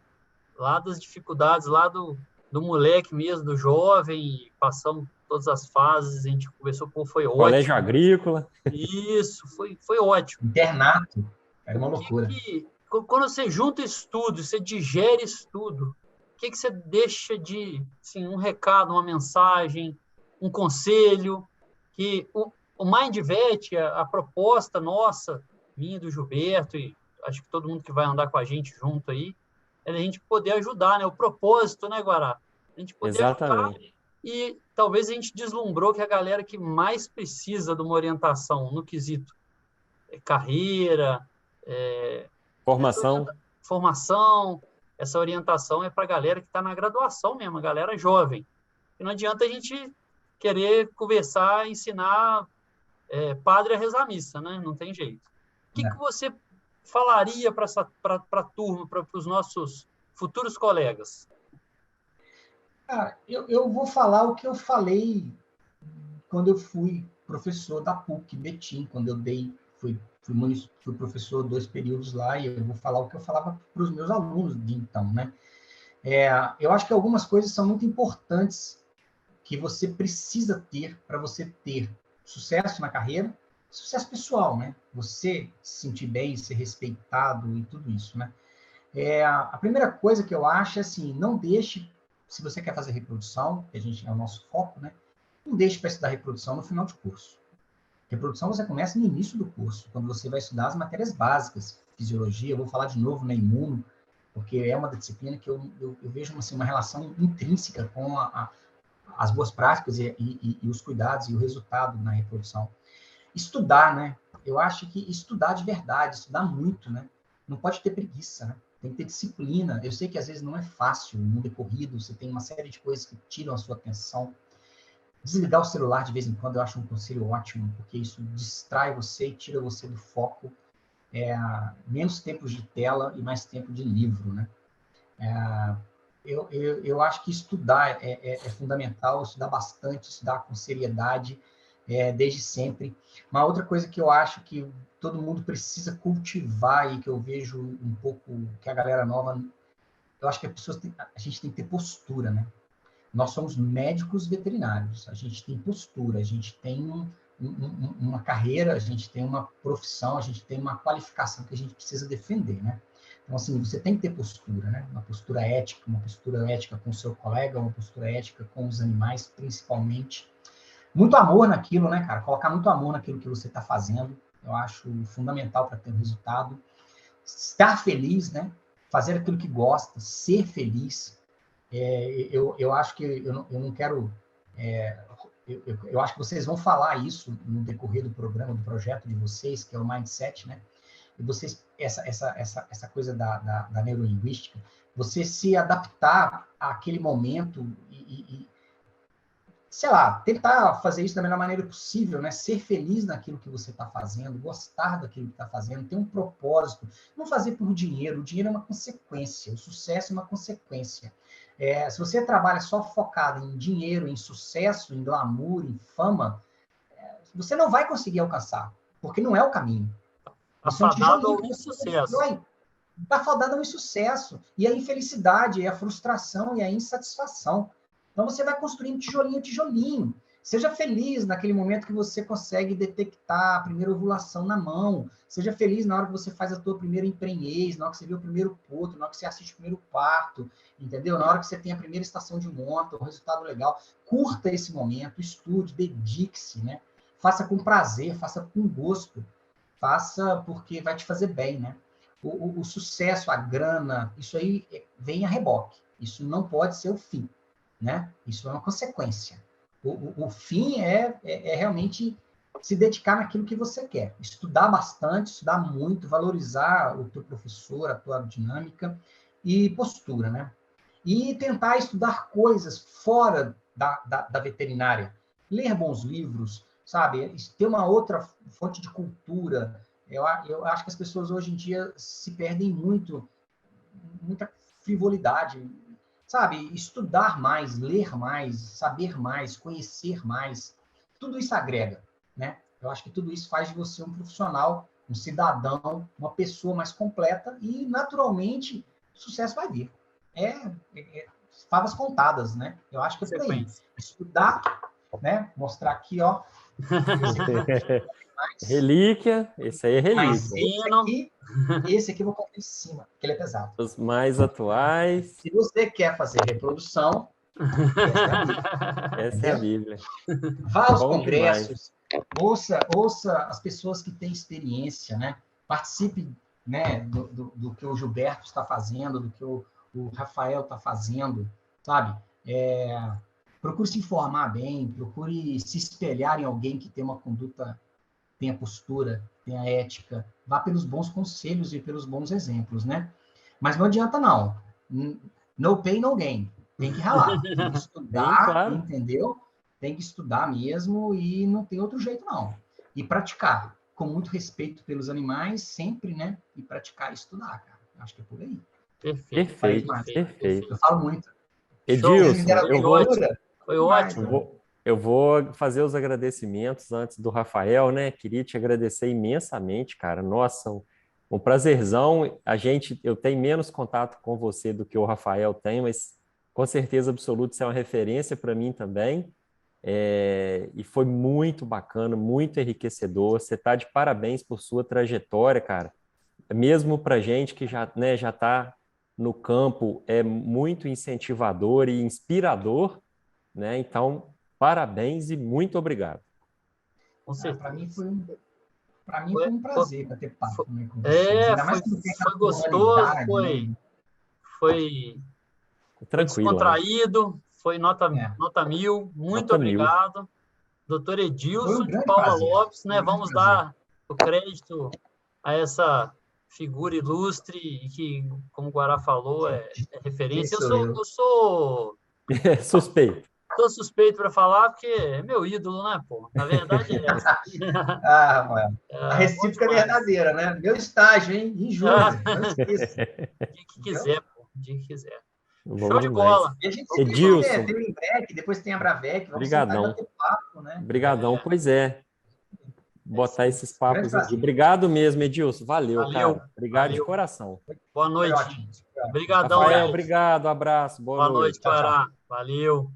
das dificuldades, lá do moleque mesmo, do jovem, e passamos todas as fases, a gente conversou, pô, foi Colégio ótimo. Agrícola. Isso, foi ótimo. Internato, era uma loucura. Quando você junta estudo, você digere estudo, o que você deixa de, assim, um recado, uma mensagem, um conselho, que o MindVet, a proposta nossa, minha, do Gilberto, e acho que todo mundo que vai andar com a gente junto aí, é a gente poder ajudar, né? O propósito, né, Guará? A gente poder ajudar, Exatamente. e talvez a gente deslumbrou que a galera que mais precisa de uma orientação no quesito carreira, Formação. formação, essa orientação é para a galera que está na graduação mesmo, a galera jovem. E não adianta a gente querer conversar, ensinar padre a rezar a missa, né? Não tem jeito. O que você falaria para a turma, para os nossos futuros colegas? Cara, eu vou falar o que eu falei quando eu fui professor da PUC Betim, quando eu fui professor 2 períodos lá, e eu vou falar o que eu falava para os meus alunos de então, né? Eu acho que algumas coisas são muito importantes que você precisa ter para você ter sucesso na carreira, sucesso pessoal, né? Você se sentir bem, ser respeitado e tudo isso, né? A primeira coisa que eu acho é assim, não deixe, se você quer fazer reprodução, que é o nosso foco, né? Não deixe para estudar reprodução no final de curso. Reprodução você começa no início do curso, quando você vai estudar as matérias básicas, fisiologia, eu vou falar de novo na imuno, porque é uma disciplina que eu vejo assim, uma relação intrínseca com as boas práticas e os cuidados e o resultado na reprodução. Estudar, né? Eu acho que estudar de verdade, estudar muito, né? Não pode ter preguiça, né? Tem que ter disciplina. Eu sei que às vezes não é fácil, no mundo é corrido, você tem uma série de coisas que tiram a sua atenção. Desligar o celular de vez em quando eu acho um conselho ótimo, porque isso distrai você e tira você do foco. Menos tempo de tela e mais tempo de livro, né? Eu acho que estudar é fundamental, estudar bastante, estudar com seriedade, desde sempre. Uma outra coisa que eu acho que todo mundo precisa cultivar e que eu vejo um pouco que a galera nova, eu acho que a gente tem que ter postura, né? Nós somos médicos veterinários, a gente tem postura, a gente tem uma carreira, a gente tem uma profissão, a gente tem uma qualificação que a gente precisa defender, né? Então, assim, você tem que ter postura, né? Uma postura ética com o seu colega, uma postura ética com os animais, principalmente. Muito amor naquilo, né, cara? Colocar muito amor naquilo que você está fazendo, eu acho fundamental para ter um resultado. Estar feliz, né? Fazer aquilo que gosta, ser feliz. Eu acho que eu não quero... eu acho que vocês vão falar isso no decorrer do programa, do projeto de vocês, que é o Mindset, né? E vocês, essa coisa da neurolinguística, você se adaptar àquele momento sei lá, tentar fazer isso da melhor maneira possível, né? Ser feliz naquilo que você está fazendo, gostar daquilo que está fazendo, ter um propósito, não fazer por dinheiro. O dinheiro é uma consequência, o sucesso é uma consequência. Se você trabalha só focado em dinheiro, em sucesso, em glamour, em fama, você não vai conseguir alcançar, porque não é o caminho. Isso é um tijolinho ao insucesso. Está fadado ao insucesso. E a infelicidade, a frustração e a insatisfação. Então, você vai construindo tijolinho a tijolinho. Seja feliz naquele momento que você consegue detectar a primeira ovulação na mão. Seja feliz na hora que você faz a tua primeira emprenhez, na hora que você vê o primeiro potro, na hora que você assiste o primeiro parto, entendeu? Na hora que você tem a primeira estação de monta, um resultado legal. Curta esse momento, estude, dedique-se, né? Faça com prazer, faça com gosto. Faça porque vai te fazer bem, né? O sucesso, a grana, isso aí vem a reboque. Isso não pode ser o fim, né? Isso é uma consequência. O fim é realmente se dedicar naquilo que você quer. Estudar bastante, estudar muito, valorizar o teu professor, a tua dinâmica e postura, né? E tentar estudar coisas fora da veterinária. Ler bons livros, sabe? Ter uma outra fonte de cultura. Eu acho que as pessoas hoje em dia se perdem muito, muita frivolidade, sabe? Estudar mais, ler mais, saber mais, conhecer mais, tudo isso agrega, né? Eu acho que tudo isso faz de você um profissional, um cidadão, uma pessoa mais completa e, naturalmente, o sucesso vai vir. Favas contadas, né? Eu acho que é por aí. Estudar, né? Mostrar aqui, ó. Relíquia, esse aí é relíquia. Mas esse aqui eu vou colocar em cima, porque ele é pesado. Os mais atuais. Se você quer fazer reprodução, essa é a Bíblia. Vá aos congressos, ouça as pessoas que têm experiência, né? Participe, né, do que o Gilberto está fazendo, do que o Rafael está fazendo, sabe? Procure se informar bem, procure se espelhar em alguém que tem uma conduta, tenha postura, tenha ética, vá pelos bons conselhos e pelos bons exemplos, né? Mas não adianta, não. No pain, no gain. Tem que ralar, tem que estudar, Sim, claro. entendeu? Tem que estudar mesmo e não tem outro jeito, não. E praticar, com muito respeito pelos animais, sempre, né? E praticar e estudar, cara. Acho que é por aí. Perfeito. Eu falo muito. Edilson, foi ótimo. Eu vou fazer os agradecimentos antes do Rafael, né? Queria te agradecer imensamente, cara. Nossa, um prazerzão. Eu tenho menos contato com você do que o Rafael tem, mas com certeza absoluta você é uma referência para mim também. E foi muito bacana, muito enriquecedor. Você está de parabéns por sua trajetória, cara. Mesmo para gente que já está no campo, é muito incentivador e inspirador, né? Então, parabéns e muito obrigado. Para mim foi um prazer bater papo com vocês. Ainda mais foi gostoso, foi descontraído, foi nota 1000. Muito obrigado. Doutor Edilson de Paula Lopes, né? Vamos dar o crédito a essa figura ilustre e que, como o Guará falou, é referência. Eu sou suspeito. Estou suspeito para falar porque é meu ídolo, né, pô? Na verdade é essa. Mano. A recíproca é verdadeira, né? Meu estágio, hein? Em julho. Não esqueça. Dia que quiser, pô. Dia que quiser. Bom Show demais. de bola. E a gente sempre tem o Imbrec, depois tem a Bravec. Obrigadão. Papo, né? Obrigadão, pois é. Botar esses papos aqui. Obrigado mesmo, Edilson. Valeu, cara. Obrigado de coração. Boa noite. Obrigadão, Rafael, obrigado. Abraço. Boa noite. Boa noite, Guará. Valeu.